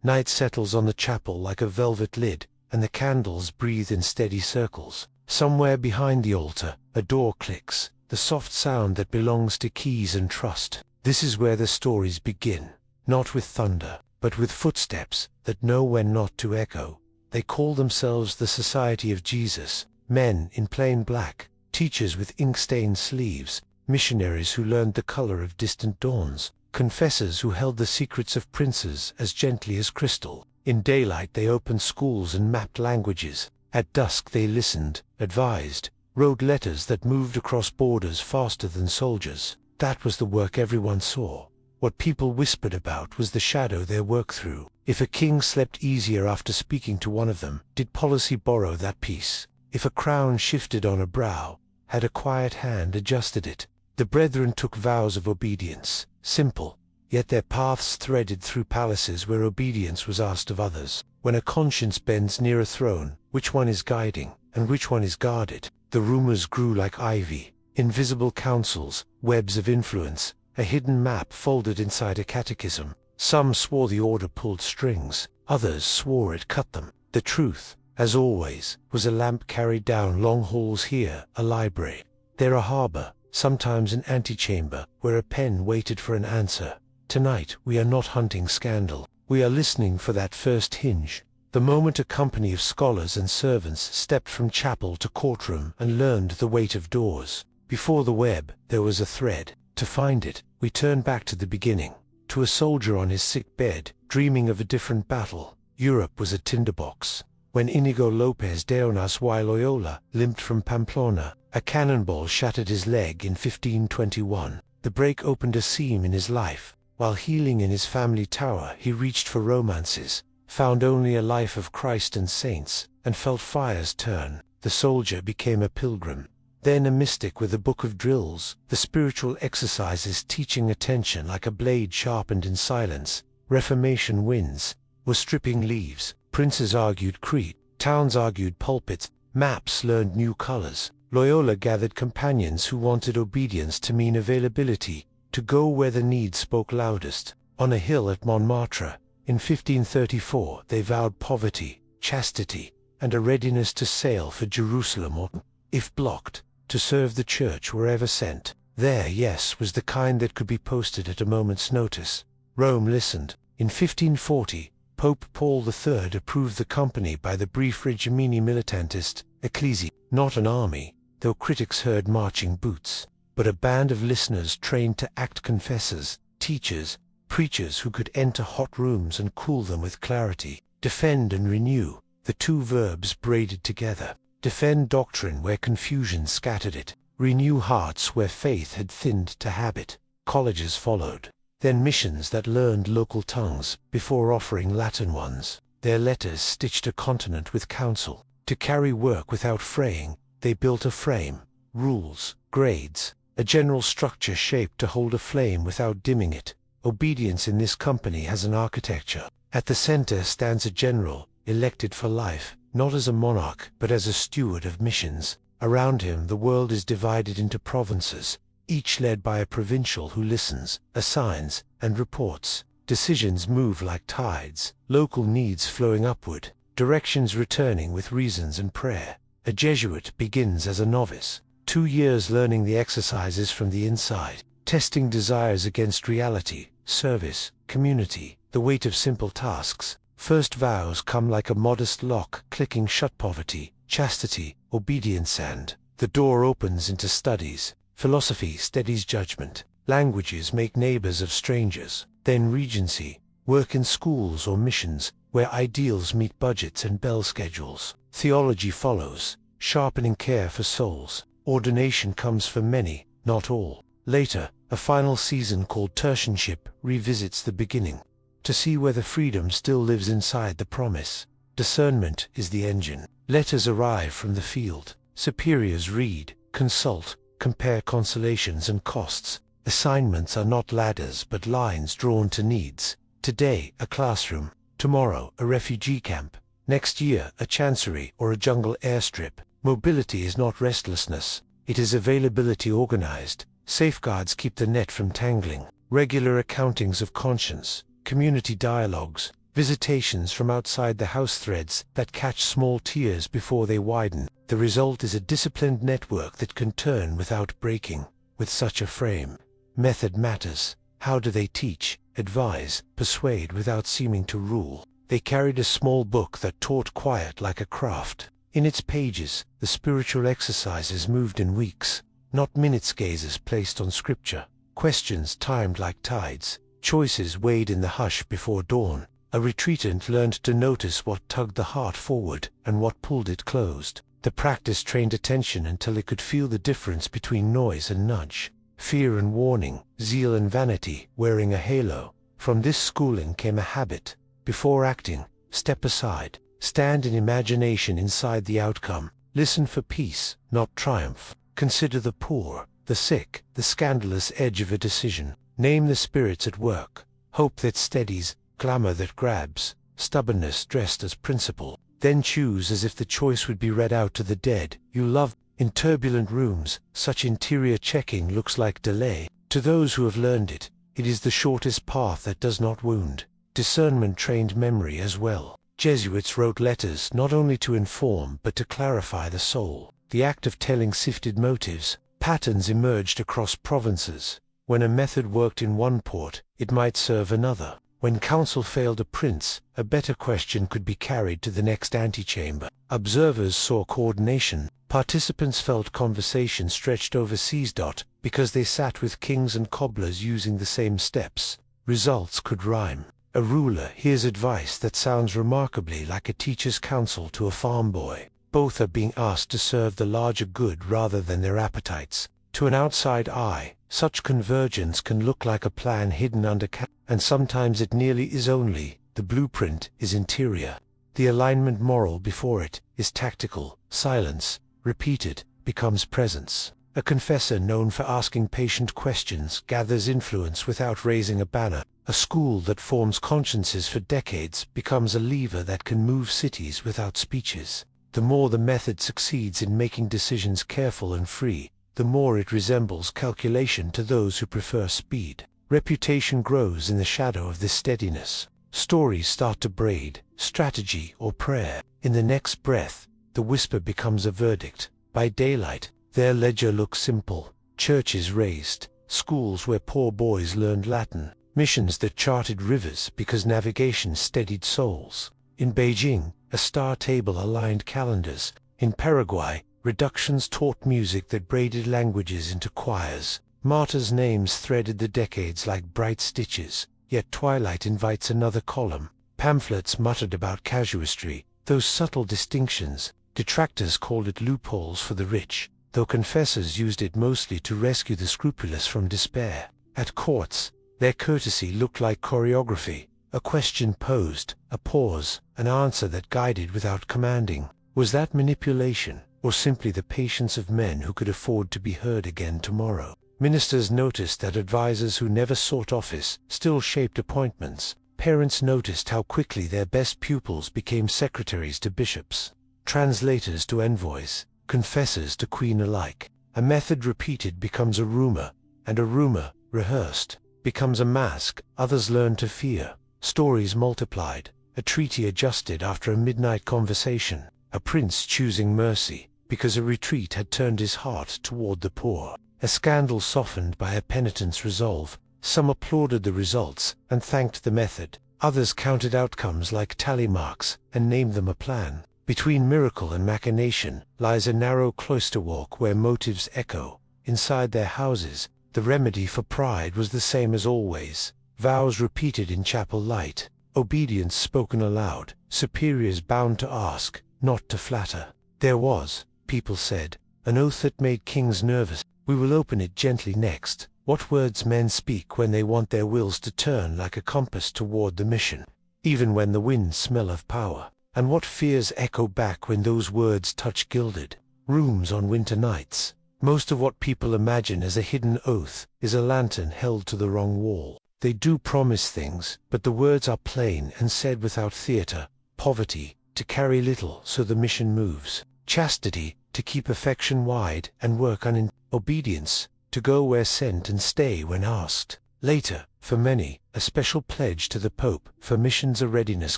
Night settles on the chapel like a velvet lid, and the candles breathe in steady circles. Somewhere behind the altar, a door clicks, the soft sound that belongs to keys and trust. This is where the stories begin, not with thunder, but with footsteps that know when not to echo. They call themselves the Society of Jesus, men in plain black, teachers with ink-stained sleeves, missionaries who learned the color of distant dawns, confessors who held the secrets of princes as gently as crystal. In daylight they opened schools and mapped languages. At dusk they listened, advised, wrote letters that moved across borders faster than soldiers. That was the work everyone saw. What people whispered about was the shadow their work threw. If a king slept easier after speaking to one of them, did policy borrow that peace? If a crown shifted on a brow, had a quiet hand adjusted it? The brethren took vows of obedience, simple, yet their paths threaded through palaces where obedience was asked of others. When a conscience bends near a throne, which one is guiding, and which one is guarded? The rumors grew like ivy, invisible councils, webs of influence, a hidden map folded inside a catechism. Some swore the order pulled strings, others swore it cut them. The truth, as always, was a lamp carried down long halls here, a library, there a harbor, sometimes an antechamber, where a pen waited for an answer. Tonight we are not hunting scandal. We are listening for that first hinge, the moment a company of scholars and servants stepped from chapel to courtroom and learned the weight of doors. Before the web, there was a thread. To find it, we turn back to the beginning, to a soldier on his sick bed, dreaming of a different battle. Europe was a tinderbox. When Inigo López de Onas y Loyola limped from Pamplona, a cannonball shattered his leg in 1521. The break opened a seam in his life. While healing in his family tower, he reached for romances, found only a life of Christ and saints, and felt fires turn. The soldier became a pilgrim, then a mystic with a book of drills, the spiritual exercises teaching attention like a blade sharpened in silence. Reformation winds were stripping leaves. Princes argued creed, towns argued pulpits, maps learned new colors. Loyola gathered companions who wanted obedience to mean availability, to go where the need spoke loudest. On a hill at Montmartre, in 1534, they vowed poverty, chastity, and a readiness to sail for Jerusalem or, if blocked, to serve the church wherever sent. Their yes was the kind that could be posted at a moment's notice. Rome listened. In 1540, Pope Paul III approved the company by the brief Regimini Militantis, ecclesi, not an army, though critics heard marching boots, but a band of listeners trained to act confessors, teachers, preachers who could enter hot rooms and cool them with clarity. Defend and renew, the two verbs braided together. Defend doctrine where confusion scattered it. Renew hearts where faith had thinned to habit. Colleges followed. Then missions that learned local tongues before offering Latin ones. Their letters stitched a continent with counsel. To carry work without fraying, they built a frame, rules, grades, a general structure shaped to hold a flame without dimming it. Obedience in this company has an architecture. At the center stands a general, elected for life, not as a monarch, but as a steward of missions. Around him the world is divided into provinces, each led by a provincial who listens, assigns, and reports. Decisions move like tides, local needs flowing upward, directions returning with reasons and prayer. A Jesuit begins as a novice, 2 years learning the exercises from the inside, testing desires against reality, service, community, the weight of simple tasks. First vows come like a modest lock clicking shut: poverty, chastity, obedience, and the door opens into studies. Philosophy steadies judgment. Languages make neighbors of strangers. Then regency, work in schools or missions, where ideals meet budgets and bell schedules. Theology follows, sharpening care for souls. Ordination comes for many, not all. Later, a final season called tertianship revisits the beginning, to see whether freedom still lives inside the promise. Discernment is the engine. Letters arrive from the field. Superiors read, consult, compare consolations and costs. Assignments are not ladders but lines drawn to needs. Today, a classroom. Tomorrow, a refugee camp. Next year, a chancery or a jungle airstrip. Mobility is not restlessness. It is availability organized. Safeguards keep the net from tangling. Regular accountings of conscience. Community dialogues. Visitations from outside the house, threads that catch small tears before they widen. The result is a disciplined network that can turn without breaking. With such a frame, method matters. How do they teach, advise, persuade without seeming to rule? They carried a small book that taught quiet like a craft. In its pages, the spiritual exercises moved in weeks, not minutes. Gazes placed on scripture, questions timed like tides, choices weighed in the hush before dawn. A retreatant learned to notice what tugged the heart forward and what pulled it closed. The practice trained attention until it could feel the difference between noise and nudge, fear and warning, zeal and vanity wearing a halo. From this schooling came a habit. Before acting, step aside, stand in imagination inside the outcome, listen for peace, not triumph. Consider the poor, the sick, the scandalous edge of a decision. Name the spirits at work, hope that steadies, glamour that grabs, stubbornness dressed as principle. Then choose as if the choice would be read out to the dead you love. In turbulent rooms, such interior checking looks like delay. To those who have learned it, it is the shortest path that does not wound. Discernment trained memory as well. Jesuits wrote letters not only to inform but to clarify the soul. The act of telling sifted motives. Patterns emerged across provinces. When a method worked in one port, it might serve another. When counsel failed a prince, a better question could be carried to the next antechamber. Observers saw coordination. Participants felt conversation stretched over seas. Because they sat with kings and cobblers using the same steps, results could rhyme. A ruler hears advice that sounds remarkably like a teacher's counsel to a farm boy. Both are being asked to serve the larger good rather than their appetites. To an outside eye, such convergence can look like a plan hidden under and sometimes it nearly is. Only the blueprint is interior. The alignment moral before it is tactical. Silence, repeated, becomes presence. A confessor known for asking patient questions gathers influence without raising a banner. A school that forms consciences for decades becomes a lever that can move cities without speeches. The more the method succeeds in making decisions careful and free, the more it resembles calculation to those who prefer speed. Reputation grows in the shadow of this steadiness. Stories start to braid, strategy or prayer. In the next breath, the whisper becomes a verdict. By daylight, their ledger looks simple. Churches raised, schools where poor boys learned Latin, missions that charted rivers because navigation steadied souls. In Beijing, a star table aligned calendars. In Paraguay, reductions taught music that braided languages into choirs. Martyrs' names threaded the decades like bright stitches, yet twilight invites another column. Pamphlets muttered about casuistry, those subtle distinctions. Detractors called it loopholes for the rich, though confessors used it mostly to rescue the scrupulous from despair. At courts, their courtesy looked like choreography. A question posed, a pause, an answer that guided without commanding. Was that manipulation, or simply the patience of men who could afford to be heard again tomorrow? Ministers noticed that advisors who never sought office still shaped appointments. Parents noticed how quickly their best pupils became secretaries to bishops, translators to envoys, confessors to queen alike. A method repeated becomes a rumor, and a rumor, rehearsed, becomes a mask others learn to fear. Stories multiplied, a treaty adjusted after a midnight conversation, a prince choosing mercy because a retreat had turned his heart toward the poor. A scandal softened by a penitent's resolve. Some applauded the results and thanked the method. Others counted outcomes like tally marks and named them a plan. Between miracle and machination lies a narrow cloister walk where motives echo. Inside their houses, the remedy for pride was the same as always. Vows repeated in chapel light. Obedience spoken aloud. Superiors bound to ask, not to flatter. There was, people said, an oath that made kings nervous. We will open it gently next. What words men speak when they want their wills to turn like a compass toward the mission, even when the winds smell of power. And what fears echo back when those words touch gilded rooms on winter nights. Most of what people imagine as a hidden oath is a lantern held to the wrong wall. They do promise things, but the words are plain and said without theater. Poverty, to carry little so the mission moves. Chastity, to keep affection wide and work Obedience, to go where sent and stay when asked. Later, for many, a special pledge to the Pope, for missions a readiness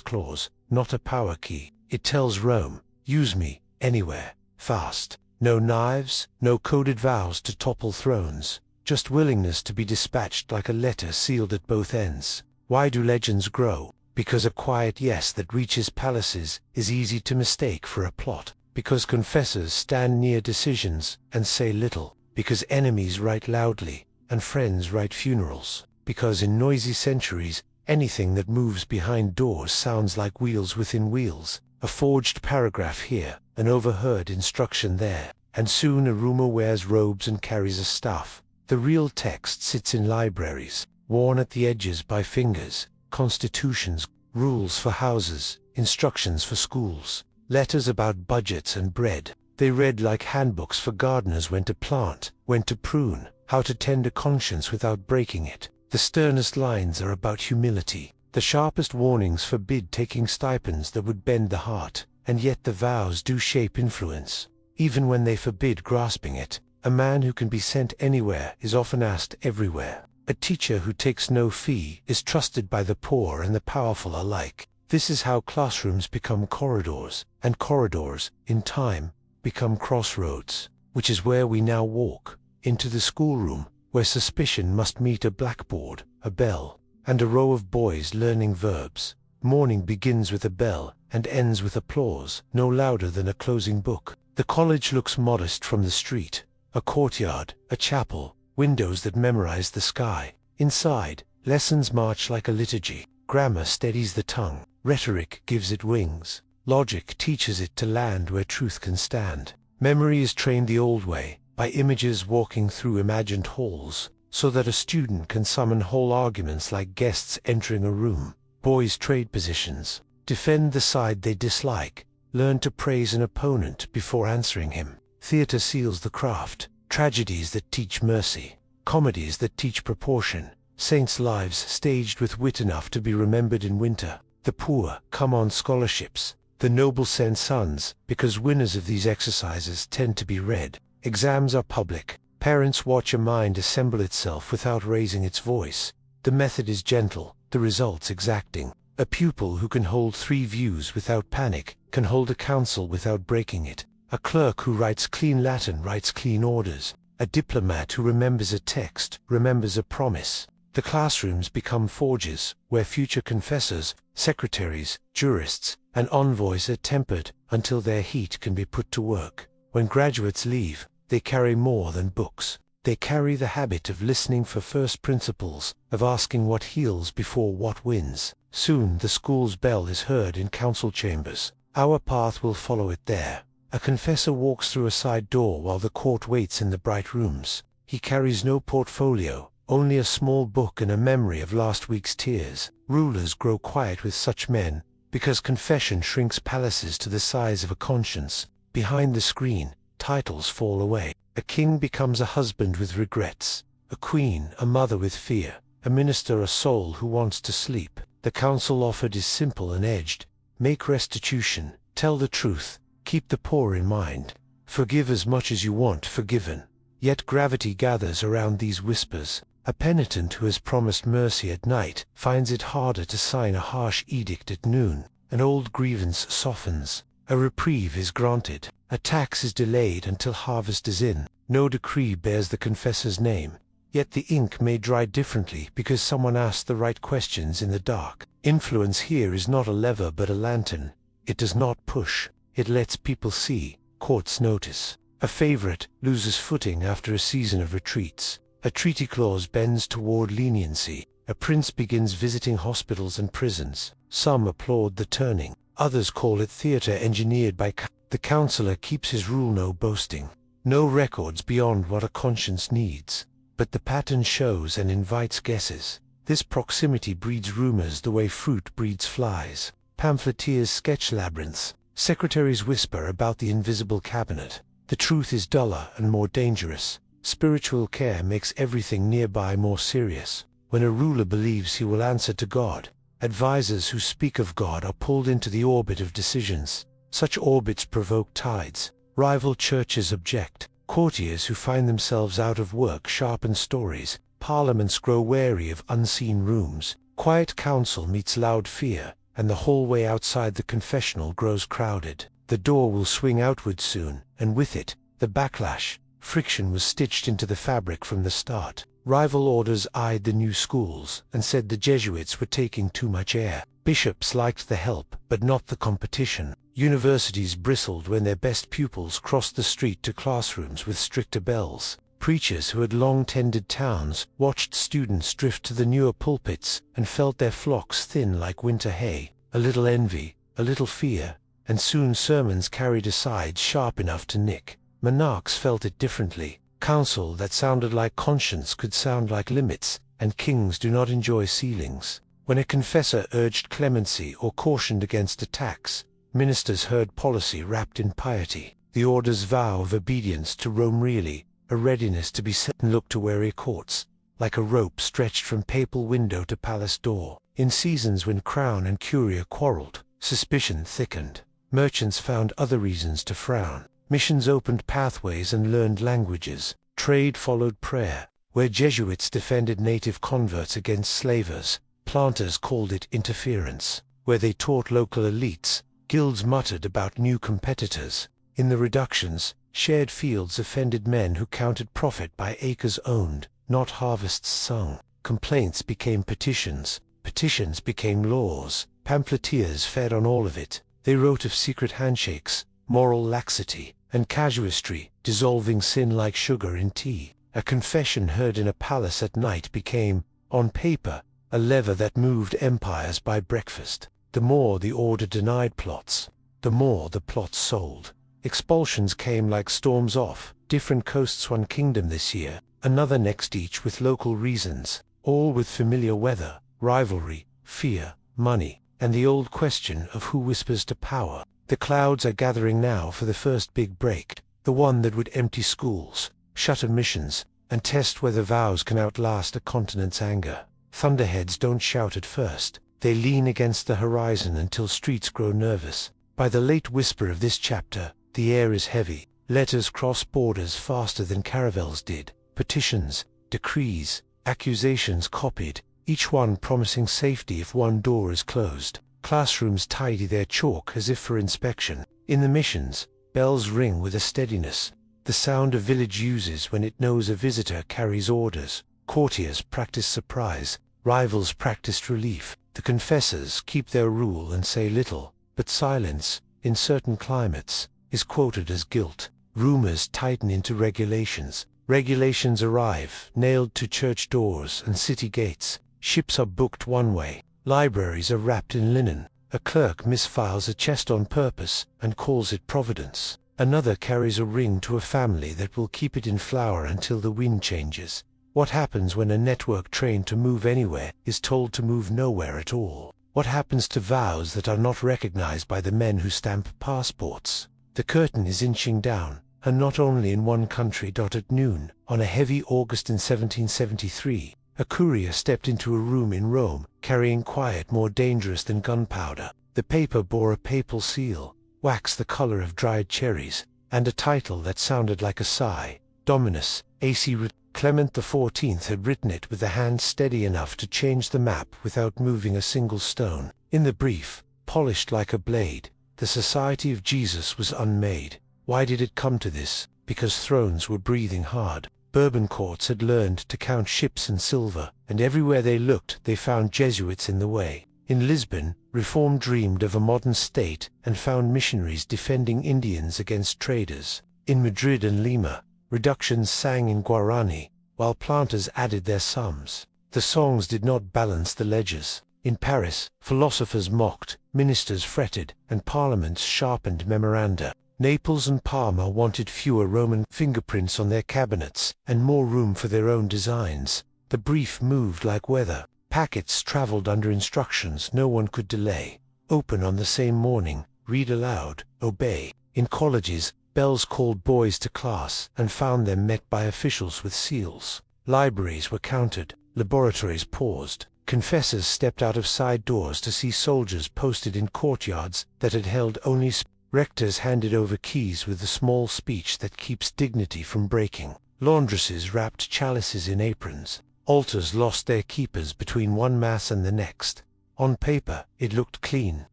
clause, not a power key. It tells Rome, use me, anywhere, fast. No knives, no coded vows to topple thrones, just willingness to be dispatched like a letter sealed at both ends. Why do legends grow? Because a quiet yes that reaches palaces is easy to mistake for a plot. Because confessors stand near decisions and say little. Because enemies write loudly and friends write funerals. Because in noisy centuries, anything that moves behind doors sounds like wheels within wheels. A forged paragraph here, an overheard instruction there, and soon a rumor wears robes and carries a staff. The real text sits in libraries, worn at the edges by fingers, constitutions, rules for houses, instructions for schools, letters about budgets and bread. They read like handbooks for gardeners when to plant, when to prune, how to tend a conscience without breaking it. The sternest lines are about humility. The sharpest warnings forbid taking stipends that would bend the heart, and yet the vows do shape influence. Even when they forbid grasping it, a man who can be sent anywhere is often asked everywhere. A teacher who takes no fee is trusted by the poor and the powerful alike. This is how classrooms become corridors, and corridors, in time, become crossroads, which is where we now walk, into the schoolroom, where suspicion must meet a blackboard, a bell, and a row of boys learning verbs. Morning begins with a bell and ends with applause, no louder than a closing book. The college looks modest from the street, a courtyard, a chapel, windows that memorize the sky. Inside, lessons march like a liturgy. Grammar steadies the tongue, rhetoric gives it wings, logic teaches it to land where truth can stand. Memory is trained the old way, by images walking through imagined halls, so that a student can summon whole arguments like guests entering a room. Boys trade positions, defend the side they dislike, learn to praise an opponent before answering him. Theater seals the craft, tragedies that teach mercy, comedies that teach proportion, saints' lives staged with wit enough to be remembered in winter. The poor come on scholarships, the noble send sons, because winners of these exercises tend to be read. Exams are public. Parents watch a mind assemble itself without raising its voice. The method is gentle, the results exacting. A pupil who can hold 3 views without panic can hold a council without breaking it. A clerk who writes clean Latin writes clean orders. A diplomat who remembers a text remembers a promise. The classrooms become forges, where future confessors, secretaries, jurists, and envoys are tempered until their heat can be put to work. When graduates leave, they carry more than books. They carry the habit of listening for first principles, of asking what heals before what wins. Soon the school's bell is heard in council chambers. Our path will follow it there. A confessor walks through a side door while the court waits in the bright rooms. He carries no portfolio, only a small book and a memory of last week's tears. Rulers grow quiet with such men, because confession shrinks palaces to the size of a conscience. Behind the screen, titles fall away. A king becomes a husband with regrets, a queen a mother with fear, a minister a soul who wants to sleep. The counsel offered is simple and edged. Make restitution, tell the truth, keep the poor in mind. Forgive as much as you want forgiven. Yet gravity gathers around these whispers. A penitent who has promised mercy at night finds it harder to sign a harsh edict at noon. An old grievance softens. A reprieve is granted. A tax is delayed until harvest is in. No decree bears the confessor's name. Yet the ink may dry differently because someone asked the right questions in the dark. Influence here is not a lever but a lantern. It does not push. It lets people see. Courts notice. A favorite loses footing after a season of retreats. A treaty clause bends toward leniency. A prince begins visiting hospitals and prisons. Some applaud the turning. Others call it theater engineered by the counselor keeps his rule, no boasting. No records beyond what a conscience needs. But the pattern shows and invites guesses. This proximity breeds rumors the way fruit breeds flies. Pamphleteers sketch labyrinths. Secretaries whisper about the invisible cabinet. The truth is duller and more dangerous. Spiritual care makes everything nearby more serious. When a ruler believes he will answer to God, advisors who speak of God are pulled into the orbit of decisions. Such orbits provoke tides. Rival churches object. Courtiers who find themselves out of work sharpen stories. Parliaments grow wary of unseen rooms. Quiet counsel meets loud fear, and the hallway outside the confessional grows crowded. The door will swing outward soon, and with it, the backlash. Friction was stitched into the fabric from the start. Rival orders eyed the new schools, and said the Jesuits were taking too much air. Bishops liked the help, but not the competition. Universities bristled when their best pupils crossed the street to classrooms with stricter bells. Preachers who had long tended towns watched students drift to the newer pulpits and felt their flocks thin like winter hay. A little envy, a little fear, and soon sermons carried a side sharp enough to nick. Monarchs felt it differently. Counsel that sounded like conscience could sound like limits, and kings do not enjoy ceilings. When a confessor urged clemency or cautioned against attacks, ministers heard policy wrapped in piety. The order's vow of obedience to Rome really, a readiness to be set and look to wary courts, like a rope stretched from papal window to palace door. In seasons when crown and curia quarreled, suspicion thickened. Merchants found other reasons to frown. Missions opened pathways and learned languages. Trade followed prayer. Where Jesuits defended native converts against slavers, planters called it interference. Where they taught local elites, guilds muttered about new competitors. In the reductions, shared fields offended men who counted profit by acres owned, not harvests sung. Complaints became petitions. Petitions became laws. Pamphleteers fed on all of it. They wrote of secret handshakes, moral laxity, and casuistry, dissolving sin like sugar in tea. A confession heard in a palace at night became, on paper, a lever that moved empires by breakfast. The more the order denied plots, the more the plots sold. Expulsions came like storms off. Different coasts, one kingdom this year, another next, each with local reasons, all with familiar weather, rivalry, fear, money, and the old question of who whispers to power. The clouds are gathering now for the first big break, the one that would empty schools, shutter missions, and test whether vows can outlast a continent's anger. Thunderheads don't shout at first. They lean against the horizon until streets grow nervous. By the late whisper of this chapter, the air is heavy. Letters cross borders faster than caravels did. Petitions, decrees, accusations copied, each one promising safety if one door is closed. Classrooms tidy their chalk as if for inspection. In the missions, bells ring with a steadiness, the sound a village uses when it knows a visitor carries orders. Courtiers practice surprise, rivals practiced relief. The confessors keep their rule and say little, but silence, in certain climates, is quoted as guilt. Rumors tighten into regulations. Regulations arrive, nailed to church doors and city gates. Ships are booked one way. Libraries are wrapped in linen. A clerk misfiles a chest on purpose and calls it providence. Another carries a ring to a family that will keep it in flower until the wind changes. What happens when a network trained to move anywhere is told to move nowhere at all? What happens to vows that are not recognized by the men who stamp passports? The curtain is inching down, and not only in one country. At noon, on a heavy August in 1773, a courier stepped into a room in Rome, carrying quiet more dangerous than gunpowder. The paper bore a papal seal, wax the color of dried cherries, and a title that sounded like a sigh. Dominus, AC. Clement XIV had written it with a hand steady enough to change the map without moving a single stone. In the brief, polished like a blade, the Society of Jesus was unmade. Why did it come to this? Because thrones were breathing hard. Bourbon courts had learned to count ships and silver, and everywhere they looked they found Jesuits in the way. In Lisbon, reform dreamed of a modern state and found missionaries defending Indians against traders. In Madrid and Lima, reductions sang in Guarani, while planters added their sums. The songs did not balance the ledgers. In Paris, philosophers mocked, ministers fretted, and parliaments sharpened memoranda. Naples and Parma wanted fewer Roman fingerprints on their cabinets, and more room for their own designs. The brief moved like weather. Packets traveled under instructions no one could delay. Open on the same morning, read aloud, obey. In colleges, bells called boys to class and found them met by officials with seals. Libraries were counted, laboratories paused. Confessors stepped out of side doors to see soldiers posted in courtyards that had held only rectors handed over keys with the small speech that keeps dignity from breaking. Laundresses wrapped chalices in aprons. Altars lost their keepers between one mass and the next. On paper, it looked clean.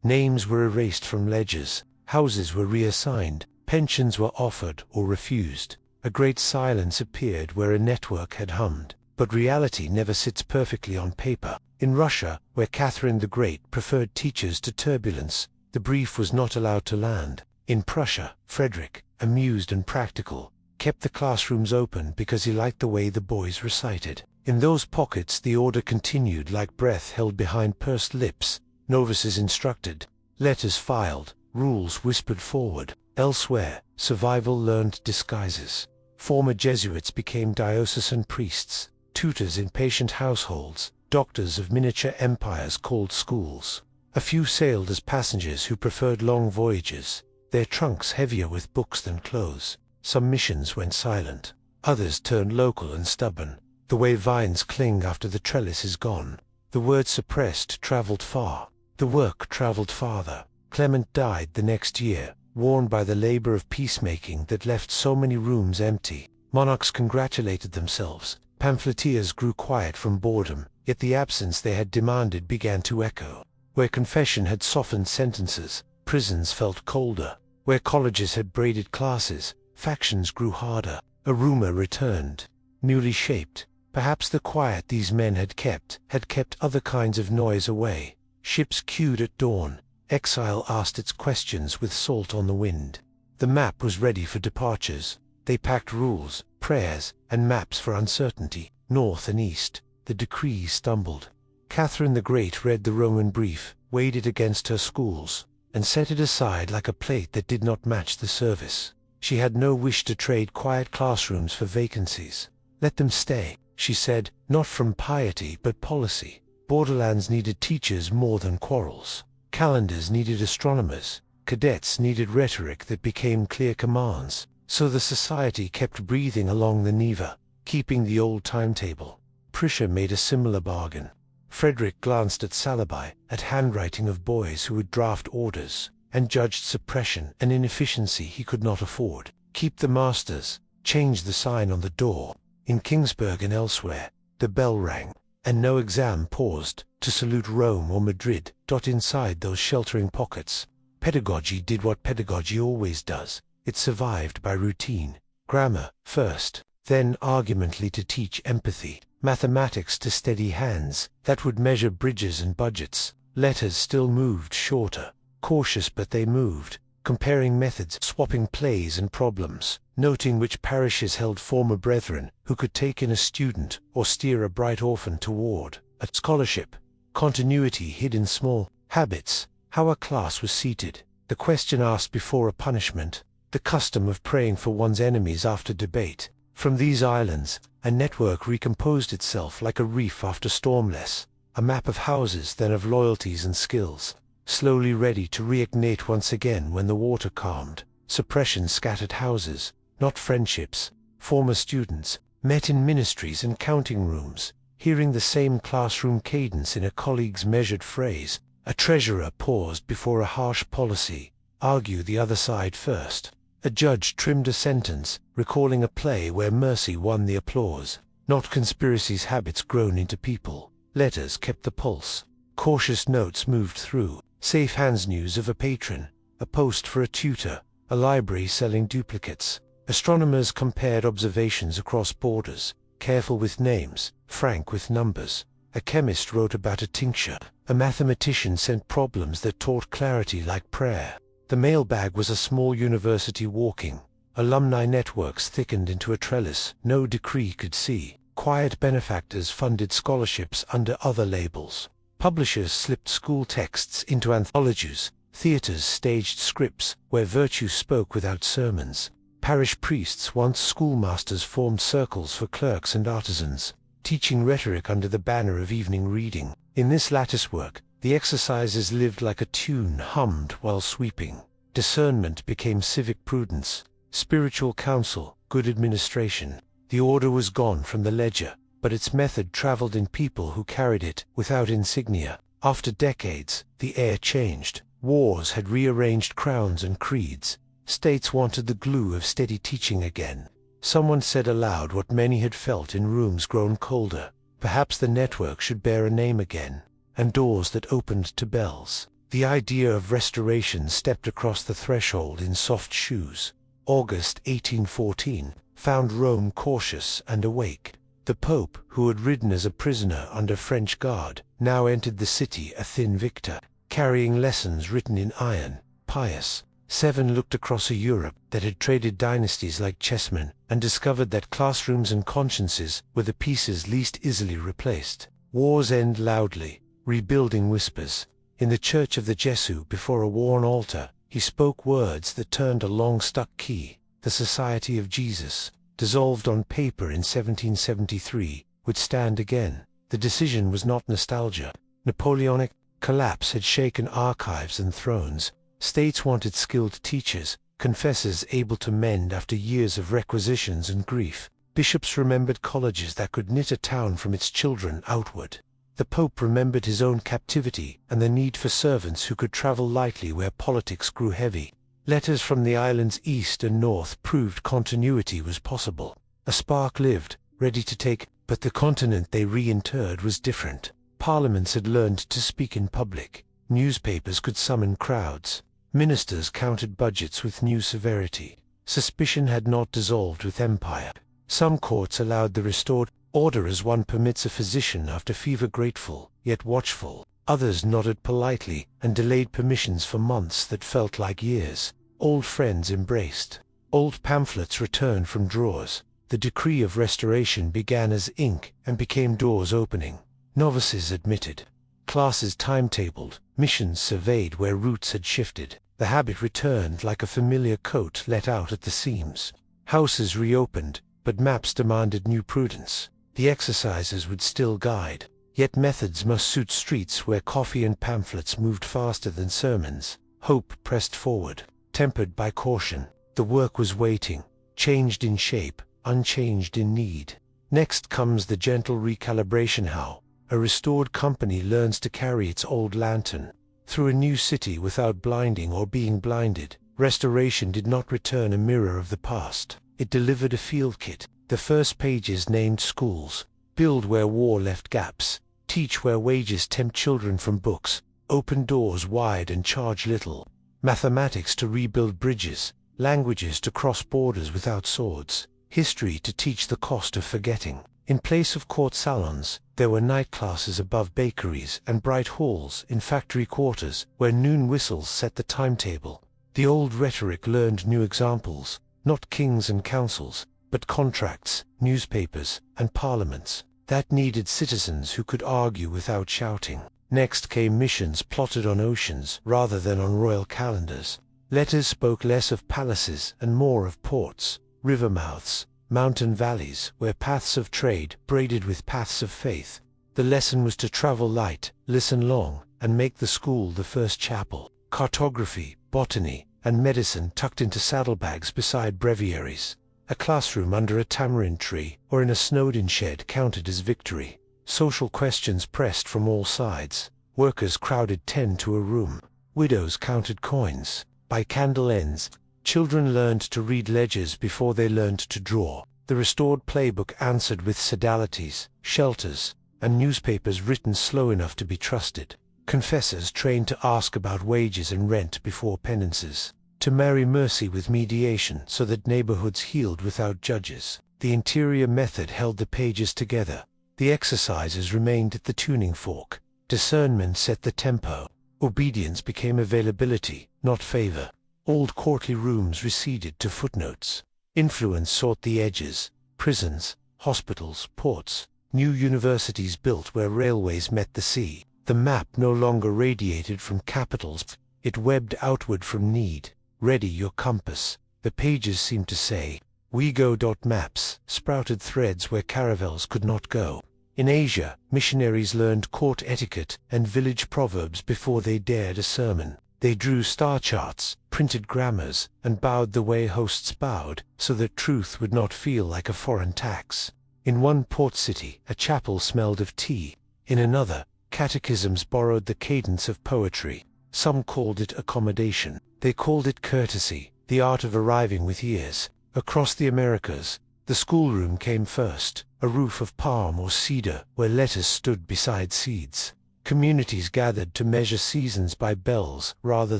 Names were erased from ledgers, houses were reassigned, pensions were offered or refused. A great silence appeared where a network had hummed. But reality never sits perfectly on paper. In Russia, where Catherine the Great preferred teachers to turbulence, the brief was not allowed to land. In Prussia, Frederick, amused and practical, kept the classrooms open because he liked the way the boys recited. In those pockets the order continued like breath held behind pursed lips, novices instructed, letters filed, rules whispered forward. Elsewhere, survival learned disguises. Former Jesuits became diocesan priests, tutors in patient households, doctors of miniature empires called schools. A few sailed as passengers who preferred long voyages, their trunks heavier with books than clothes. Some missions went silent. Others turned local and stubborn, the way vines cling after the trellis is gone. The word suppressed traveled far. The work traveled farther. Clement died the next year, worn by the labor of peacemaking that left so many rooms empty. Monarchs congratulated themselves. Pamphleteers grew quiet from boredom, yet the absence they had demanded began to echo. Where confession had softened sentences, prisons felt colder. Where colleges had braided classes, factions grew harder. A rumor returned, newly shaped. Perhaps the quiet these men had kept other kinds of noise away. Ships queued at dawn. Exile asked its questions with salt on the wind. The map was ready for departures. They packed rules, prayers, and maps for uncertainty, north and east. The decree stumbled. Catherine the Great read the Roman brief, weighed it against her schools, and set it aside like a plate that did not match the service. She had no wish to trade quiet classrooms for vacancies. Let them stay, she said, not from piety but policy. Borderlands needed teachers more than quarrels. Calendars needed astronomers. Cadets needed rhetoric that became clear commands. So the society kept breathing along the Neva, keeping the old timetable. Prussia made a similar bargain. Frederick glanced at Salibi, at handwriting of boys who would draft orders, and judged suppression and inefficiency he could not afford. Keep the masters, change the sign on the door. In Kingsburg and elsewhere, the bell rang, and no exam paused to salute Rome or Madrid. Inside those sheltering pockets, pedagogy did what pedagogy always does. It survived by routine. Grammar first, then argumentally to teach empathy. Mathematics to steady hands that would measure bridges and budgets. Letters still moved shorter, cautious but they moved, comparing methods, swapping plays and problems, noting which parishes held former brethren who could take in a student or steer a bright orphan toward a scholarship. Continuity hid in small habits, how a class was seated, the question asked before a punishment, the custom of praying for one's enemies after debate. From these islands, a network recomposed itself like a reef after stormless, a map of houses then of loyalties and skills, slowly ready to reignite once again when the water calmed. Suppression scattered houses, not friendships. Former students met in ministries and counting rooms, hearing the same classroom cadence in a colleague's measured phrase. A treasurer paused before a harsh policy, argue the other side first. A judge trimmed a sentence, recalling a play where mercy won the applause. Not conspiracies, habits grown into people. Letters kept the pulse. Cautious notes moved through. Safe hands news of a patron, a post for a tutor, a library selling duplicates. Astronomers compared observations across borders, careful with names, frank with numbers. A chemist wrote about a tincture. A mathematician sent problems that taught clarity like prayer. The mailbag was a small university walking. Alumni networks thickened into a trellis no decree could see. Quiet benefactors funded scholarships under other labels. Publishers slipped school texts into anthologies. Theaters staged scripts where virtue spoke without sermons. Parish priests, once schoolmasters, formed circles for clerks and artisans, teaching rhetoric under the banner of evening reading. In this lattice work, the exercises lived like a tune hummed while sweeping. Discernment became civic prudence, spiritual counsel, good administration. The order was gone from the ledger, but its method traveled in people who carried it without insignia. After decades, the air changed. Wars had rearranged crowns and creeds. States wanted the glue of steady teaching again. Someone said aloud what many had felt in rooms grown colder. Perhaps the network should bear a name again, and doors that opened to bells. The idea of restoration stepped across the threshold in soft shoes. August 1814 found Rome cautious and awake. The Pope, who had ridden as a prisoner under French guard, now entered the city a thin victor, carrying lessons written in iron. Pius VII looked across a Europe that had traded dynasties like chessmen, and discovered that classrooms and consciences were the pieces least easily replaced. Wars end loudly, rebuilding whispers. In the church of the Jesuits before a worn altar, he spoke words that turned a long-stuck key. The Society of Jesus, dissolved on paper in 1773, would stand again. The decision was not nostalgia. Napoleonic collapse had shaken archives and thrones. States wanted skilled teachers, confessors able to mend after years of requisitions and grief. Bishops remembered colleges that could knit a town from its children outward. The Pope remembered his own captivity and the need for servants who could travel lightly where politics grew heavy. Letters from the islands east and north proved continuity was possible. A spark lived, ready to take, but the continent they reinterred was different. Parliaments had learned to speak in public. Newspapers could summon crowds. Ministers counted budgets with new severity. Suspicion had not dissolved with empire. Some courts allowed the restored order as one permits a physician after fever, grateful, yet watchful. Others nodded politely and delayed permissions for months that felt like years. Old friends embraced. Old pamphlets returned from drawers. The decree of restoration began as ink and became doors opening. Novices admitted. Classes timetabled. Missions surveyed where routes had shifted. The habit returned like a familiar coat let out at the seams. Houses reopened, but maps demanded new prudence. The exercises would still guide. Yet methods must suit streets where coffee and pamphlets moved faster than sermons. Hope pressed forward, tempered by caution. The work was waiting, changed in shape, unchanged in need. Next comes the gentle recalibration. How a restored company learns to carry its old lantern through a new city without blinding or being blinded. Restoration did not return a mirror of the past. It delivered a field kit. The first pages named schools. Build where war left gaps. Teach where wages tempt children from books. Open doors wide and charge little. Mathematics to rebuild bridges. Languages to cross borders without swords. History to teach the cost of forgetting. In place of court salons, there were night classes above bakeries and bright halls in factory quarters where noon whistles set the timetable. The old rhetoric learned new examples, not kings and councils, but contracts, newspapers, and parliaments that needed citizens who could argue without shouting. Next came missions plotted on oceans rather than on royal calendars. Letters spoke less of palaces and more of ports, river mouths, mountain valleys where paths of trade braided with paths of faith. The lesson was to travel light, listen long, and make the school the first chapel. Cartography, botany, and medicine tucked into saddlebags beside breviaries. A classroom under a tamarind tree or in a snowed-in shed counted as victory. Social questions pressed from all sides. Workers crowded 10 to a room. Widows counted coins. By candle ends, children learned to read ledgers before they learned to draw. The restored playbook answered with sodalities, shelters, and newspapers written slow enough to be trusted. Confessors trained to ask about wages and rent before penances. To marry mercy with mediation so that neighborhoods healed without judges. The interior method held the pages together. The exercises remained at the tuning fork. Discernment set the tempo. Obedience became availability, not favor. Old courtly rooms receded to footnotes. Influence sought the edges. Prisons, hospitals, ports. New universities built where railways met the sea. The map no longer radiated from capitals. It webbed outward from need. Ready your compass, the pages seemed to say. We go. Maps sprouted threads where caravels could not go. In Asia, missionaries learned court etiquette and village proverbs before they dared a sermon. They drew star charts, printed grammars, and bowed the way hosts bowed, so that truth would not feel like a foreign tax. In one port city, a chapel smelled of tea. In another, catechisms borrowed the cadence of poetry. Some called it accommodation. They called it courtesy, the art of arriving with years. Across the Americas, The schoolroom came first, a roof of palm or cedar where letters stood beside seeds. Communities gathered to measure seasons by bells rather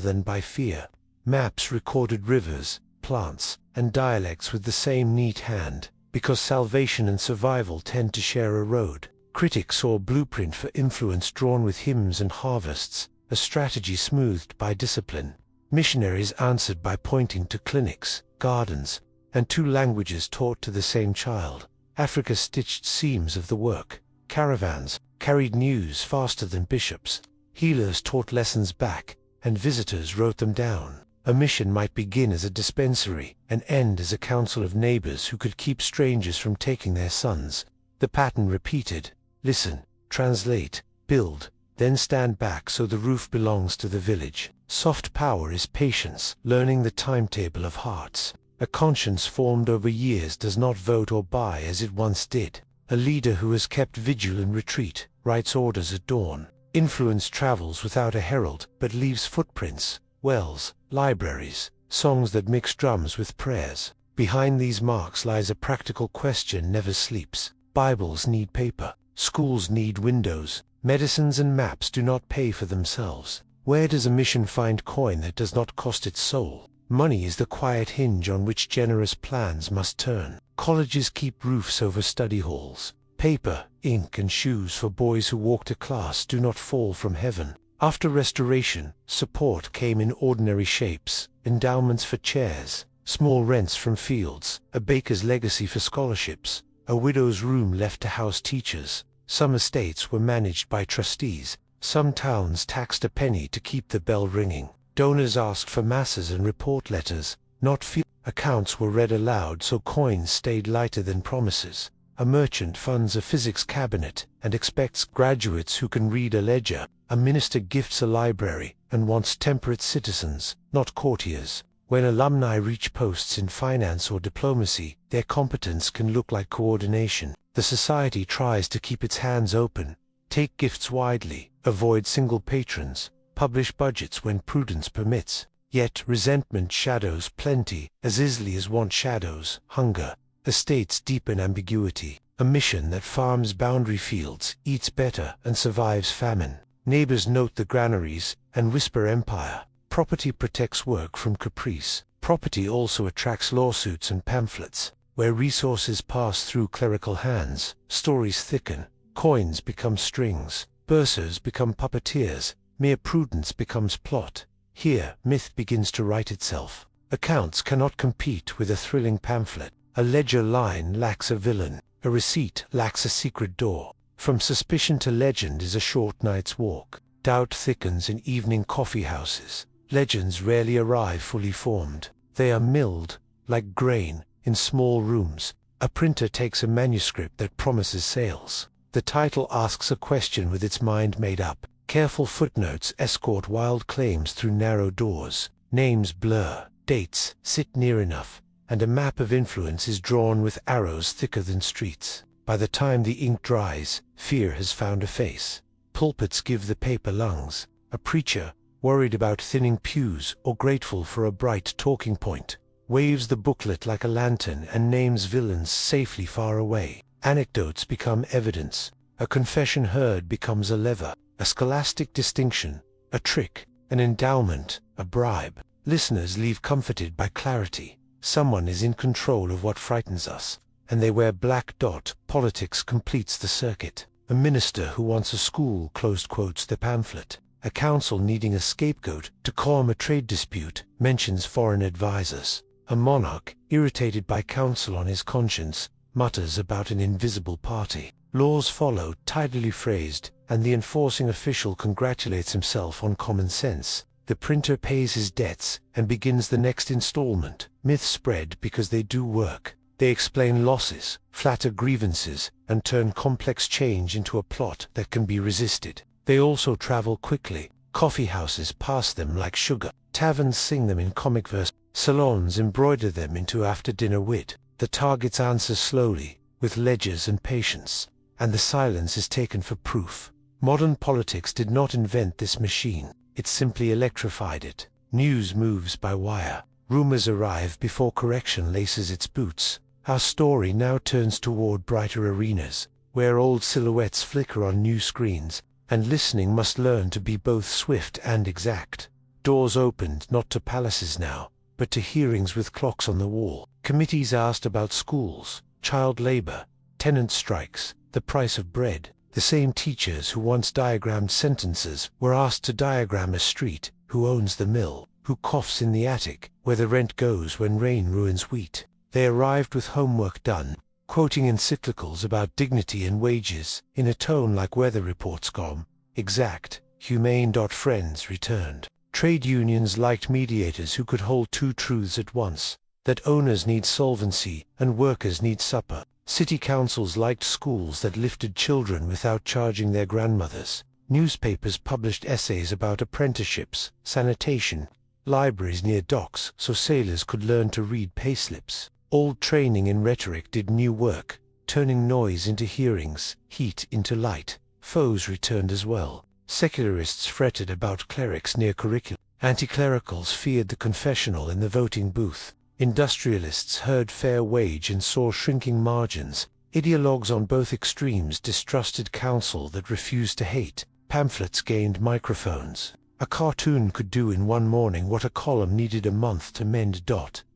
than by fear. Maps recorded rivers, plants, and dialects with the same neat hand, because salvation and survival tend to share a road. Critics saw a blueprint for influence drawn with hymns and harvests, a strategy smoothed by discipline. Missionaries answered by pointing to clinics, gardens, and two languages taught to the same child. Africa stitched seams of the work. Caravans carried news faster than bishops. Healers taught lessons back, and visitors wrote them down. A mission might begin as a dispensary and end as a council of neighbors who could keep strangers from taking their sons. The pattern repeated: listen, translate, build, then stand back so the roof belongs to the village. Soft power is patience, learning the timetable of hearts. A conscience formed over years does not vote or buy as it once did. A leader who has kept vigil in retreat writes orders at dawn. Influence travels without a herald, but leaves footprints, wells, libraries, songs that mix drums with prayers. Behind these marks lies a practical question never sleeps. Bibles need paper. Schools need windows. Medicines and maps do not pay for themselves. Where does a mission find coin that does not cost its soul? Money is the quiet hinge on which generous plans must turn. Colleges keep roofs over study halls. Paper, ink, and shoes for boys who walk to class do not fall from heaven. After Restoration, support came in ordinary shapes: endowments for chairs, small rents from fields, a baker's legacy for scholarships, a widow's room left to house teachers. Some estates were managed by trustees. Some towns taxed a penny to keep the bell ringing. Donors asked for masses and report letters, not few. Accounts were read aloud so coins stayed lighter than promises. A merchant funds a physics cabinet and expects graduates who can read a ledger. A minister gifts a library and wants temperate citizens, not courtiers. When alumni reach posts in finance or diplomacy, their competence can look like coordination. The society tries to keep its hands open, take gifts widely, avoid single patrons, publish budgets when prudence permits. Yet resentment shadows plenty as easily as want shadows hunger. Estates deepen ambiguity. A mission that farms boundary fields eats better and survives famine. Neighbors note the granaries and whisper empire. Property protects work from caprice. Property also attracts lawsuits and pamphlets. Where resources pass through clerical hands, stories thicken, coins become strings, bursars become puppeteers, mere prudence becomes plot. Here, myth begins to write itself. Accounts cannot compete with a thrilling pamphlet. A ledger line lacks a villain. A receipt lacks a secret door. From suspicion to legend is a short night's walk. Doubt thickens in evening coffee houses. Legends rarely arrive fully formed. They are milled, like grain, in small rooms. A printer takes a manuscript that promises sales. The title asks a question with its mind made up. Careful footnotes escort wild claims through narrow doors. Names blur, dates sit near enough, and a map of influence is drawn with arrows thicker than streets. By the time the ink dries, fear has found a face. Pulpits give the paper lungs. A preacher, worried about thinning pews or grateful for a bright talking point, waves the booklet like a lantern and names villains safely far away. Anecdotes become evidence. A confession heard becomes a lever. A scholastic distinction, a trick, an endowment, a bribe. Listeners leave comforted by clarity. Someone is in control of what frightens us, and they wear black dot. Politics completes the circuit. A minister who wants a school closed quotes the pamphlet. A council needing a scapegoat to calm a trade dispute mentions foreign advisers. A monarch, irritated by counsel on his conscience, mutters about an invisible party. Laws follow, tidily phrased, and the enforcing official congratulates himself on common sense. The printer pays his debts and begins the next installment. Myths spread because they do work. They explain losses, flatter grievances, and turn complex change into a plot that can be resisted. They also travel quickly. Coffee houses pass them like sugar. Taverns sing them in comic verse. Salons embroider them into after-dinner wit. The targets answer slowly, with ledgers and patience, and the silence is taken for proof. Modern politics did not invent this machine. It simply electrified it. News moves by wire. Rumors arrive before correction laces its boots. Our story now turns toward brighter arenas, where old silhouettes flicker on new screens, and listening must learn to be both swift and exact. Doors opened not to palaces now, but to hearings with clocks on the wall. Committees asked about schools, child labor, tenant strikes, the price of bread. The same teachers who once diagrammed sentences were asked to diagram a street, who owns the mill, who coughs in the attic, where the rent goes when rain ruins wheat. They arrived with homework done, quoting encyclicals about dignity and wages, in a tone like weather reports calm, exact, humane. Friends returned. Trade unions liked mediators who could hold two truths at once, that owners need solvency and workers need supper. City councils liked schools that lifted children without charging their grandmothers. Newspapers published essays about apprenticeships, sanitation, libraries near docks so sailors could learn to read payslips. Old training in rhetoric did new work, turning noise into hearings, heat into light. Foes returned as well. Secularists fretted about clerics near curriculum. Anti-clericals feared the confessional in the voting booth. Industrialists heard fair wage and saw shrinking margins. Ideologues on both extremes distrusted counsel that refused to hate. Pamphlets gained microphones. A cartoon could do in one morning what a column needed a month to mend.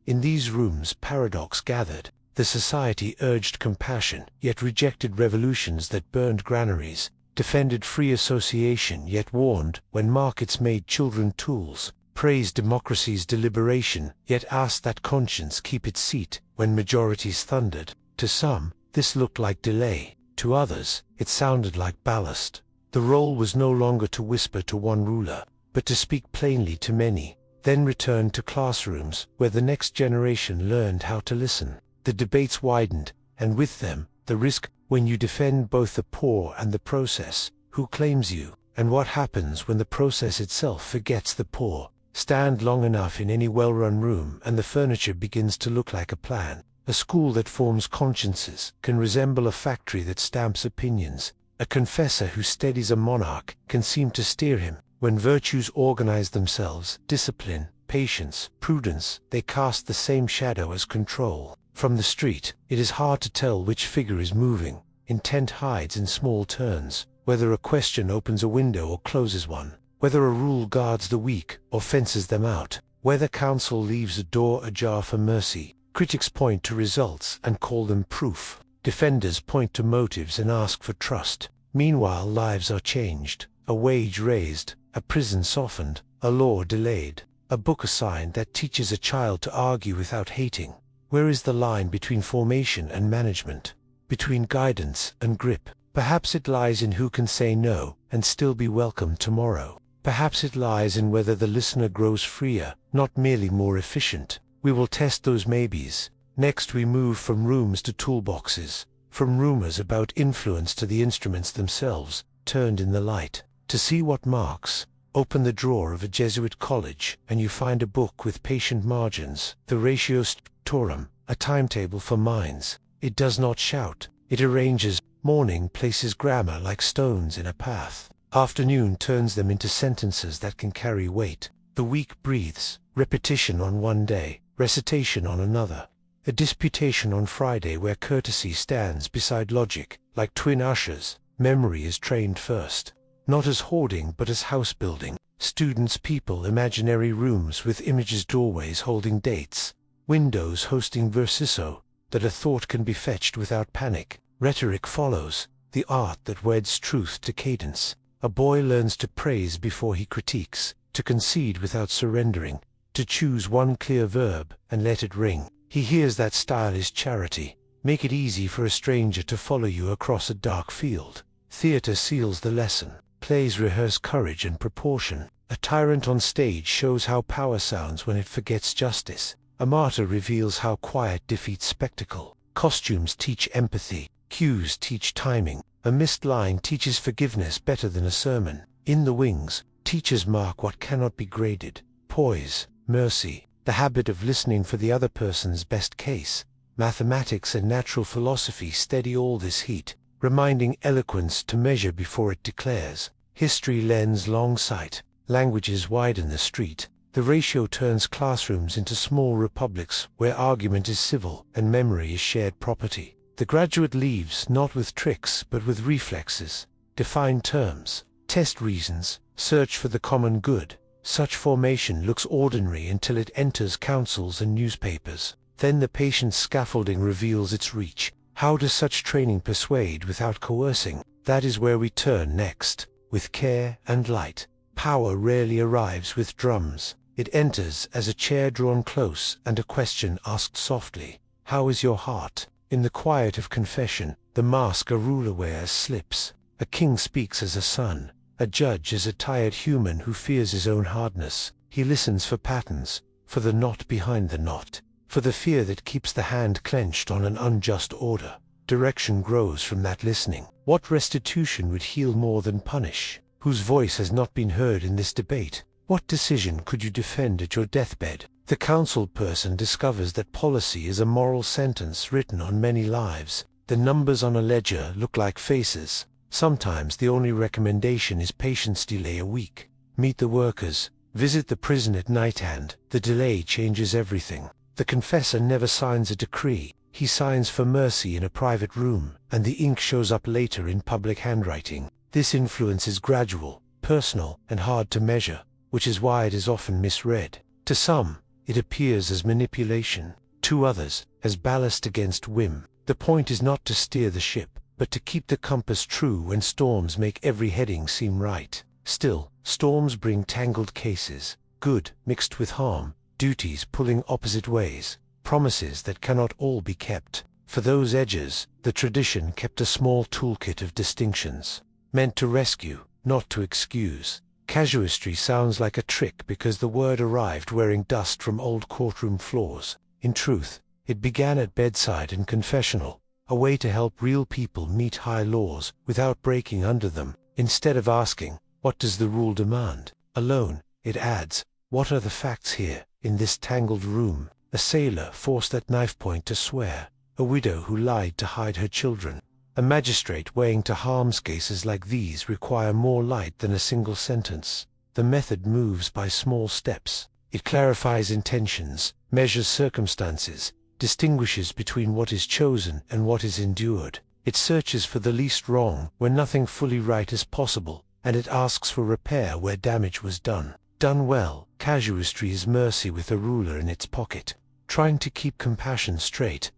In these rooms paradox gathered. The society urged compassion, yet rejected revolutions that burned granaries, defended free association, yet warned when markets made children tools, praised democracy's deliberation, yet asked that conscience keep its seat when majorities thundered. To some, this looked like delay. To others, it sounded like ballast. The role was no longer to whisper to one ruler, but to speak plainly to many. Then returned to classrooms, where the next generation learned how to listen. The debates widened, and with them, the risk. When you defend both the poor and the process, who claims you, and what happens when the process itself forgets the poor? Stand long enough in any well-run room and the furniture begins to look like a plan. A school that forms consciences can resemble a factory that stamps opinions. A confessor who steadies a monarch can seem to steer him. When virtues organize themselves, discipline, patience, prudence, they cast the same shadow as control. From the street, it is hard to tell which figure is moving. Intent hides in small turns, whether a question opens a window or closes one, whether a rule guards the weak or fences them out, whether counsel leaves a door ajar for mercy. Critics point to results and call them proof. Defenders point to motives and ask for trust. Meanwhile, lives are changed, a wage raised, a prison softened, a law delayed, a book assigned that teaches a child to argue without hating. Where is the line between formation and management? Between guidance and grip? Perhaps it lies in who can say no and still be welcome tomorrow. Perhaps it lies in whether the listener grows freer, not merely more efficient. We will test those maybes. Next we move from rooms to toolboxes, from rumors about influence to the instruments themselves, turned in the light. To see what marks, open the drawer of a Jesuit college, and you find a book with patient margins, the Ratio Scriptorum, a timetable for minds. It does not shout, it arranges. Morning places grammar like stones in a path. Afternoon turns them into sentences that can carry weight. The week breathes, repetition on one day, recitation on another. A disputation on Friday where courtesy stands beside logic, like twin ushers. Memory is trained first. Not as hoarding but as house building. Students people imaginary rooms with images, doorways holding dates, windows hosting versiso, that a thought can be fetched without panic. Rhetoric follows, the art that weds truth to cadence. A boy learns to praise before he critiques, to concede without surrendering, to choose one clear verb and let it ring. He hears that style is charity. Make it easy for a stranger to follow you across a dark field. Theater seals the lesson. Plays rehearse courage and proportion. A tyrant on stage shows how power sounds when it forgets justice. A martyr reveals how quiet defeats spectacle. Costumes teach empathy. Cues teach timing. A missed line teaches forgiveness better than a sermon. In the wings, teachers mark what cannot be graded. Poise, mercy, the habit of listening for the other person's best case. Mathematics and natural philosophy steady all this heat, reminding eloquence to measure before it declares. History lends long sight. Languages widen the street. The ratio turns classrooms into small republics where argument is civil and memory is shared property. The graduate leaves not with tricks but with reflexes. Define terms, test reasons, search for the common good. Such formation looks ordinary until it enters councils and newspapers. Then the patient's scaffolding reveals its reach. How does such training persuade without coercing? That is where we turn next. With care and light. Power rarely arrives with drums. It enters as a chair drawn close and a question asked softly. How is your heart? In the quiet of confession, the mask a ruler wears slips. A king speaks as a son. A judge is a tired human who fears his own hardness. He listens for patterns, for the knot behind the knot, for the fear that keeps the hand clenched on an unjust order. Direction grows from that listening. What restitution would heal more than punish? Whose voice has not been heard in this debate? What decision could you defend at your deathbed? The counsel person discovers that policy is a moral sentence written on many lives. The numbers on a ledger look like faces. Sometimes the only recommendation is patience, delay a week. Meet the workers, visit the prison at night, and the delay changes everything. The confessor never signs a decree. He signs for mercy in a private room, and the ink shows up later in public handwriting. This influence is gradual, personal, and hard to measure, which is why it is often misread. To some, it appears as manipulation. To others, as ballast against whim. The point is not to steer the ship, but to keep the compass true when storms make every heading seem right. Still, storms bring tangled cases, good mixed with harm, duties pulling opposite ways, promises that cannot all be kept. For those edges, the tradition kept a small toolkit of distinctions, meant to rescue, not to excuse. Casuistry sounds like a trick because the word arrived wearing dust from old courtroom floors. In truth, it began at bedside and confessional, a way to help real people meet high laws without breaking under them. Instead of asking, what does the rule demand? Alone, it adds, what are the facts here, in this tangled room? A sailor forced at knife point to swear, a widow who lied to hide her children. A magistrate weighing to harms cases like these require more light than a single sentence. The method moves by small steps. It clarifies intentions, measures circumstances, distinguishes between what is chosen and what is endured. It searches for the least wrong where nothing fully right is possible, and it asks for repair where damage was done. Done well, casuistry is mercy with a ruler in its pocket, trying to keep compassion straight,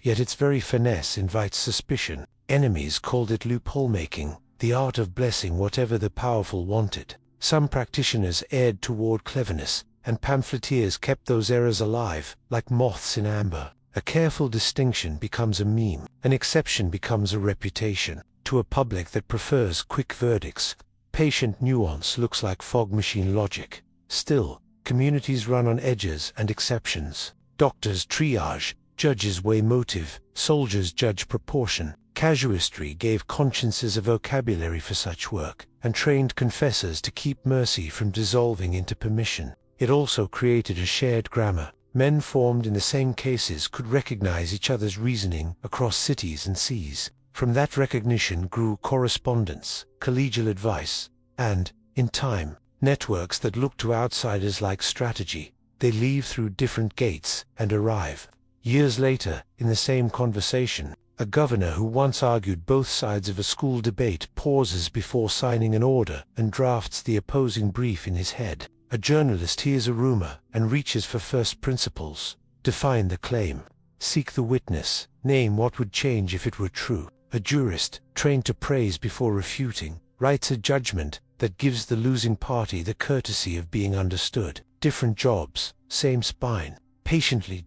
yet its very finesse invites suspicion. Enemies called it loophole-making, the art of blessing whatever the powerful wanted. Some practitioners erred toward cleverness, and pamphleteers kept those errors alive, like moths in amber. A careful distinction becomes a meme. An exception becomes a reputation. To a public that prefers quick verdicts, patient nuance looks like fog machine logic. Still, communities run on edges and exceptions. Doctors triage, judges weigh motive, soldiers judge proportion. Casuistry gave consciences a vocabulary for such work, and trained confessors to keep mercy from dissolving into permission. It also created a shared grammar. Men formed in the same cases could recognize each other's reasoning across cities and seas. From that recognition grew correspondence, collegial advice, and, in time, networks that look to outsiders like strategy. They leave through different gates and arrive. Years later, in the same conversation, a governor who once argued both sides of a school debate pauses before signing an order and drafts the opposing brief in his head. A journalist hears a rumor and reaches for first principles. Define the claim. Seek the witness. Name what would change if it were true. A jurist, trained to praise before refuting, writes a judgment that gives the losing party the courtesy of being understood. Different jobs, same spine. Patiently.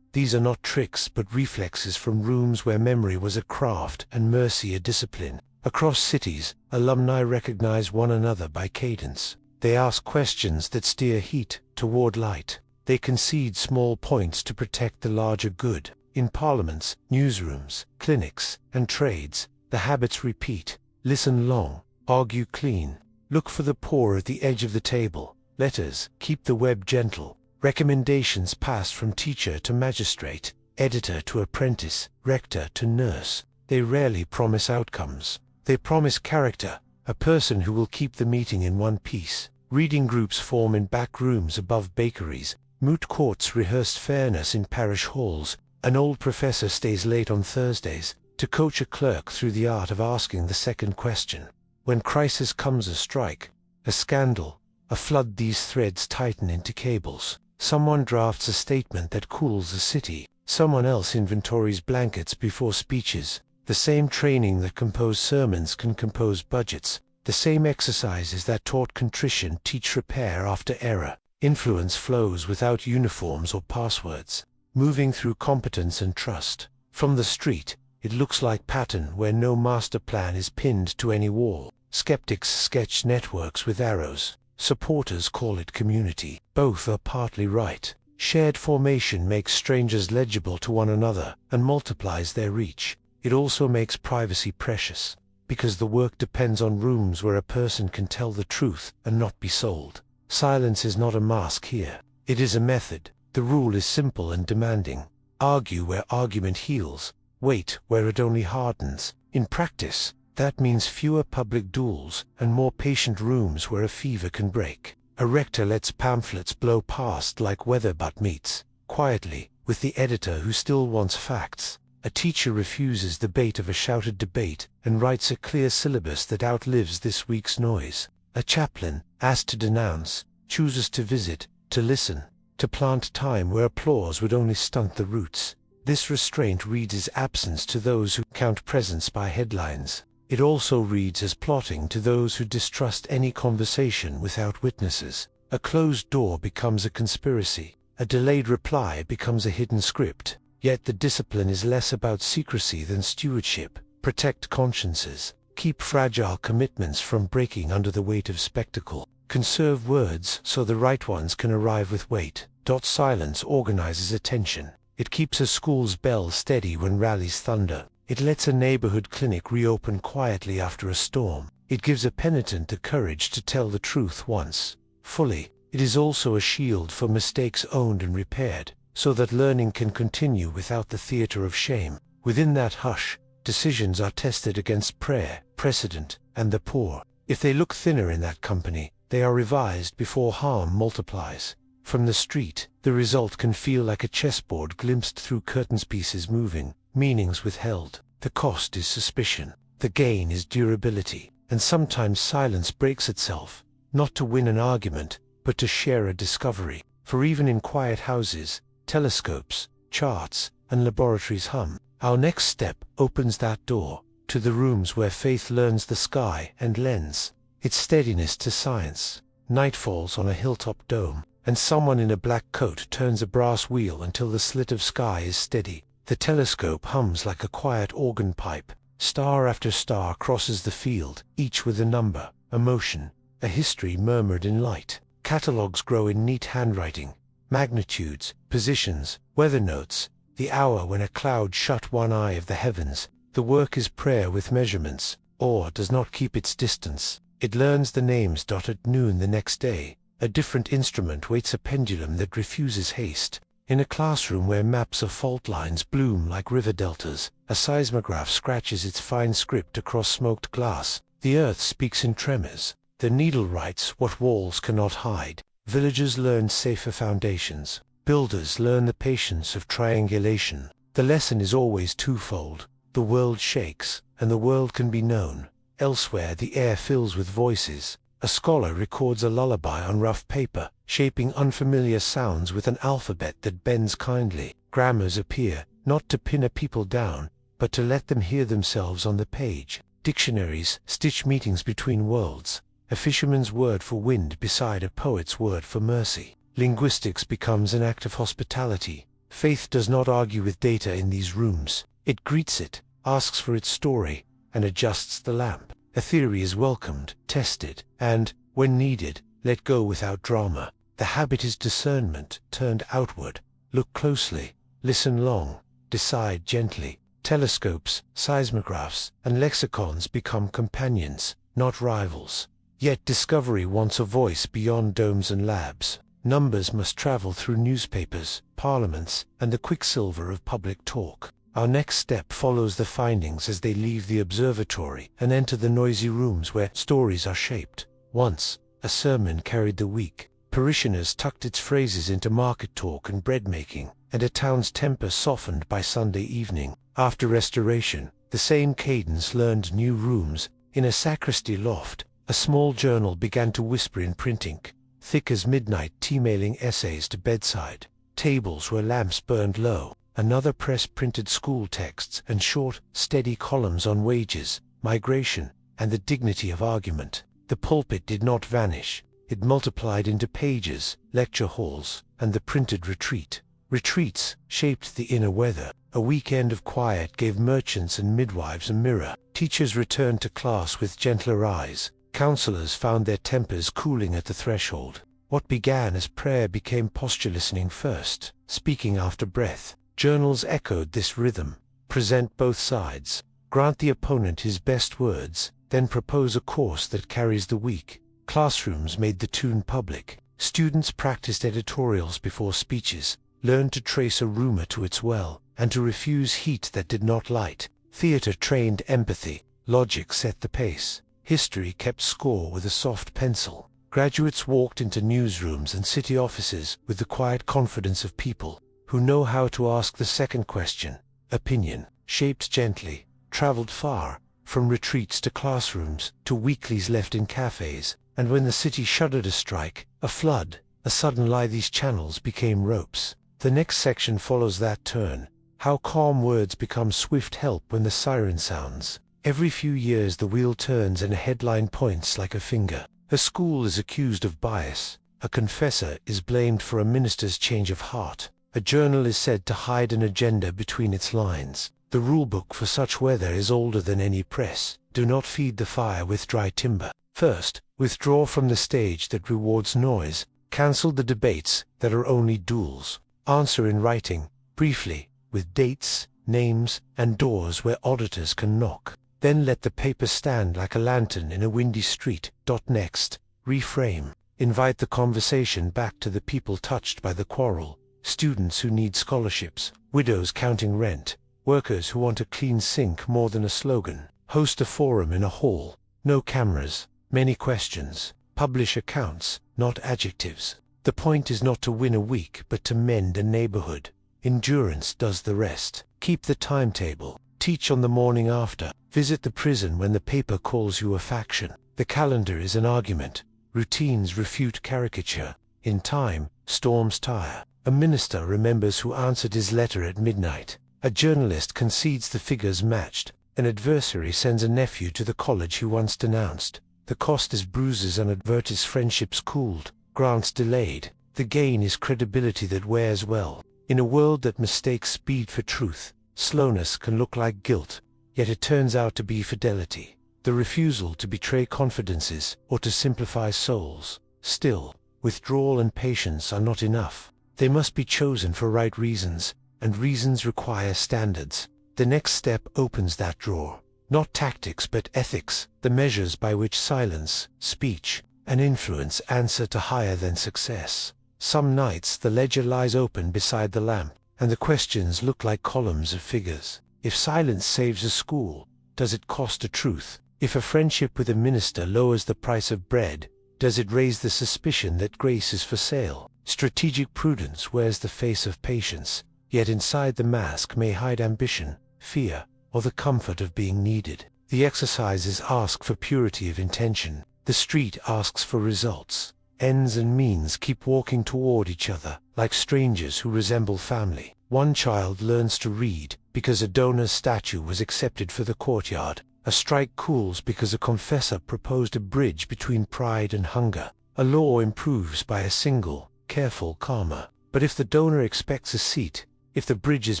These are not tricks but reflexes from rooms where memory was a craft and mercy a discipline. Across cities, alumni recognize one another by cadence. They ask questions that steer heat toward light. They concede small points to protect the larger good. In parliaments, newsrooms, clinics, and trades, the habits repeat. Listen long, argue clean, look for the poor at the edge of the table. Letters, keep the web gentle. Recommendations pass from teacher to magistrate, editor to apprentice, rector to nurse. They rarely promise outcomes. They promise character, a person who will keep the meeting in one piece. Reading groups form in back rooms above bakeries. Moot courts rehearsed fairness in parish halls. An old professor stays late on Thursdays to coach a clerk through the art of asking the second question. When crisis comes, a strike, a scandal, a flood, these threads tighten into cables. Someone drafts a statement that cools a city. Someone else inventories blankets before speeches. The same training that composed sermons can compose budgets. The same exercises that taught contrition teach repair after error. Influence flows without uniforms or passwords, moving through competence and trust. From the street, it looks like pattern where no master plan is pinned to any wall. Skeptics sketch networks with arrows. Supporters call it community. Both are partly right. Shared formation makes strangers legible to one another and multiplies their reach. It also makes privacy precious, because the work depends on rooms where a person can tell the truth and not be sold. Silence is not a mask here. It is a method. The rule is simple and demanding. Argue where argument heals. Wait where it only hardens. In practice, that means fewer public duels and more patient rooms where a fever can break. A rector lets pamphlets blow past like weather but meets quietly with the editor who still wants facts. A teacher refuses the bait of a shouted debate and writes a clear syllabus that outlives this week's noise. A chaplain, asked to denounce, chooses to visit, to listen, to plant time where applause would only stunt the roots. This restraint reads as absence to those who count presence by headlines. It also reads as plotting to those who distrust any conversation without witnesses. A closed door becomes a conspiracy. A delayed reply becomes a hidden script. Yet the discipline is less about secrecy than stewardship. Protect consciences. Keep fragile commitments from breaking under the weight of spectacle. Conserve words so the right ones can arrive with weight. Silence organizes attention. It keeps a school's bell steady when rallies thunder. It lets a neighborhood clinic reopen quietly after a storm. It gives a penitent the courage to tell the truth once, fully. It is also a shield for mistakes owned and repaired, so that learning can continue without the theater of shame. Within that hush, decisions are tested against prayer, precedent, and the poor. If they look thinner in that company, they are revised before harm multiplies. From the street, the result can feel like a chessboard glimpsed through curtains, pieces moving, meanings withheld. The cost is suspicion. The gain is durability. And sometimes silence breaks itself, not to win an argument, but to share a discovery. For even in quiet houses, telescopes, charts, and laboratories hum. Our next step opens that door to the rooms where faith learns the sky and lends its steadiness to science. Night falls on a hilltop dome, and someone in a black coat turns a brass wheel until the slit of sky is steady. The telescope hums like a quiet organ pipe. Star after star crosses the field, each with a number, a motion, a history murmured in light. Catalogues grow in neat handwriting. Magnitudes, positions, weather notes, the hour when a cloud shut one eye of the heavens. The work is prayer with measurements. Awe does not keep its distance. It learns the names. At noon the next day, a different instrument waits, a pendulum that refuses haste. In a classroom where maps of fault lines bloom like river deltas, a seismograph scratches its fine script across smoked glass. The earth speaks in tremors. The needle writes what walls cannot hide. Villagers learn safer foundations. Builders learn the patience of triangulation. The lesson is always twofold. The world shakes, and the world can be known. Elsewhere the air fills with voices. A scholar records a lullaby on rough paper, shaping unfamiliar sounds with an alphabet that bends kindly. Grammars appear, not to pin a people down, but to let them hear themselves on the page. Dictionaries stitch meetings between worlds. A fisherman's word for wind beside a poet's word for mercy. Linguistics becomes an act of hospitality. Faith does not argue with data in these rooms. It greets it, asks for its story, and adjusts the lamp. A theory is welcomed, tested, and, when needed, let go without drama. The habit is discernment, turned outward. Look closely, listen long, decide gently. Telescopes, seismographs, and lexicons become companions, not rivals. Yet discovery wants a voice beyond domes and labs. Numbers must travel through newspapers, parliaments, and the quicksilver of public talk. Our next step follows the findings as they leave the observatory and enter the noisy rooms where stories are shaped. Once, a sermon carried the week. Parishioners tucked its phrases into market talk and bread-making, and a town's temper softened by Sunday evening. After Restoration, the same cadence learned new rooms. In a sacristy loft, a small journal began to whisper in print ink, thick as midnight tea, mailing essays to bedside tables where lamps burned low. Another press printed school texts and short, steady columns on wages, migration, and the dignity of argument. The pulpit did not vanish. It multiplied into pages, lecture halls, and the printed retreat. Retreats shaped the inner weather. A weekend of quiet gave merchants and midwives a mirror. Teachers returned to class with gentler eyes. Counselors found their tempers cooling at the threshold. What began as prayer became posture, listening first, speaking after breath. Journals echoed this rhythm. Present both sides. Grant the opponent his best words, then propose a course that carries the week. Classrooms made the tune public. Students practiced editorials before speeches, learned to trace a rumor to its well, and to refuse heat that did not light. Theater trained empathy. Logic set the pace. History kept score with a soft pencil. Graduates walked into newsrooms and city offices with the quiet confidence of people who know how to ask the second question. Opinion, shaped gently, traveled far, from retreats to classrooms, to weeklies left in cafes, and when the city shuddered a strike, a flood, a sudden lie, these channels became ropes. The next section follows that turn. How calm words become swift help when the siren sounds. Every few years the wheel turns and a headline points like a finger. A school is accused of bias. A confessor is blamed for a minister's change of heart. A journal is said to hide an agenda between its lines. The rulebook for such weather is older than any press. Do not feed the fire with dry timber. First, withdraw from the stage that rewards noise. Cancel the debates that are only duels. Answer in writing, briefly, with dates, names, and doors where auditors can knock. Then let the paper stand like a lantern in a windy street. Next, reframe. Invite the conversation back to the people touched by the quarrel. Students who need scholarships, widows counting rent, workers who want a clean sink more than a slogan. Host a forum in a hall. No cameras, many questions. Publish accounts, not adjectives. The point is not to win a week but to mend a neighborhood. Endurance does the rest. Keep the timetable. Teach on the morning after. Visit the prison when the paper calls you a faction. The calendar is an argument. Routines refute caricature. In time, storms tire. A minister remembers who answered his letter at midnight. A journalist concedes the figures matched. An adversary sends a nephew to the college he once denounced. The cost is bruises and advertised friendships cooled, grants delayed. The gain is credibility that wears well. In a world that mistakes speed for truth, slowness can look like guilt, yet it turns out to be fidelity. The refusal to betray confidences or to simplify souls. Still, withdrawal and patience are not enough. They must be chosen for right reasons, and reasons require standards. The next step opens that drawer. Not tactics but ethics, the measures by which silence, speech, and influence answer to higher than success. Some nights the ledger lies open beside the lamp, and the questions look like columns of figures. If silence saves a school, does it cost a truth? If a friendship with a minister lowers the price of bread, does it raise the suspicion that grace is for sale? Strategic prudence wears the face of patience, yet inside the mask may hide ambition, fear, or the comfort of being needed. The exercises ask for purity of intention. The street asks for results. Ends and means keep walking toward each other, like strangers who resemble family. One child learns to read because a donor's statue was accepted for the courtyard. A strike cools because a confessor proposed a bridge between pride and hunger. A law improves by a single, careful comma. But if the donor expects a seat, if the bridge is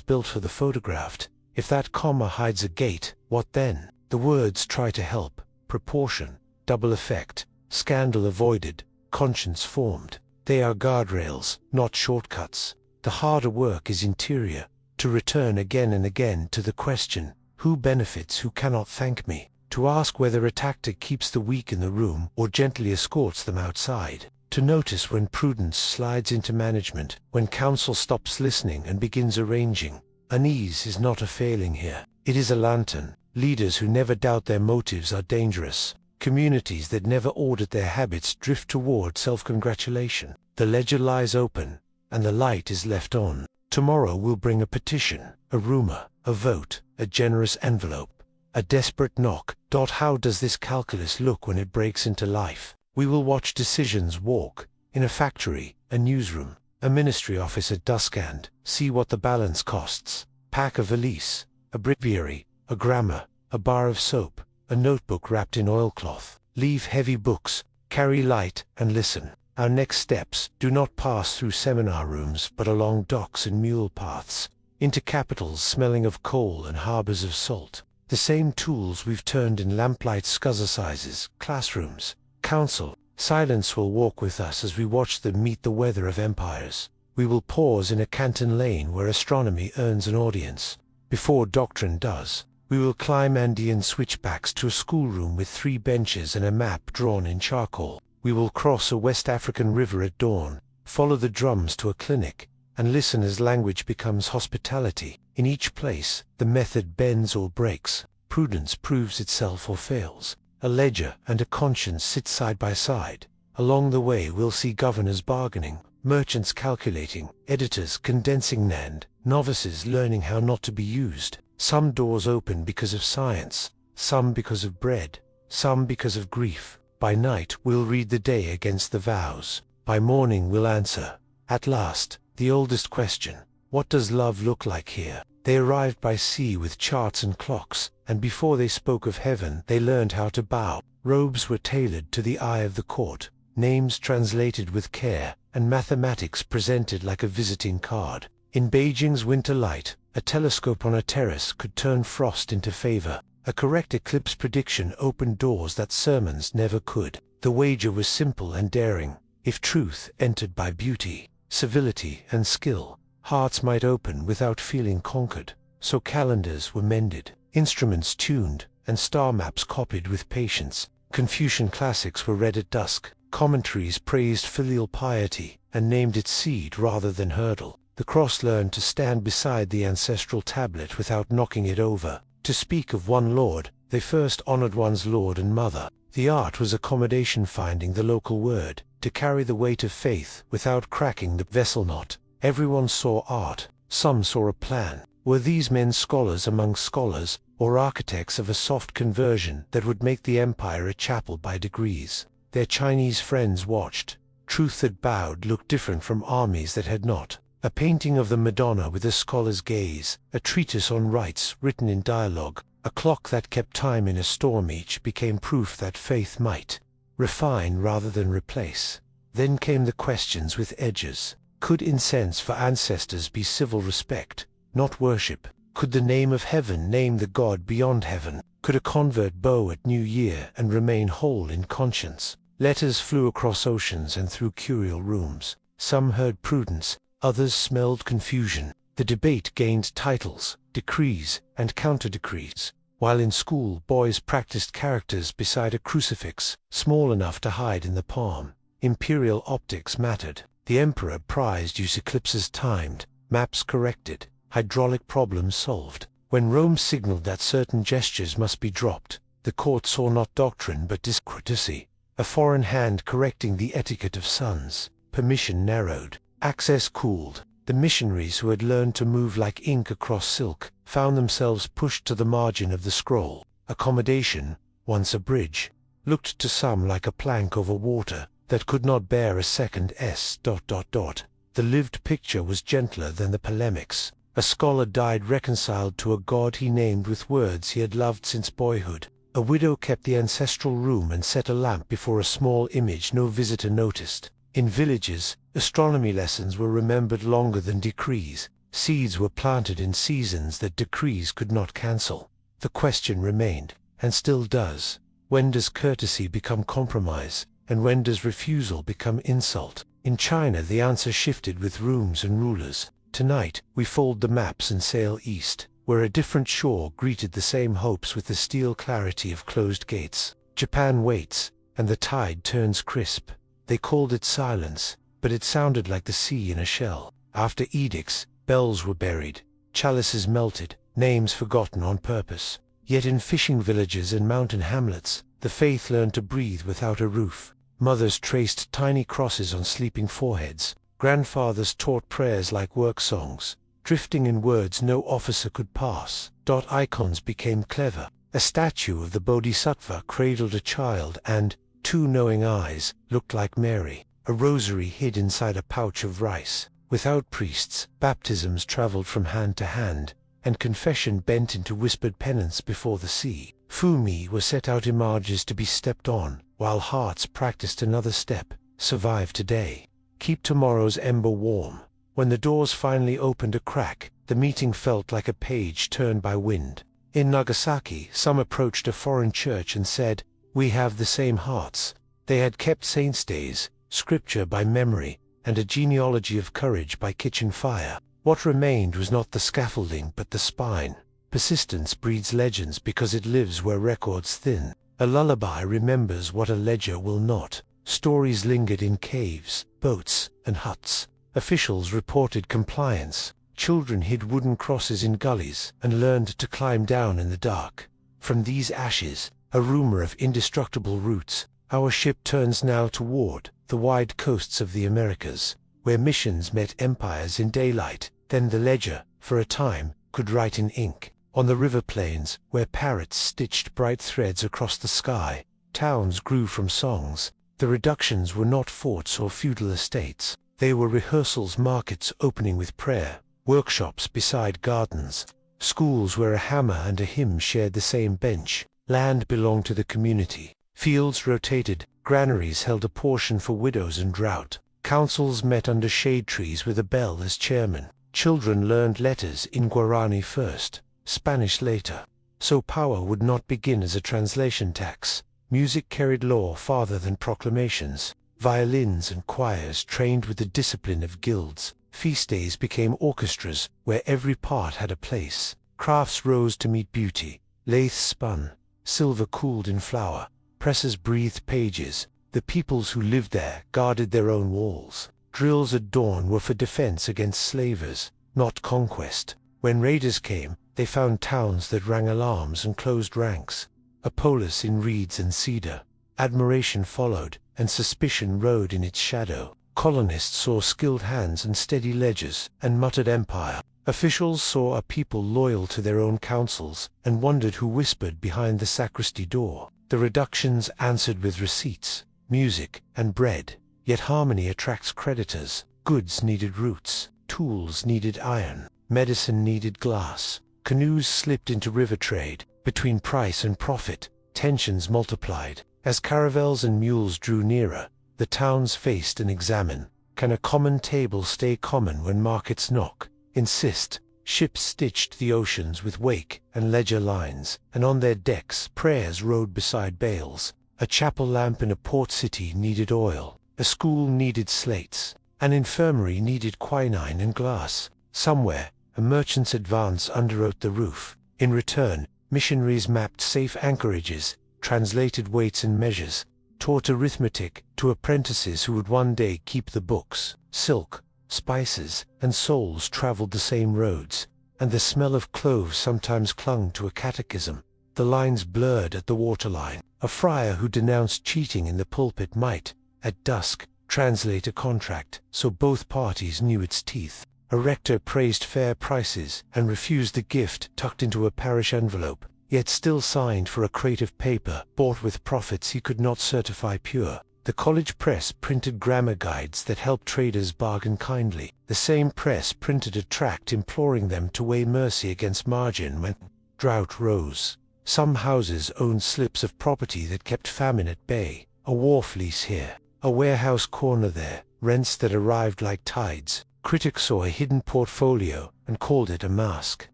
built for the photographed, if that comma hides a gate, what then? The words try to help. Proportion, double effect, scandal avoided, conscience formed. They are guardrails, not shortcuts. The harder work is interior, to return again and again to the question, who benefits who cannot thank me? To ask whether a tactic keeps the weak in the room or gently escorts them outside. To notice when prudence slides into management, when counsel stops listening and begins arranging. Unease is not a failing here. It is a lantern. Leaders who never doubt their motives are dangerous. Communities that never ordered their habits drift toward self-congratulation. The ledger lies open, and the light is left on. Tomorrow will bring a petition, a rumor, a vote, a generous envelope, a desperate knock. How does this calculus look when it breaks into life? We will watch decisions walk, in a factory, a newsroom, a ministry office at dusk, and see what the balance costs. Pack a valise, a breviary, a grammar, a bar of soap, a notebook wrapped in oilcloth. Leave heavy books, carry light, and listen. Our next steps do not pass through seminar rooms but along docks and mule paths, into capitals smelling of coal and harbors of salt. The same tools we've turned in lamplight exercises, classrooms, council. Silence will walk with us as we watch them meet the weather of empires. We will pause in a Canton lane where astronomy earns an audience, before doctrine does. We will climb Andean switchbacks to a schoolroom with 3 benches and a map drawn in charcoal. We will cross a West African river at dawn, follow the drums to a clinic, and listen as language becomes hospitality. In each place, the method bends or breaks, prudence proves itself or fails. A ledger and a conscience sit side by side. Along the way we'll see governors bargaining, merchants calculating, editors condensing, and novices learning how not to be used. Some doors open because of science, some because of bread, some because of grief. By night we'll read the day against the vows. By morning we'll answer, at last, the oldest question: what does love look like here? They arrived by sea with charts and clocks, and before they spoke of heaven they learned how to bow. Robes were tailored to the eye of the court, names translated with care, and mathematics presented like a visiting card. In Beijing's winter light, a telescope on a terrace could turn frost into favor. A correct eclipse prediction opened doors that sermons never could. The wager was simple and daring. If truth entered by beauty, civility, and skill, hearts might open without feeling conquered. So calendars were mended, instruments tuned, and star maps copied with patience. Confucian classics were read at dusk. Commentaries praised filial piety and named it seed rather than hurdle. The cross learned to stand beside the ancestral tablet without knocking it over. To speak of one Lord, they first honored one's Lord and Mother. The art was accommodation, finding the local word, to carry the weight of faith without cracking the vessel knot. Everyone saw art, some saw a plan. Were these men scholars among scholars, or architects of a soft conversion that would make the empire a chapel by degrees? Their Chinese friends watched. Truth that bowed looked different from armies that had not. A painting of the Madonna with a scholar's gaze, a treatise on rites written in dialogue, a clock that kept time in a storm, each became proof that faith might refine rather than replace. Then came the questions with edges. Could incense for ancestors be civil respect, not worship? Could the name of heaven name the God beyond heaven? Could a convert bow at New Year and remain whole in conscience? Letters flew across oceans and through curial rooms. Some heard prudence, others smelled confusion. The debate gained titles, decrees, and counter-decrees. While in school, boys practiced characters beside a crucifix, small enough to hide in the palm. Imperial optics mattered. The emperor prized use eclipses timed, maps corrected, hydraulic problems solved. When Rome signaled that certain gestures must be dropped, the court saw not doctrine but discourtesy. A foreign hand correcting the etiquette of sons. Permission narrowed. Access cooled. The missionaries who had learned to move like ink across silk found themselves pushed to the margin of the scroll. Accommodation, once a bridge, looked to some like a plank over water that could not bear a second S. The lived picture was gentler than the polemics. A scholar died reconciled to a god he named with words he had loved since boyhood. A widow kept the ancestral room and set a lamp before a small image no visitor noticed. In villages, astronomy lessons were remembered longer than decrees. Seeds were planted in seasons that decrees could not cancel. The question remained, and still does: when does courtesy become compromise, and when does refusal become insult? In China the answer shifted with rooms and rulers. Tonight, we fold the maps and sail east, where a different shore greeted the same hopes with the steel clarity of closed gates. Japan waits, and the tide turns crisp. They called it silence, but it sounded like the sea in a shell. After edicts, bells were buried, chalices melted, names forgotten on purpose. Yet in fishing villages and mountain hamlets, The faith learned to breathe without a roof. Mothers traced tiny crosses on sleeping foreheads. Grandfathers taught prayers like work songs, drifting in words no officer could pass. Icons became clever. A statue of the Bodhisattva cradled a child and, two knowing eyes, looked like Mary. A rosary hid inside a pouch of rice. Without priests, baptisms traveled from hand to hand, and confession bent into whispered penance before the sea. Fumi were set out images to be stepped on, while hearts practiced another step: survive today, keep tomorrow's ember warm. When the doors finally opened a crack, the meeting felt like a page turned by wind. In Nagasaki, some approached a foreign church and said, "We have the same hearts." They had kept saints' days, scripture by memory, and a genealogy of courage by kitchen fire. What remained was not the scaffolding but the spine. Persistence breeds legends because it lives where records thin. A lullaby remembers what a ledger will not. Stories lingered in caves, boats, and huts. Officials reported compliance. Children hid wooden crosses in gullies and learned to climb down in the dark. From these ashes, a rumor of indestructible roots, our ship turns now toward the wide coasts of the Americas, where missions met empires in daylight. Then the ledger, for a time, could write in ink. On the river plains, where parrots stitched bright threads across the sky, towns grew from songs. The reductions were not forts or feudal estates. They were rehearsals, markets opening with prayer, workshops beside gardens, schools where a hammer and a hymn shared the same bench. Land belonged to the community. Fields rotated, granaries held a portion for widows and drought. Councils met under shade trees with a bell as chairman. Children learned letters in Guarani first, Spanish later. So power would not begin as a translation tax. Music carried law farther than proclamations. Violins and choirs trained with the discipline of guilds. Feast days became orchestras, where every part had a place. Crafts rose to meet beauty. Lathes spun. Silver cooled in flour. Presses breathed pages. The peoples who lived there guarded their own walls. Drills at dawn were for defense against slavers, not conquest. When raiders came, they found towns that rang alarms and closed ranks. A polis in reeds and cedar. Admiration followed, and suspicion rode in its shadow. Colonists saw skilled hands and steady ledgers, and muttered empire. Officials saw a people loyal to their own councils, and wondered who whispered behind the sacristy door. The reductions answered with receipts, music, and bread. Yet harmony attracts creditors. Goods needed roots, tools needed iron, medicine needed glass. Canoes slipped into river trade. Between price and profit, tensions multiplied. As caravels and mules drew nearer, the towns faced and examined. Can a common table stay common when markets knock? Insist. Ships stitched the oceans with wake and ledger lines, and on their decks prayers rode beside bales. A chapel lamp in a port city needed oil. A school needed slates. An infirmary needed quinine and glass. Somewhere, a merchant's advance underwrote the roof. In return, missionaries mapped safe anchorages, translated weights and measures, taught arithmetic to apprentices who would one day keep the books. Silk, spices, and souls traveled the same roads, and the smell of cloves sometimes clung to a catechism. The lines blurred at the waterline. A friar who denounced cheating in the pulpit might, at dusk, translate a contract, so both parties knew its teeth. A rector praised fair prices and refused the gift tucked into a parish envelope, yet still signed for a crate of paper bought with profits he could not certify pure. The college press printed grammar guides that helped traders bargain kindly. The same press printed a tract imploring them to weigh mercy against margin when drought rose. Some houses owned slips of property that kept famine at bay. A wharf lease here, a warehouse corner there, rents that arrived like tides. Critics saw a hidden portfolio and called it a mask.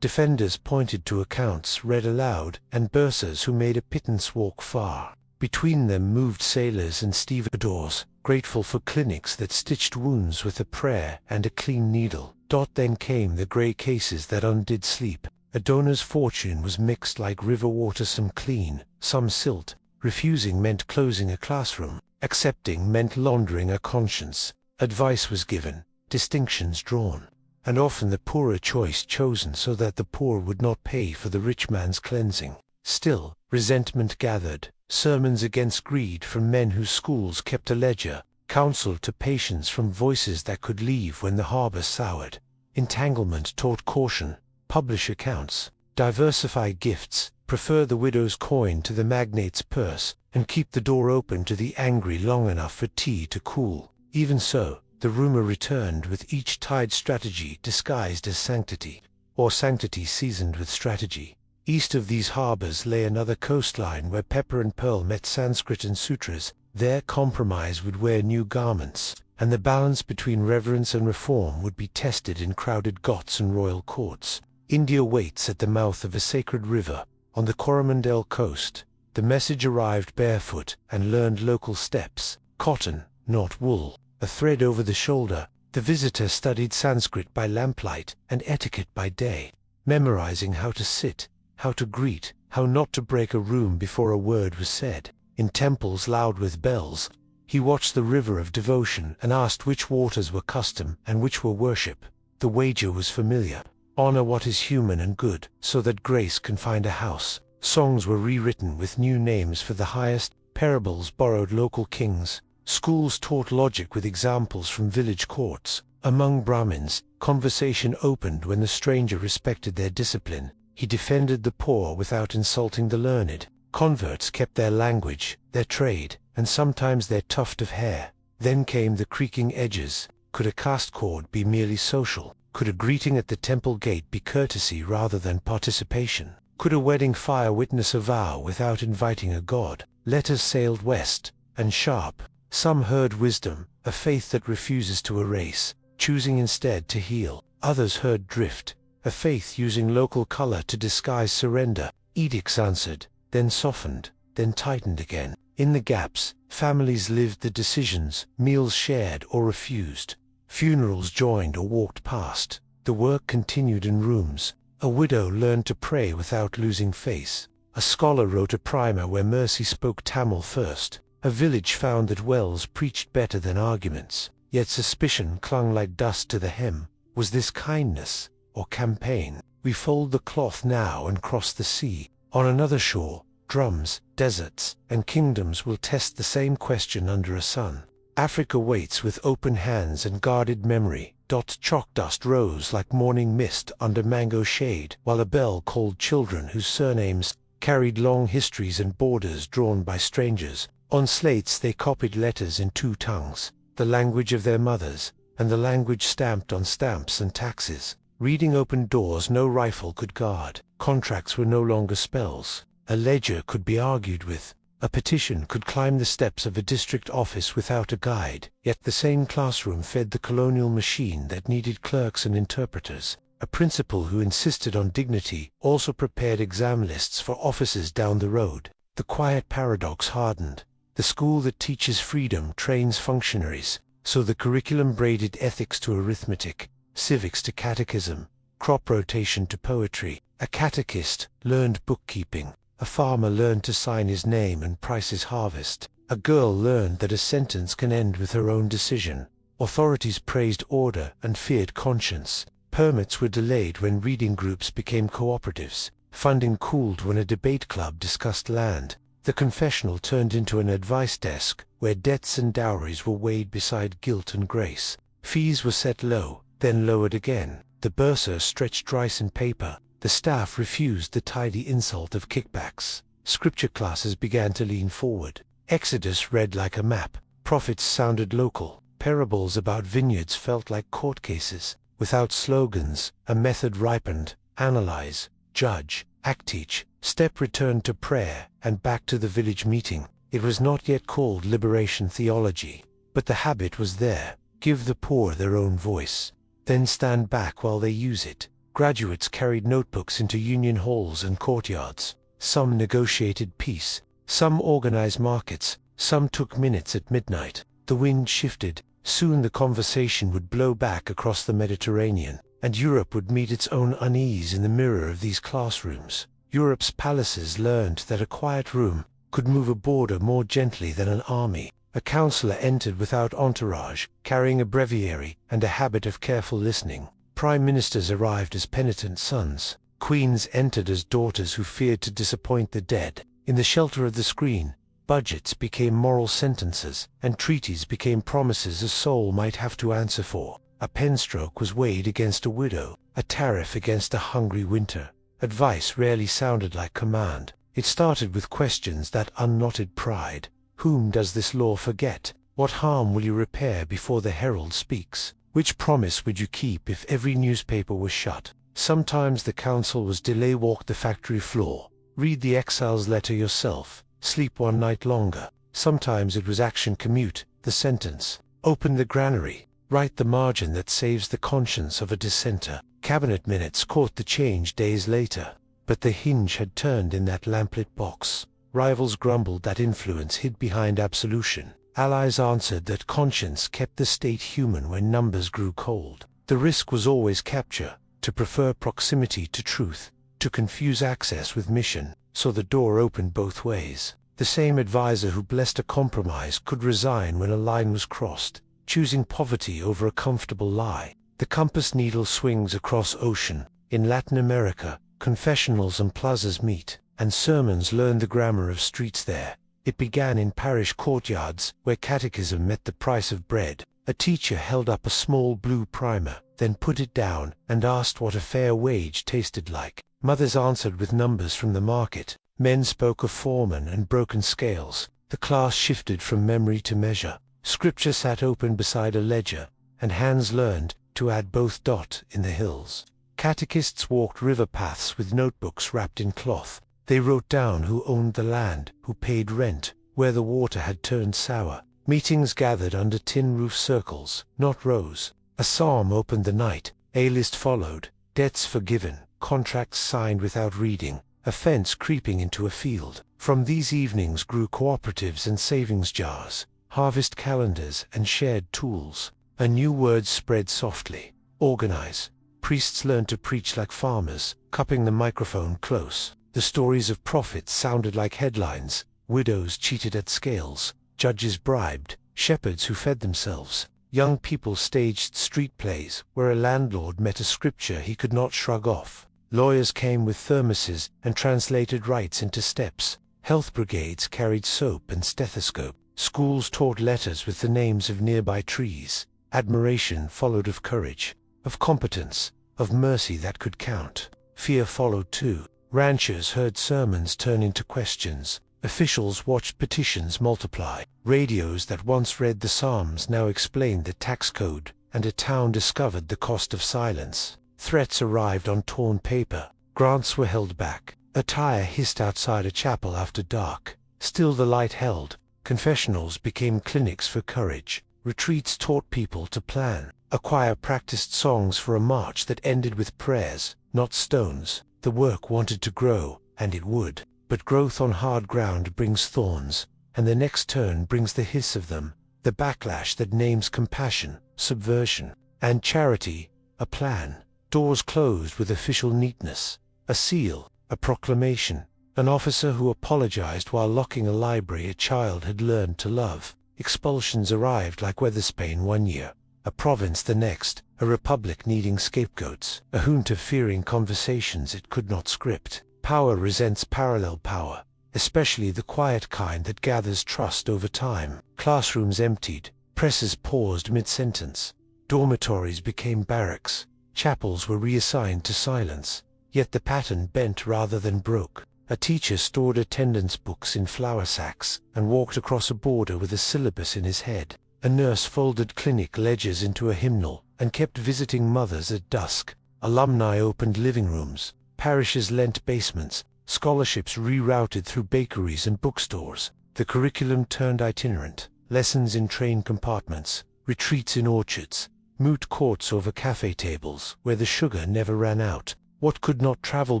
Defenders pointed to accounts read aloud, and bursars who made a pittance walk far. Between them moved sailors and stevedores, grateful for clinics that stitched wounds with a prayer and a clean needle. Then came the grey cases that undid sleep. A donor's fortune was mixed like river water, some clean, some silt. Refusing meant closing a classroom. Accepting meant laundering a conscience. Advice was given, distinctions drawn, and often the poorer choice chosen so that the poor would not pay for the rich man's cleansing. Still, resentment gathered. sermons against greed from men whose schools kept a ledger, counsel to patience from voices that could leave when the harbor soured. Entanglement taught caution, publish accounts, diversify gifts, prefer the widow's coin to the magnate's purse, and keep the door open to the angry long enough for tea to cool. Even so, the rumor returned with each tide, strategy disguised as sanctity, or sanctity seasoned with strategy. East of these harbors lay another coastline where pepper and pearl met Sanskrit and sutras. There compromise would wear new garments, and the balance between reverence and reform would be tested in crowded ghats and royal courts. India waits at the mouth of a sacred river. On the Coromandel coast, the message arrived barefoot and learned local steps, cotton, not wool, a thread over the shoulder. The visitor studied Sanskrit by lamplight and etiquette by day, memorizing how to sit, how to greet, how not to break a room before a word was said. In temples loud with bells, he watched the river of devotion and asked which waters were custom and which were worship. The wager was familiar. Honor what is human and good, so that grace can find a house. Songs were rewritten with new names for the highest, parables borrowed local kings. Schools taught logic with examples from village courts. Among Brahmins, conversation opened when the stranger respected their discipline. He defended the poor without insulting the learned. Converts kept their language, their trade, and sometimes their tuft of hair. Then came the creaking edges. Could a caste cord be merely social? Could a greeting at the temple gate be courtesy rather than participation? Could a wedding fire witness a vow without inviting a god? Letters sailed west, and sharp. Some heard wisdom, a faith that refuses to erase, choosing instead to heal. Others heard drift, a faith using local color to disguise surrender. Edicts answered, then softened, then tightened again. In the gaps, families lived the decisions, meals shared or refused. Funerals joined or walked past. The work continued in rooms. A widow learned to pray without losing face. A scholar wrote a primer where mercy spoke Tamil first. A village found that wells preached better than arguments. Yet suspicion clung like dust to the hem. Was this kindness or campaign? We fold the cloth now and cross the sea. On another shore, drums, deserts, and kingdoms will test the same question under a sun. Africa waits with open hands and guarded memory. Chalk dust rose like morning mist under mango shade, while a bell called children whose surnames carried long histories and borders drawn by strangers. On slates they copied letters in two tongues, the language of their mothers, and the language stamped on stamps and taxes. Reading opened doors no rifle could guard. Contracts were no longer spells. A ledger could be argued with. A petition could climb the steps of a district office without a guide. Yet the same classroom fed the colonial machine that needed clerks and interpreters. A principal who insisted on dignity also prepared exam lists for offices down the road. The quiet paradox hardened. The school that teaches freedom trains functionaries, so the curriculum braided ethics to arithmetic, civics to catechism, crop rotation to poetry. A catechist learned bookkeeping. A farmer learned to sign his name and price his harvest. A girl learned that a sentence can end with her own decision. Authorities praised order and feared conscience. Permits were delayed when reading groups became cooperatives. Funding cooled when a debate club discussed land. The confessional turned into an advice desk, where debts and dowries were weighed beside guilt and grace. Fees were set low, then lowered again. The bursar stretched rice in paper. The staff refused the tidy insult of kickbacks. Scripture classes began to lean forward. Exodus read like a map. Prophets sounded local. Parables about vineyards felt like court cases. Without slogans, a method ripened. Analyze, judge, act, teach. Step returned to prayer and back to the village meeting. It was not yet called liberation theology, but the habit was there. Give the poor their own voice, then stand back while they use it. Graduates carried notebooks into union halls and courtyards. Some negotiated peace, some organized markets, some took minutes at midnight. The wind shifted. Soon the conversation would blow back across the Mediterranean, and Europe would meet its own unease in the mirror of these classrooms. Europe's palaces learned that a quiet room could move a border more gently than an army. A counselor entered without entourage, carrying a breviary and a habit of careful listening. Prime ministers arrived as penitent sons. Queens entered as daughters who feared to disappoint the dead. In the shelter of the screen, Budgets became moral sentences, and treaties became promises a soul might have to answer for. A penstroke was weighed against a widow, a tariff against a hungry winter. Advice rarely sounded like command. It started with questions that unknotted pride. Whom does this law forget? What harm will you repair before the herald speaks? Which promise would you keep if every newspaper was shut? Sometimes the counsel was delay walk the factory floor, read the exile's letter yourself, sleep one night longer. Sometimes it was action commute, the sentence, open the granary, write the margin that saves the conscience of a dissenter. Cabinet minutes caught the change days later, but the hinge had turned in that lamplit box. Rivals grumbled that influence hid behind absolution. Allies answered that conscience kept the state human when numbers grew cold. The risk was always capture, to prefer proximity to truth, to confuse access with mission, so the door opened both ways. The same advisor who blessed a compromise could resign when a line was crossed, choosing poverty over a comfortable lie. The compass needle swings across ocean. In Latin America, confessionals and plazas meet, and sermons learn the grammar of streets there. It began in parish courtyards, where catechism met the price of bread. A teacher held up a small blue primer, then put it down, and asked what a fair wage tasted like. Mothers answered with numbers from the market. Men spoke of foremen and broken scales. The class shifted from memory to measure. Scripture sat open beside a ledger, and hands learned to add both dot in the hills. Catechists walked river paths with notebooks wrapped in cloth. They wrote down who owned the land, who paid rent, where the water had turned sour. Meetings gathered under tin roof circles, not rows. A psalm opened the night, a list followed, debts forgiven, contracts signed without reading, a fence creeping into a field. From these evenings grew cooperatives and savings jars, harvest calendars and shared tools. A new word spread softly: organize. Priests learned to preach like farmers, cupping the microphone close. The stories of prophets sounded like headlines. Widows cheated at scales, judges bribed, shepherds who fed themselves. Young people staged street plays, where a landlord met a scripture he could not shrug off. Lawyers came with thermoses and translated rights into steps. Health brigades carried soap and stethoscope. Schools taught letters with the names of nearby trees. Admiration followed of courage, of competence, of mercy that could count. Fear followed too. Ranchers heard sermons turn into questions. Officials watched petitions multiply. Radios that once read the Psalms now explained the tax code, and a town discovered the cost of silence. Threats arrived on torn paper. Grants were held back. A tire hissed outside a chapel after dark. Still the light held. Confessionals became clinics for courage. Retreats taught people to plan. A choir practiced songs for a march that ended with prayers, not stones. The work wanted to grow, and it would. But growth on hard ground brings thorns, and the next turn brings the hiss of them, the backlash that names compassion, subversion, and charity, a plan. Doors closed with official neatness, a seal, a proclamation, an officer who apologized while locking a library a child had learned to love. Expulsions arrived like weather-Spain one year, a province the next, a republic needing scapegoats, a junta fearing conversations it could not script. Power resents parallel power, especially the quiet kind that gathers trust over time. Classrooms emptied, presses paused mid-sentence. Dormitories became barracks. Chapels were reassigned to silence, yet the pattern bent rather than broke. A teacher stored attendance books in flour sacks and walked across a border with a syllabus in his head. A nurse folded clinic ledgers into a hymnal and kept visiting mothers at dusk. Alumni opened living rooms. Parishes lent basements. Scholarships rerouted through bakeries and bookstores. The curriculum turned itinerant. Lessons in train compartments, retreats in orchards, moot courts over cafe tables where the sugar never ran out. What could not travel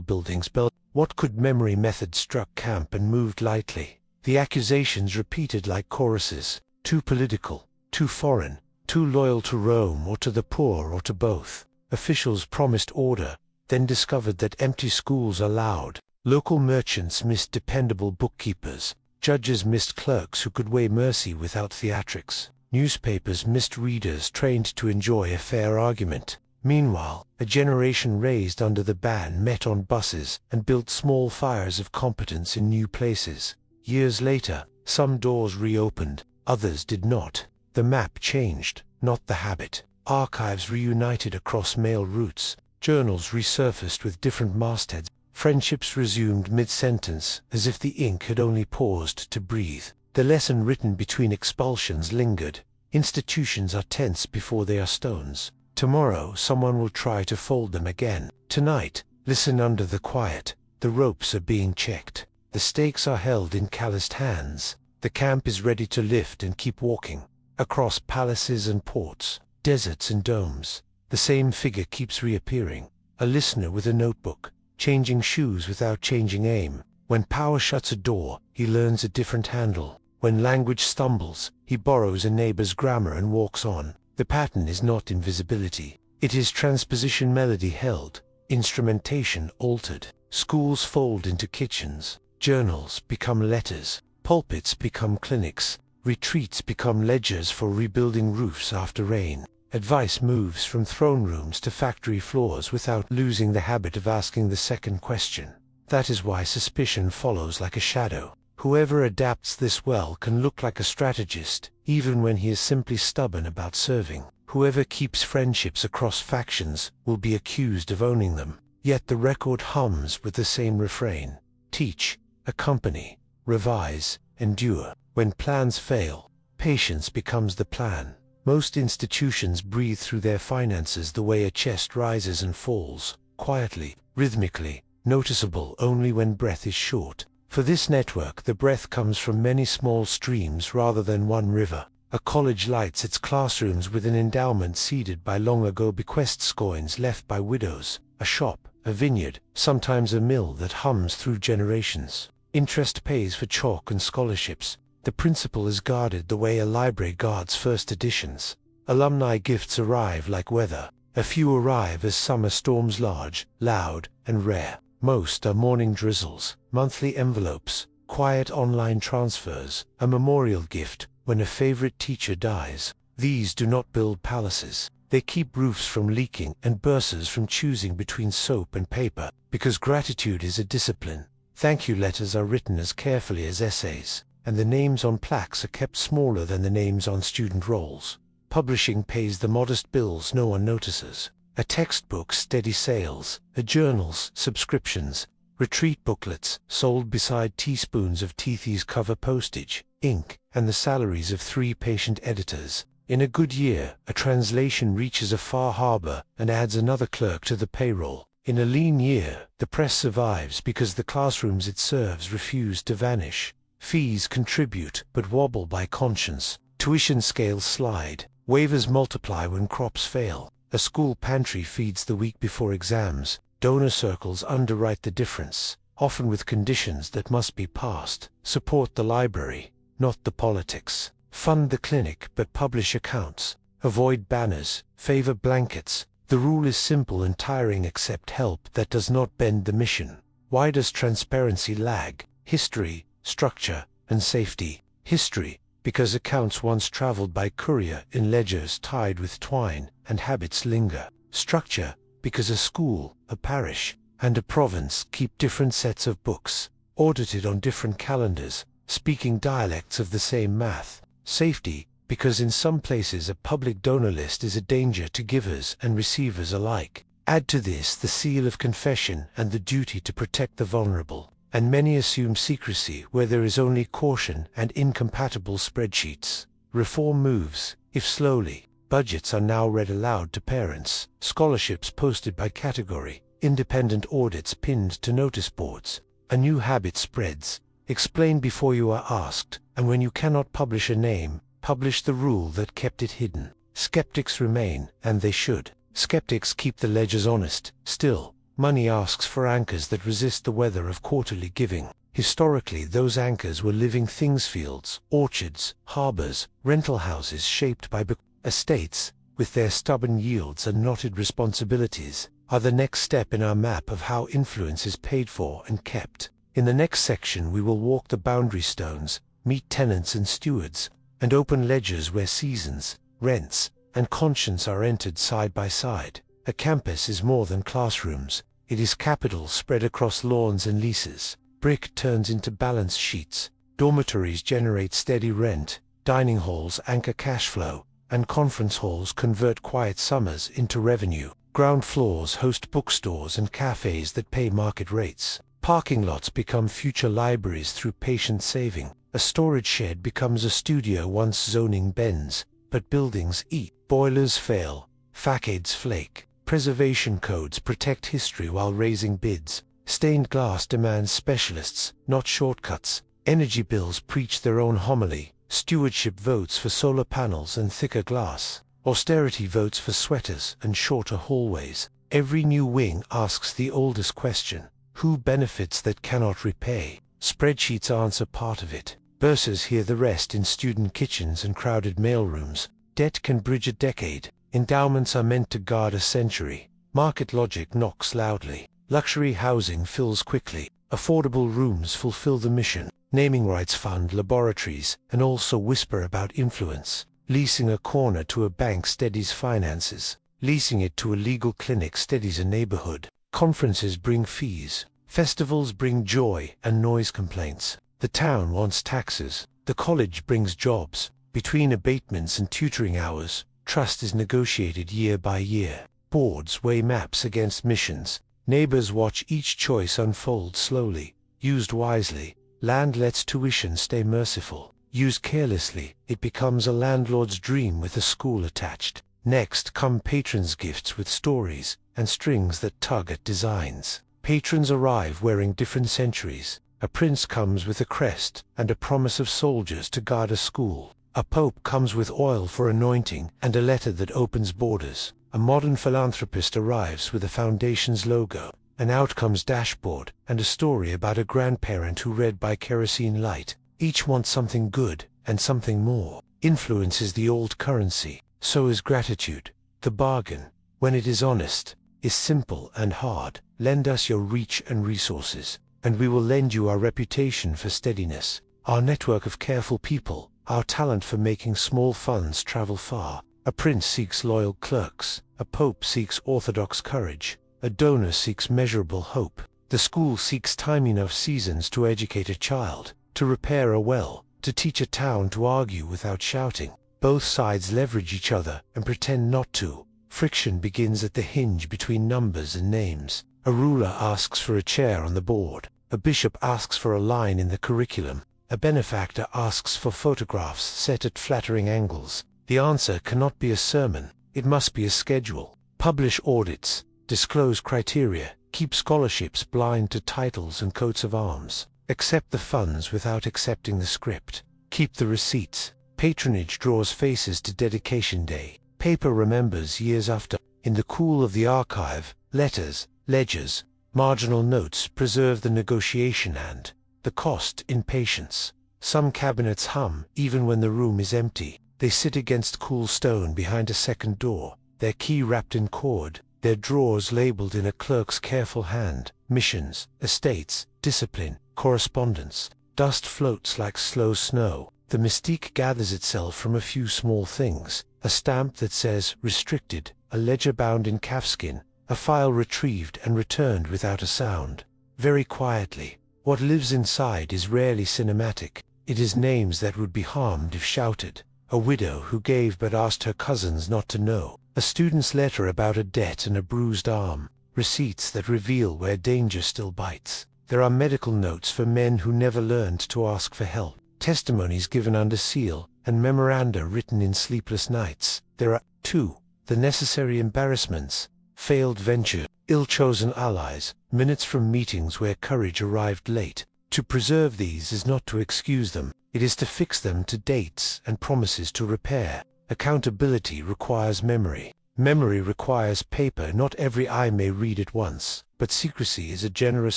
buildings build? What could memory method struck camp and moved lightly? The accusations repeated like choruses. Too political, too foreign, too loyal to Rome or to the poor or to both. Officials promised order, then discovered that empty schools are loud. Local merchants missed dependable bookkeepers. Judges missed clerks who could weigh mercy without theatrics. Newspapers missed readers trained to enjoy a fair argument. Meanwhile, a generation raised under the ban met on buses and built small fires of competence in new places. Years later, Some doors reopened, others did not. The map changed, not the habit. Archives reunited across mail routes. Journals resurfaced with different mastheads. Friendships resumed mid-sentence, as if the ink had only paused to breathe. The lesson written between expulsions lingered. Institutions are tense before they are stones. Tomorrow someone will try to fold them again. Tonight, listen under the quiet. The ropes are being checked. The stakes are held in calloused hands. The camp is ready to lift and keep walking. Across palaces and ports, deserts and domes, the same figure keeps reappearing. A listener with a notebook, changing shoes without changing aim. When power shuts a door, he learns a different handle. When language stumbles, he borrows a neighbor's grammar and walks on. The pattern is not invisibility. It is transposition, melody held, instrumentation altered. Schools fold into kitchens. Journals become letters. Pulpits become clinics. Retreats become ledgers for rebuilding roofs after rain. Advice moves from throne rooms to factory floors without losing the habit of asking the second question. That is why suspicion follows like a shadow. Whoever adapts this well can look like a strategist, even when he is simply stubborn about serving. Whoever keeps friendships across factions will be accused of owning them. Yet the record hums with the same refrain. Teach, accompany, revise, endure. When plans fail, patience becomes the plan. Most institutions breathe through their finances the way a chest rises and falls, quietly, rhythmically, noticeable only when breath is short. For this network, the breath comes from many small streams rather than one river. A college lights its classrooms with an endowment seeded by long ago bequests, coins left by widows, a shop, a vineyard, sometimes a mill that hums through generations. Interest pays for chalk and scholarships. The principal is guarded the way a library guards first editions. Alumni gifts arrive like weather. A few arrive as summer storms, large, loud, and rare. Most are morning drizzles, monthly envelopes, quiet online transfers, a memorial gift when a favorite teacher dies. These do not build palaces. They keep roofs from leaking and bursars from choosing between soap and paper, because gratitude is a discipline. Thank you letters are written as carefully as essays, and the names on plaques are kept smaller than the names on student rolls. Publishing pays the modest bills no one notices. A textbook steady sales, a journal's subscriptions, retreat booklets sold beside teaspoons of Teethy's cover postage, ink, and the salaries of 3 patient editors. In a good year, a translation reaches a far harbor and adds another clerk to the payroll. In a lean year, the press survives because the classrooms it serves refuse to vanish. Fees contribute but wobble by conscience. Tuition scales slide. Waivers multiply when crops fail. A school pantry feeds the week before exams. Donor circles underwrite the difference, often with conditions that must be passed. Support the library, not the politics. Fund the clinic but publish accounts. Avoid banners, favor blankets. The rule is simple and tiring: accept help that does not bend the mission. Why does transparency lag? History, structure, and safety. History, because accounts once traveled by courier in ledgers tied with twine, and habits linger. Structure, because a school, a parish, and a province keep different sets of books, audited on different calendars, speaking dialects of the same math. Safety, because in some places a public donor list is a danger to givers and receivers alike. Add to this the seal of confession and the duty to protect the vulnerable, and many assume secrecy where there is only caution and incompatible spreadsheets. Reform moves, if slowly. Budgets are now read aloud to parents, scholarships posted by category, independent audits pinned to notice boards. A new habit spreads. Explain before you are asked, and when you cannot publish a name, publish the rule that kept it hidden. Skeptics remain, and they should. Skeptics keep the ledgers honest. Still, money asks for anchors that resist the weather of quarterly giving. Historically, those anchors were living things: fields, orchards, harbors, rental houses shaped by estates, with their stubborn yields and knotted responsibilities, are the next step in our map of how influence is paid for and kept. In the next section we will walk the boundary stones, meet tenants and stewards, and open ledgers where seasons, rents, and conscience are entered side by side. A campus is more than classrooms. It is capital spread across lawns and leases. Brick turns into balance sheets. Dormitories generate steady rent, dining halls anchor cash flow, and conference halls convert quiet summers into revenue. Ground floors host bookstores and cafes that pay market rates. Parking lots become future libraries through patient saving. A storage shed becomes a studio once zoning bends, but buildings eat. Boilers fail, facades flake. Preservation codes protect history while raising bids. Stained glass demands specialists, not shortcuts. Energy bills preach their own homily. Stewardship votes for solar panels and thicker glass. Austerity votes for sweaters and shorter hallways. Every new wing asks the oldest question: who benefits that cannot repay? Spreadsheets answer part of it. Bursars hear the rest in student kitchens and crowded mailrooms. Debt can bridge a decade. Endowments are meant to guard a century. Market logic knocks loudly. Luxury housing fills quickly. Affordable rooms fulfill the mission. Naming rights fund laboratories and also whisper about influence. Leasing a corner to a bank steadies finances. Leasing it to a legal clinic steadies a neighborhood. Conferences bring fees. Festivals bring joy and noise complaints. The town wants taxes. The college brings jobs. Between abatements and tutoring hours, trust is negotiated year by year. Boards weigh maps against missions. Neighbors watch each choice unfold slowly. Used wisely, land lets tuition stay merciful. Used carelessly, it becomes a landlord's dream with a school attached. Next come patrons' gifts with stories and strings that tug at designs. Patrons arrive wearing different centuries. A prince comes with a crest and a promise of soldiers to guard a school. A pope comes with oil for anointing and a letter that opens borders. A modern philanthropist arrives with a foundation's logo, an outcomes dashboard, and a story about a grandparent who read by kerosene light. Each wants something good and something more. Influence is the old currency. So is gratitude. The bargain, when it is honest, is simple and hard. Lend us your reach and resources, and we will lend you our reputation for steadiness, our network of careful people, our talent for making small funds travel far. A prince seeks loyal clerks, a pope seeks orthodox courage, a donor seeks measurable hope. The school seeks time enough seasons to educate a child, to repair a well, to teach a town to argue without shouting. Both sides leverage each other and pretend not to. Friction begins at the hinge between numbers and names. A ruler asks for a chair on the board. A bishop asks for a line in the curriculum. A benefactor asks for photographs set at flattering angles. The answer cannot be a sermon. It must be a schedule. Publish audits. Disclose criteria. Keep scholarships blind to titles and coats of arms. Accept the funds without accepting the script. Keep the receipts. Patronage draws faces to dedication day. Paper remembers years after. In the cool of the archive, letters, ledgers, marginal notes preserve the negotiation and the cost in patience. Some cabinets hum even when the room is empty. They sit against cool stone behind a second door, their key wrapped in cord, their drawers labeled in a clerk's careful hand. Missions, estates, discipline, correspondence. Dust floats like slow snow. The mystique gathers itself from a few small things. A stamp that says restricted, a ledger bound in calfskin, a file retrieved and returned without a sound. Very quietly. What lives inside is rarely cinematic. It is names that would be harmed if shouted. A widow who gave but asked her cousins not to know. A student's letter about a debt and a bruised arm. Receipts that reveal where danger still bites. There are medical notes for men who never learned to ask for help. Testimonies given under seal, and memoranda written in sleepless nights. There are, too, the necessary embarrassments, failed venture, ill-chosen allies, minutes from meetings where courage arrived late. To preserve these is not to excuse them, it is to fix them to dates and promises to repair. Accountability requires memory. Memory requires paper. Not every eye may read at once, but secrecy is a generous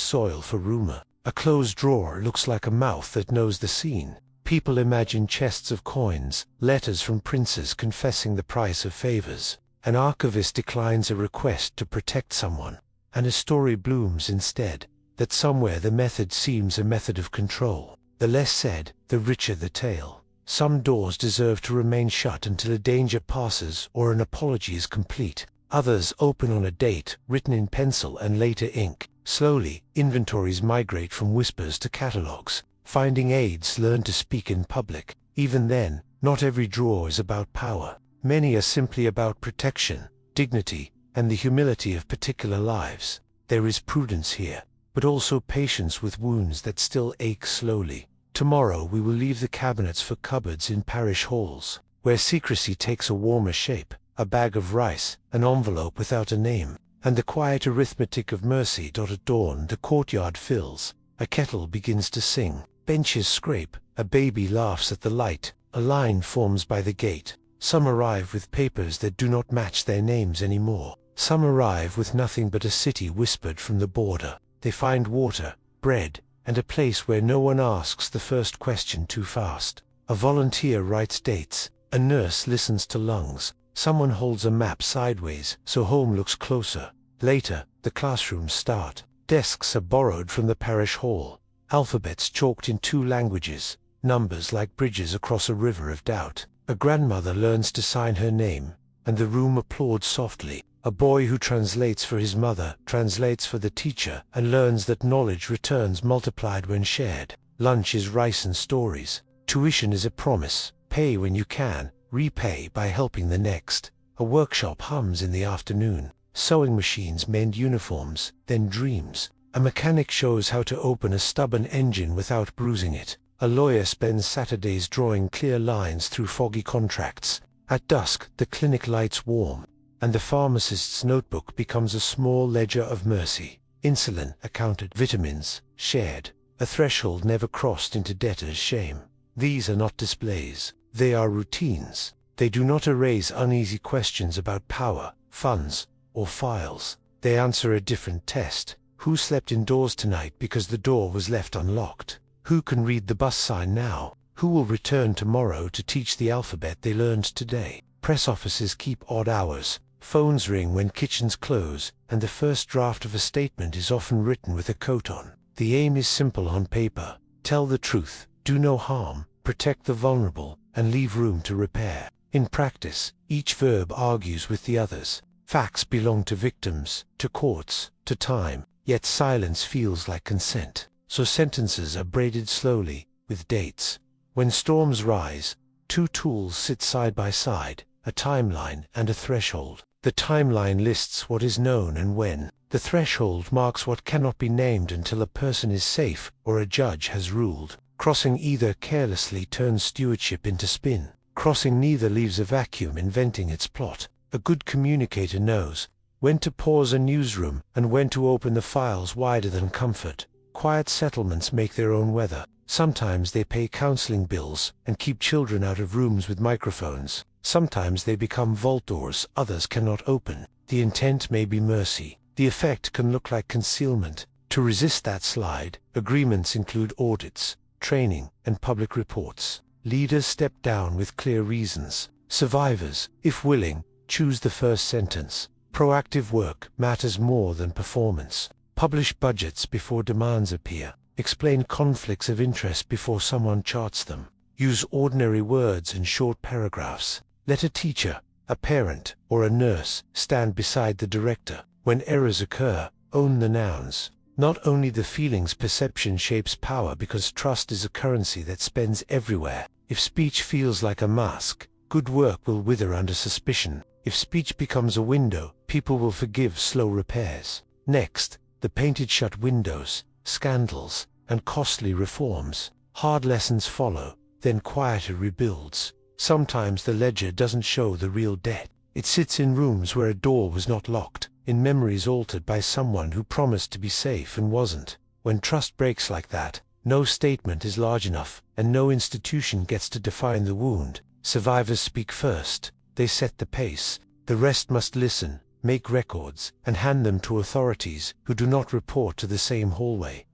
soil for rumor. A closed drawer looks like a mouth that knows the scene. People imagine chests of coins, letters from princes confessing the price of favors. An archivist declines a request to protect someone, and a story blooms instead. That somewhere the method seems a method of control. The less said, the richer the tale. Some doors deserve to remain shut until a danger passes or an apology is complete. Others open on a date, written in pencil and later ink. Slowly, inventories migrate from whispers to catalogs. Finding aids, learn to speak in public. Even then, not every drawer is about power. Many are simply about protection, dignity, and the humility of particular lives. There is prudence here, but also patience with wounds that still ache slowly. Tomorrow we will leave the cabinets for cupboards in parish halls, where secrecy takes a warmer shape, a bag of rice, an envelope without a name, and the quiet arithmetic of mercy. At dawn the courtyard fills, a kettle begins to sing, benches scrape, a baby laughs at the light, a line forms by the gate. Some arrive with papers that do not match their names anymore. Some arrive with nothing but a city whispered from the border. They find water, bread, and a place where no one asks the first question too fast. A volunteer writes dates, a nurse listens to lungs, someone holds a map sideways so home looks closer. Later, the classrooms start. Desks are borrowed from the parish hall, alphabets chalked in 2 languages, numbers like bridges across a river of doubt. A grandmother learns to sign her name, and the room applauds softly. A boy who translates for his mother, translates for the teacher, and learns that knowledge returns multiplied when shared. Lunch is rice and stories. Tuition is a promise. Pay when you can, repay by helping the next. A workshop hums in the afternoon. Sewing machines mend uniforms, then dreams. A mechanic shows how to open a stubborn engine without bruising it. A lawyer spends Saturdays drawing clear lines through foggy contracts. At dusk, the clinic lights warm, and the pharmacist's notebook becomes a small ledger of mercy. Insulin accounted, vitamins shared, a threshold never crossed into debtor's shame. These are not displays, they are routines. They do not erase uneasy questions about power, funds, or files. They answer a different test. Who slept indoors tonight because the door was left unlocked? Who can read the bus sign now? Who will return tomorrow to teach the alphabet they learned today? Press offices keep odd hours. Phones ring when kitchens close, and the first draft of a statement is often written with a coat on. The aim is simple on paper. Tell the truth, do no harm, protect the vulnerable, and leave room to repair. In practice, each verb argues with the others. Facts belong to victims, to courts, to time, yet silence feels like consent. So sentences are braided slowly, with dates. When storms rise, 2 tools sit side by side, a timeline and a threshold. The timeline lists what is known and when. The threshold marks what cannot be named until a person is safe or a judge has ruled. Crossing either carelessly turns stewardship into spin. Crossing neither leaves a vacuum inventing its plot. A good communicator knows when to pause a newsroom and when to open the files wider than comfort. Quiet settlements make their own weather. Sometimes they pay counseling bills and keep children out of rooms with microphones. Sometimes they become vault doors others cannot open. The intent may be mercy. The effect can look like concealment. To resist that slide, agreements include audits, training, and public reports. Leaders step down with clear reasons. Survivors, if willing, choose the first sentence. Proactive work matters more than performance. Publish budgets before demands appear. Explain conflicts of interest before someone charts them. Use ordinary words in short paragraphs. Let a teacher, a parent, or a nurse stand beside the director. When errors occur, own the nouns. Not only the feelings, perception shapes power because trust is a currency that spends everywhere. If speech feels like a mask, good work will wither under suspicion. If speech becomes a window, people will forgive slow repairs. Next, the painted shut windows, scandals, and costly reforms. Hard lessons follow, then quieter rebuilds. Sometimes the ledger doesn't show the real debt. It sits in rooms where a door was not locked, in memories altered by someone who promised to be safe and wasn't. When trust breaks like that, no statement is large enough, and no institution gets to define the wound. Survivors speak first. They set the pace. The rest must listen, make records, and hand them to authorities who do not report to the same hallway.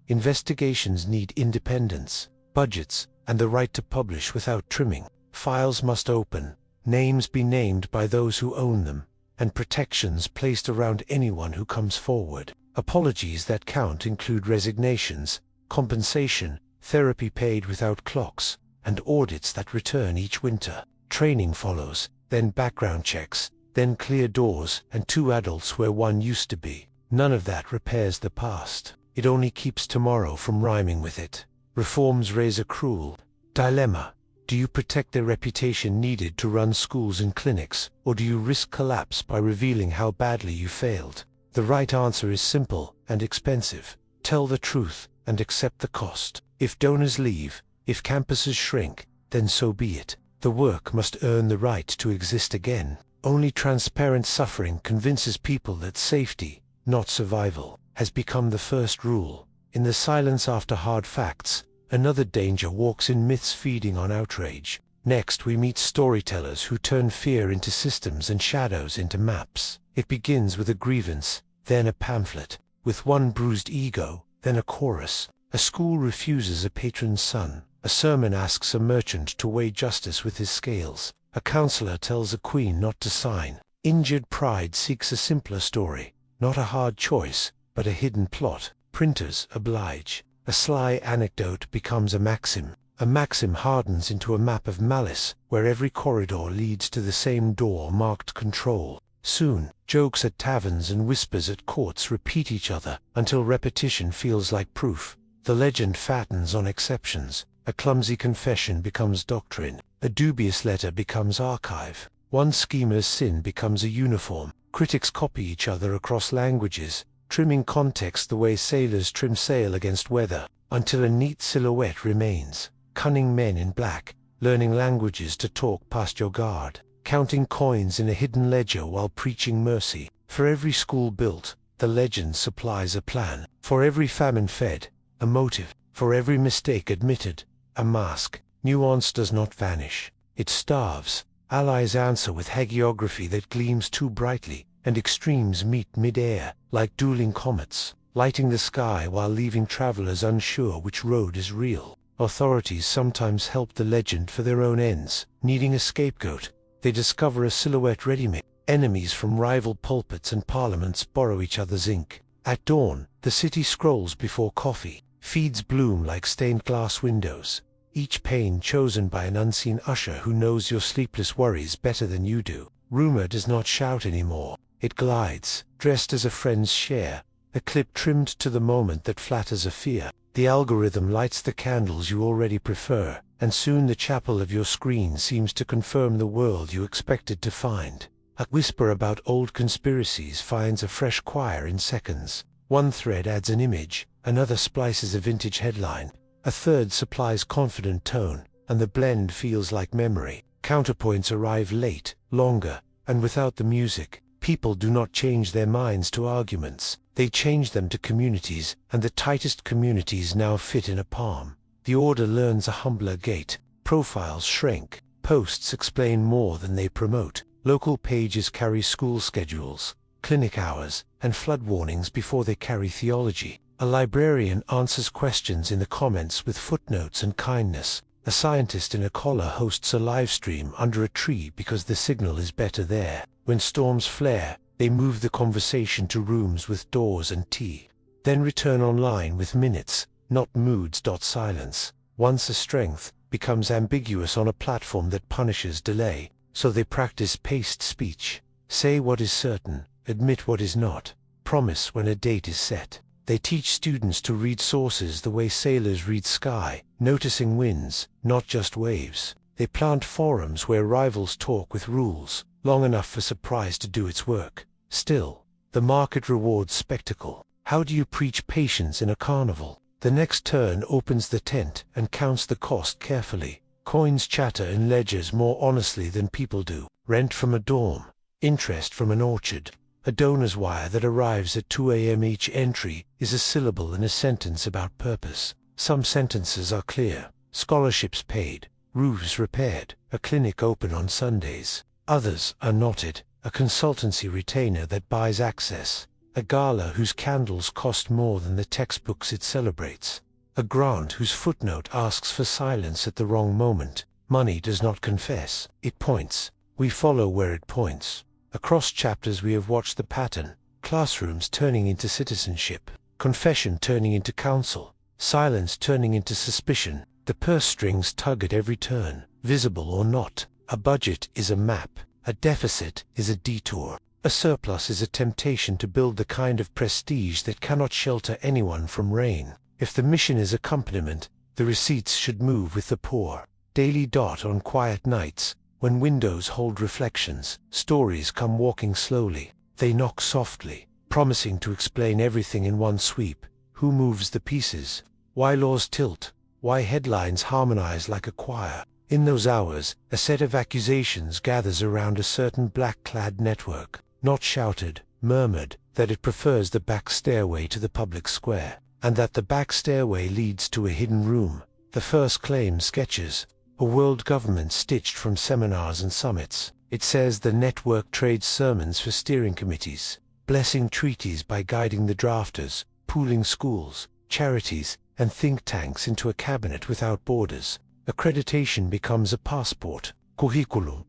Investigations need independence, budgets, and the right to publish without trimming. Files must open, names be named by those who own them, and protections placed around anyone who comes forward. Apologies that count include resignations, compensation, therapy paid without clocks, and audits that return each winter. Training follows, then background checks, then clear doors, and 2 adults where one used to be. None of that repairs the past. It only keeps tomorrow from rhyming with it. Reforms raise a cruel dilemma. Do you protect the reputation needed to run schools and clinics, or do you risk collapse by revealing how badly you failed? The right answer is simple and expensive. Tell the truth and accept the cost. If donors leave, if campuses shrink, then so be it. The work must earn the right to exist again. Only transparent suffering convinces people that safety, not survival, has become the first rule. In the silence after hard facts, another danger walks in: myths feeding on outrage. Next we meet storytellers who turn fear into systems and shadows into maps. It begins with a grievance, then a pamphlet, with one bruised ego, then a chorus. A school refuses a patron's son. A sermon asks a merchant to weigh justice with his scales. A counselor tells a queen not to sign. Injured pride seeks a simpler story, not a hard choice, but a hidden plot. Printers oblige. A sly anecdote becomes a maxim. A maxim hardens into a map of malice, where every corridor leads to the same door marked control. Soon, jokes at taverns and whispers at courts repeat each other, until repetition feels like proof. The legend fattens on exceptions. A clumsy confession becomes doctrine. A dubious letter becomes archive. One schemer's sin becomes a uniform. Critics copy each other across languages, trimming context the way sailors trim sail against weather, until a neat silhouette remains. Cunning men in black, learning languages to talk past your guard, counting coins in a hidden ledger while preaching mercy. For every school built, the legend supplies a plan. For every famine fed, a motive. For every mistake admitted, a mask. Nuance does not vanish. It starves. Allies answer with hagiography that gleams too brightly, and extremes meet mid-air, like dueling comets, lighting the sky while leaving travelers unsure which road is real. Authorities sometimes help the legend for their own ends. Needing a scapegoat, they discover a silhouette ready-made. Enemies from rival pulpits and parliaments borrow each other's ink. At dawn, the city scrolls before coffee. Feeds bloom like stained glass windows, each pane chosen by an unseen usher who knows your sleepless worries better than you do. Rumor does not shout anymore. It glides, dressed as a friend's share, a clip trimmed to the moment that flatters a fear. The algorithm lights the candles you already prefer, and soon the chapel of your screen seems to confirm the world you expected to find. A whisper about old conspiracies finds a fresh choir in seconds. One thread adds an image, another splices a vintage headline, a third supplies confident tone, and the blend feels like memory. Counterpoints arrive late, longer, and without the music. People do not change their minds to arguments, they change them to communities, and the tightest communities now fit in a palm. The order learns a humbler gait, profiles shrink, posts explain more than they promote. Local pages carry school schedules, clinic hours, and flood warnings before they carry theology. A librarian answers questions in the comments with footnotes and kindness. A scientist in a collar hosts a live stream under a tree because the signal is better there. When storms flare, they move the conversation to rooms with doors and tea. Then return online with minutes, not moods. Silence, once a strength, becomes ambiguous on a platform that punishes delay. So they practice paced speech. Say what is certain, admit what is not, promise when a date is set. They teach students to read sources the way sailors read sky, noticing winds, not just waves. They plant forums where rivals talk with rules, long enough for surprise to do its work. Still, the market rewards spectacle. How do you preach patience in a carnival? The next turn opens the tent and counts the cost carefully. Coins chatter in ledgers more honestly than people do. Rent from a dorm, interest from an orchard. A donor's wire that arrives at 2 a.m. Each entry is a syllable in a sentence about purpose. Some sentences are clear. Scholarships paid, roofs repaired, a clinic open on Sundays. Others are knotted. A consultancy retainer that buys access. A gala whose candles cost more than the textbooks it celebrates. A grant whose footnote asks for silence at the wrong moment. Money does not confess, it points. We follow where it points. Across chapters we have watched the pattern, classrooms turning into citizenship, confession turning into counsel, silence turning into suspicion. The purse strings tug at every turn, visible or not. A budget is a map, a deficit is a detour, a surplus is a temptation to build the kind of prestige that cannot shelter anyone from rain. If the mission is accompaniment, The receipts should move with the poor. Daily dot on quiet nights, when windows hold reflections, stories come walking slowly. They knock softly, promising to explain everything in one sweep. Who moves the pieces? Why laws tilt? Why headlines harmonize like a choir? In those hours, a set of accusations gathers around a certain black-clad network, not shouted, murmured, that it prefers the back stairway to the public square, and that the back stairway leads to a hidden room. The first claim sketches a world government stitched from seminars and summits. It says the network trades sermons for steering committees, blessing treaties by guiding the drafters, pooling schools, charities, and think tanks into a cabinet without borders. Accreditation becomes a passport, curriculum,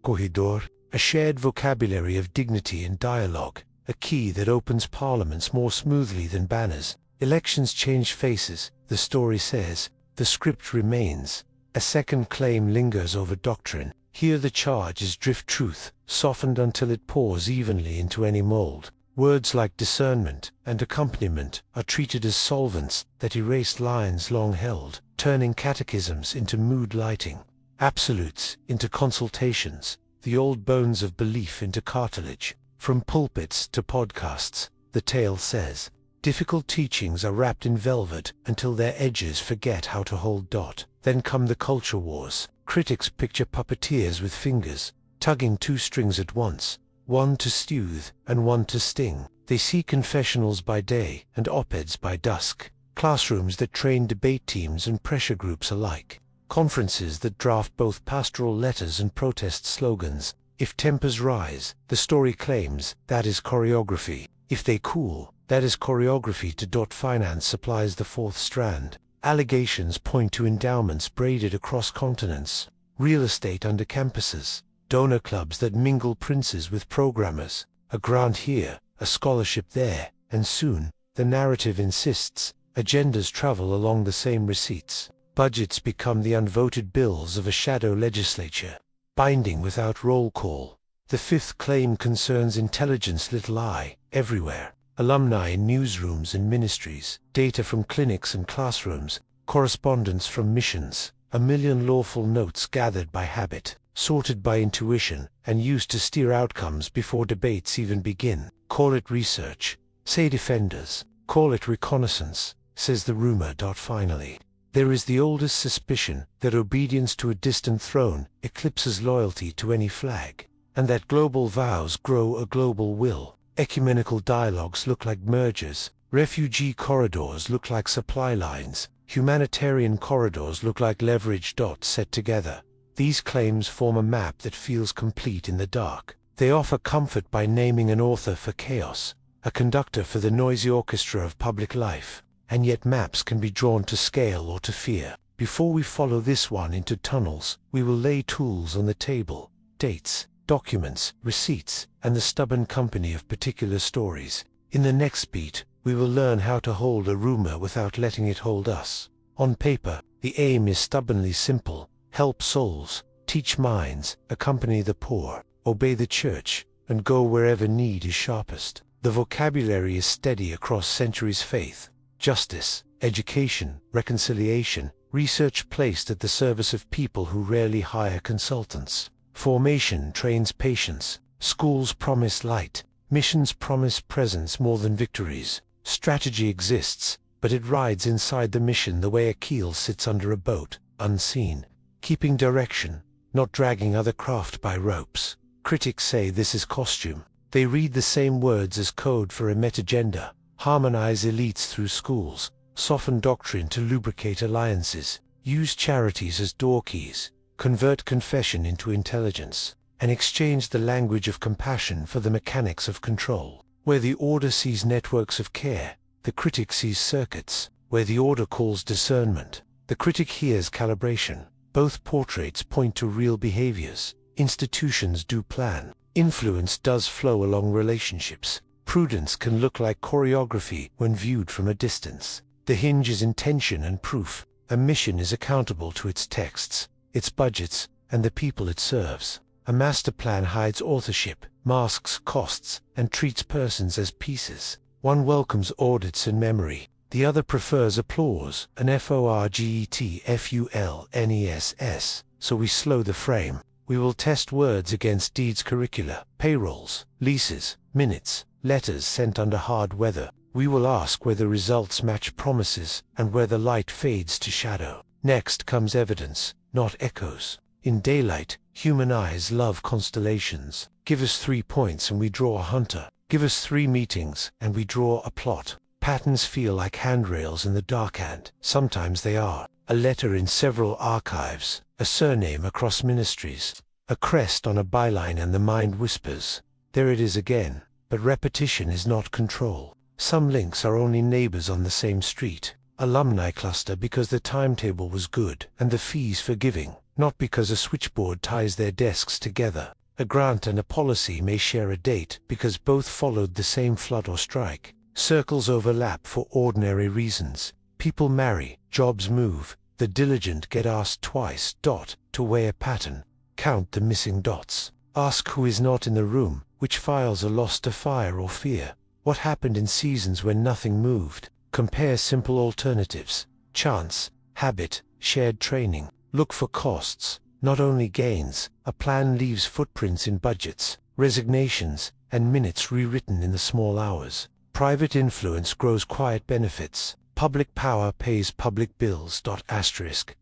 corridor, a shared vocabulary of dignity and dialogue, a key that opens parliaments more smoothly than banners. Elections change faces, the story says, the script remains. A second claim lingers over doctrine. Here the charge is drift truth, softened until it pours evenly into any mold. Words like discernment and accompaniment are treated as solvents that erase lines long held, turning catechisms into mood lighting, absolutes into consultations, the old bones of belief into cartilage. From pulpits to podcasts, the tale says, difficult teachings are wrapped in velvet until their edges forget how to hold dot. Then come the culture wars. Critics picture puppeteers with fingers, tugging two strings at once, one to soothe and one to sting. They see confessionals by day and op-eds by dusk, classrooms that train debate teams and pressure groups alike, conferences that draft both pastoral letters and protest slogans. If tempers rise, the story claims, that is choreography. If they cool, that is choreography to dot. Finance supplies the fourth strand. Allegations point to endowments braided across continents, real estate under campuses, donor clubs that mingle princes with programmers, a grant here, a scholarship there, and soon, the narrative insists, agendas travel along the same receipts. Budgets become the unvoted bills of a shadow legislature, binding without roll call. The fifth claim concerns intelligence little I, everywhere. Alumni in newsrooms and ministries, data from clinics and classrooms, correspondence from missions, a million lawful notes gathered by habit, sorted by intuition, and used to steer outcomes before debates even begin. Call it research, say defenders, call it reconnaissance, says the rumor. Finally, there is the oldest suspicion that obedience to a distant throne eclipses loyalty to any flag, and that global vows grow a global will. Ecumenical dialogues look like mergers, refugee corridors look like supply lines, humanitarian corridors look like leverage dots set together. These claims form a map that feels complete in the dark. They offer comfort by naming an author for chaos, a conductor for the noisy orchestra of public life, and yet maps can be drawn to scale or to fear. Before we follow this one into tunnels, we will lay tools on the table, dates, documents, receipts, and the stubborn company of particular stories. In the next beat, we will learn how to hold a rumor without letting it hold us. On paper, the aim is stubbornly simple: help souls, teach minds, accompany the poor, obey the church, and go wherever need is sharpest. The vocabulary is steady across centuries: faith, justice, education, reconciliation, research placed at the service of people who rarely hire consultants. Formation trains patience, schools promise light, missions promise presence more than victories. Strategy exists, but it rides inside the mission the way a keel sits under a boat, unseen, keeping direction, not dragging other craft by ropes. Critics say this is costume. They read the same words as code for a metagenda, harmonize elites through schools, soften doctrine to lubricate alliances, use charities as doorkeys, convert confession into intelligence, and exchange the language of compassion for the mechanics of control. Where the order sees networks of care, the critic sees circuits. Where the order calls discernment, the critic hears calibration. Both portraits point to real behaviors. Institutions do plan. Influence does flow along relationships. Prudence can look like choreography when viewed from a distance. The hinge is intention and proof. A mission is accountable to its texts, its budgets, and the people it serves. A master plan hides authorship, masks costs, and treats persons as pieces. One welcomes audits and memory. The other prefers applause, an forgetfulness, so we slow the frame. We will test words against deeds, curricula, payrolls, leases, minutes, letters sent under hard weather. We will ask where the results match promises, and where the light fades to shadow. Next comes evidence, not echoes. In daylight, human eyes love constellations. Give us 3 points and we draw a hunter. Give us 3 meetings, and we draw a plot. Patterns feel like handrails in the dark, and sometimes they are. A letter in several archives, a surname across ministries, a crest on a byline, and the mind whispers, there it is again. But repetition is not control. Some links are only neighbors on the same street. Alumni cluster because the timetable was good and the fees forgiving, not because a switchboard ties their desks together. A grant and a policy may share a date because both followed the same flood or strike. Circles overlap for ordinary reasons. People marry, jobs move, the diligent get asked twice. To weigh a pattern, count the missing dots. Ask who is not in the room, which files are lost to fire or fear. What happened in seasons when nothing moved? Compare simple alternatives, chance, habit, shared training. Look for costs, not only gains. A plan leaves footprints in budgets, resignations, and minutes rewritten in the small hours. Private influence grows quiet benefits. Public power pays public bills.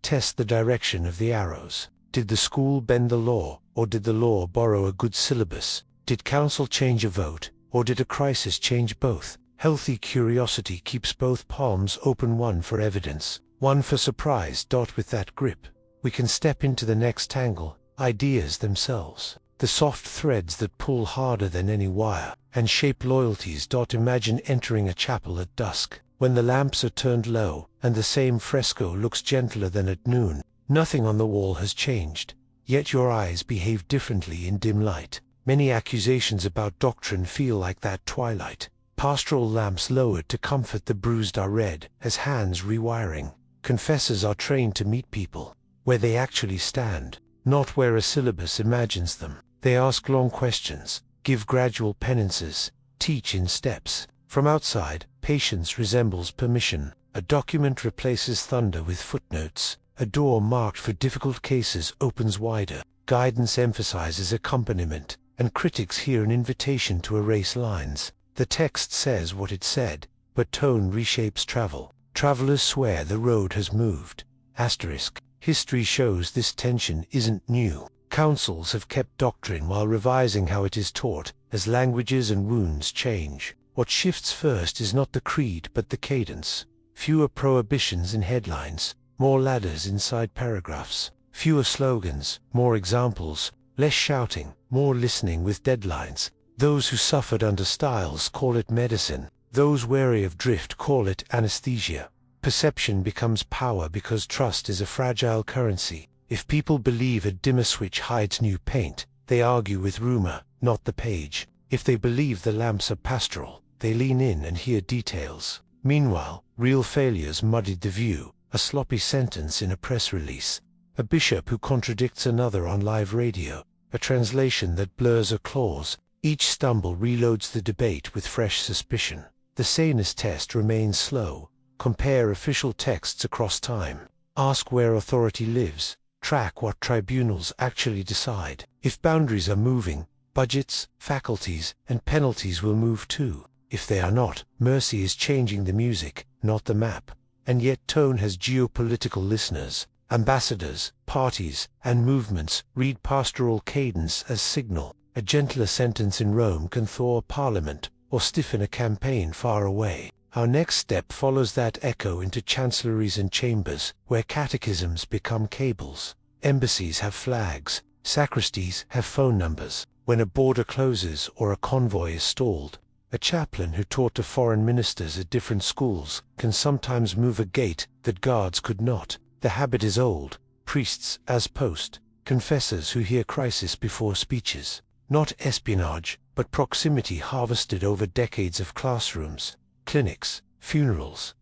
Test the direction of the arrows. Did the school bend the law, or did the law borrow a good syllabus? Did council change a vote, or did a crisis change both? Healthy curiosity keeps both palms open, one for evidence, one for surprise. With that grip, we can step into the next tangle, ideas themselves. The soft threads that pull harder than any wire, and shape loyalties. Imagine entering a chapel at dusk, when the lamps are turned low, and the same fresco looks gentler than at noon. Nothing on the wall has changed, yet your eyes behave differently in dim light. Many accusations about doctrine feel like that twilight. Pastoral lamps lowered to comfort the bruised are read, as hands rewiring. Confessors are trained to meet people where they actually stand, not where a syllabus imagines them. They ask long questions, give gradual penances, teach in steps. From outside, patience resembles permission. A document replaces thunder with footnotes. A door marked for difficult cases opens wider. Guidance emphasizes accompaniment, and critics hear an invitation to erase lines. The text says what it said, but tone reshapes travel. Travelers swear the road has moved. History shows this tension isn't new. Councils have kept doctrine while revising how it is taught, as languages and wounds change. What shifts first is not the creed but the cadence. Fewer prohibitions in headlines, more ladders inside paragraphs. Fewer slogans, more examples. Less shouting, more listening with deadlines. Those who suffered under styles call it medicine. Those wary of drift call it anesthesia. Perception becomes power because trust is a fragile currency. If people believe a dimmer switch hides new paint, they argue with rumor, not the page. If they believe the lamps are pastoral, they lean in and hear details. Meanwhile, real failures muddied the view, a sloppy sentence in a press release, a bishop who contradicts another on live radio, a translation that blurs a clause. Each stumble reloads the debate with fresh suspicion. The saneness test remains slow. Compare official texts across time. Ask where authority lives. Track what tribunals actually decide. If boundaries are moving, budgets, faculties, and penalties will move too. If they are not, mercy is changing the music, not the map. And yet tone has geopolitical listeners. Ambassadors, parties, and movements read pastoral cadence as signal. A gentler sentence in Rome can thaw a parliament, or stiffen a campaign far away. Our next step follows that echo into chancelleries and chambers, where catechisms become cables. Embassies have flags, sacristies have phone numbers. When a border closes or a convoy is stalled, a chaplain who taught to foreign ministers at different schools can sometimes move a gate that guards could not. The habit is old. Priests as post, confessors who hear crisis before speeches. Not espionage, but proximity harvested over decades of classrooms, clinics, funerals.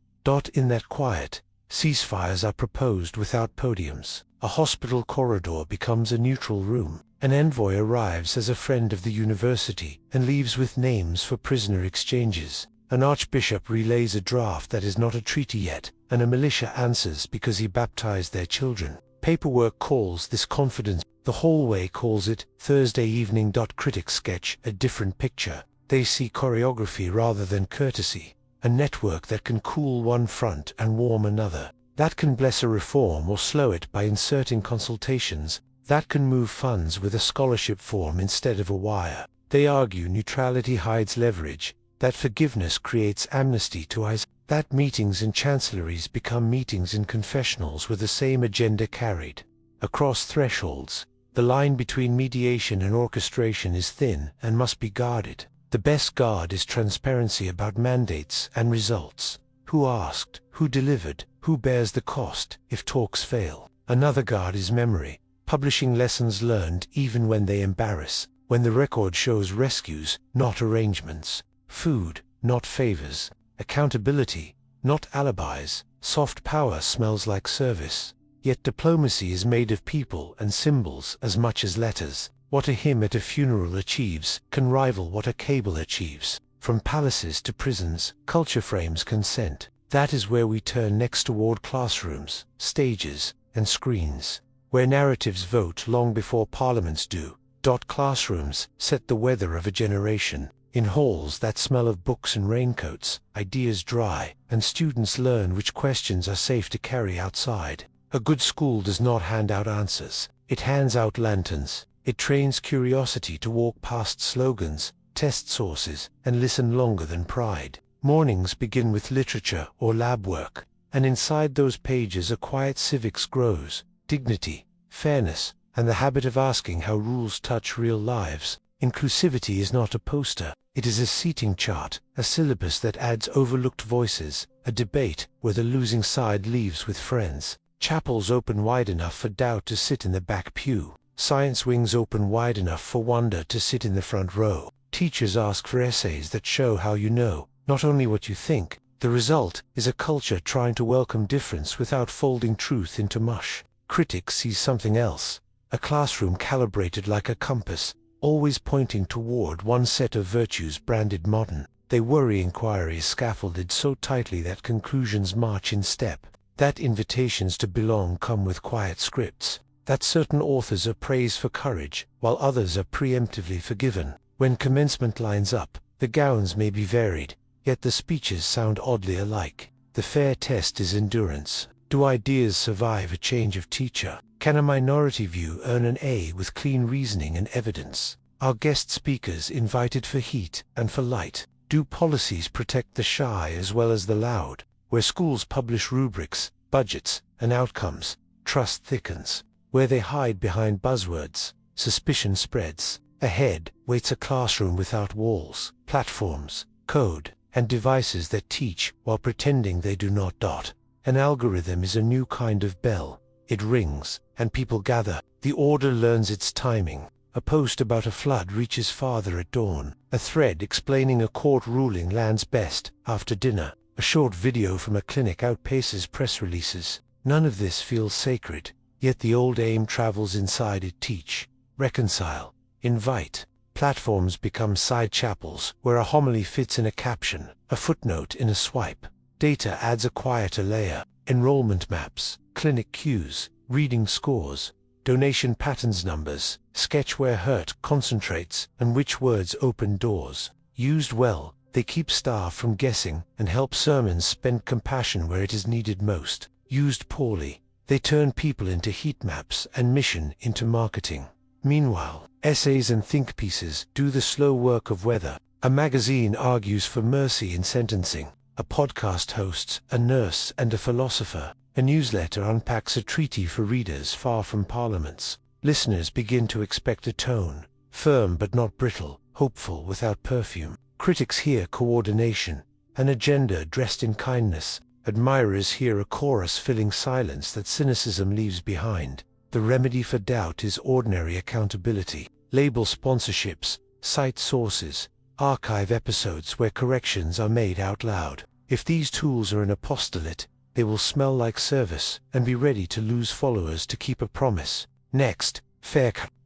In that quiet, ceasefires are proposed without podiums. A hospital corridor becomes a neutral room. An envoy arrives as a friend of the university and leaves with names for prisoner exchanges. An archbishop relays a draft that is not a treaty yet, and a militia answers because he baptized their children. Paperwork calls this confidence. The hallway calls it Thursday evening. Critics sketch a different picture. They see choreography rather than courtesy, a network that can cool one front and warm another, that can bless a reform or slow it by inserting consultations, that can move funds with a scholarship form instead of a wire. They argue neutrality hides leverage, that forgiveness creates amnesty to eyes, that meetings in chancelleries become meetings in confessionals with the same agenda carried across thresholds. The line between mediation and orchestration is thin and must be guarded. The best guard is transparency about mandates and results. Who asked, who delivered, who bears the cost if talks fail. Another guard is memory, publishing lessons learned even when they embarrass, when the record shows rescues, not arrangements. Food, not favors. Accountability, not alibis. Soft power smells like service. Yet diplomacy is made of people and symbols as much as letters. What a hymn at a funeral achieves can rival what a cable achieves. From palaces to prisons, culture frames consent. That is where we turn next toward classrooms, stages, and screens, where narratives vote long before parliaments do. Classrooms set the weather of a generation. In halls that smell of books and raincoats, ideas dry, and students learn which questions are safe to carry outside. A good school does not hand out answers. It hands out lanterns. It trains curiosity to walk past slogans, test sources, and listen longer than pride. Mornings begin with literature or lab work, and inside those pages a quiet civics grows, dignity, fairness, and the habit of asking how rules touch real lives. Inclusivity is not a poster, it is a seating chart, a syllabus that adds overlooked voices, a debate where the losing side leaves with friends. Chapels open wide enough for doubt to sit in the back pew. Science wings open wide enough for wonder to sit in the front row. Teachers ask for essays that show how you know, not only what you think. The result is a culture trying to welcome difference without folding truth into mush. Critics see something else, a classroom calibrated like a compass, always pointing toward one set of virtues branded modern. They worry inquiry is scaffolded so tightly that conclusions march in step, that invitations to belong come with quiet scripts, that certain authors are praised for courage, while others are preemptively forgiven. When commencement lines up, the gowns may be varied, yet the speeches sound oddly alike. The fair test is endurance. Do ideas survive a change of teacher? Can a minority view earn an A with clean reasoning and evidence? Are guest speakers invited for heat and for light? Do policies protect the shy as well as the loud? Where schools publish rubrics, budgets, and outcomes, trust thickens. Where they hide behind buzzwords, suspicion spreads. Ahead waits a classroom without walls, platforms, code, and devices that teach while pretending they do not. An algorithm is a new kind of bell. It rings, and people gather. The order learns its timing. A post about a flood reaches farther at dawn. A thread explaining a court ruling lands best after dinner. A short video from a clinic outpaces press releases. None of this feels sacred, yet the old aim travels inside it. Teach, reconcile, invite. Platforms become side chapels where a homily fits in a caption, a footnote in a swipe. Data adds a quieter layer. Enrollment maps, clinic queues, reading scores, donation patterns numbers, sketch where hurt concentrates and which words open doors. Used well, they keep staff from guessing and help sermons spend compassion where it is needed most. Used poorly, they turn people into heat maps and mission into marketing. Meanwhile, essays and think pieces do the slow work of weather. A magazine argues for mercy in sentencing. A podcast hosts a nurse and a philosopher. A newsletter unpacks a treaty for readers far from parliaments. Listeners begin to expect a tone, firm but not brittle, hopeful without perfume. Critics hear coordination, an agenda dressed in kindness. Admirers hear a chorus filling silence that cynicism leaves behind. The remedy for doubt is ordinary accountability. Label sponsorships, cite sources, archive episodes where corrections are made out loud. If these tools are an apostolate, they will smell like service and be ready to lose followers to keep a promise. Next,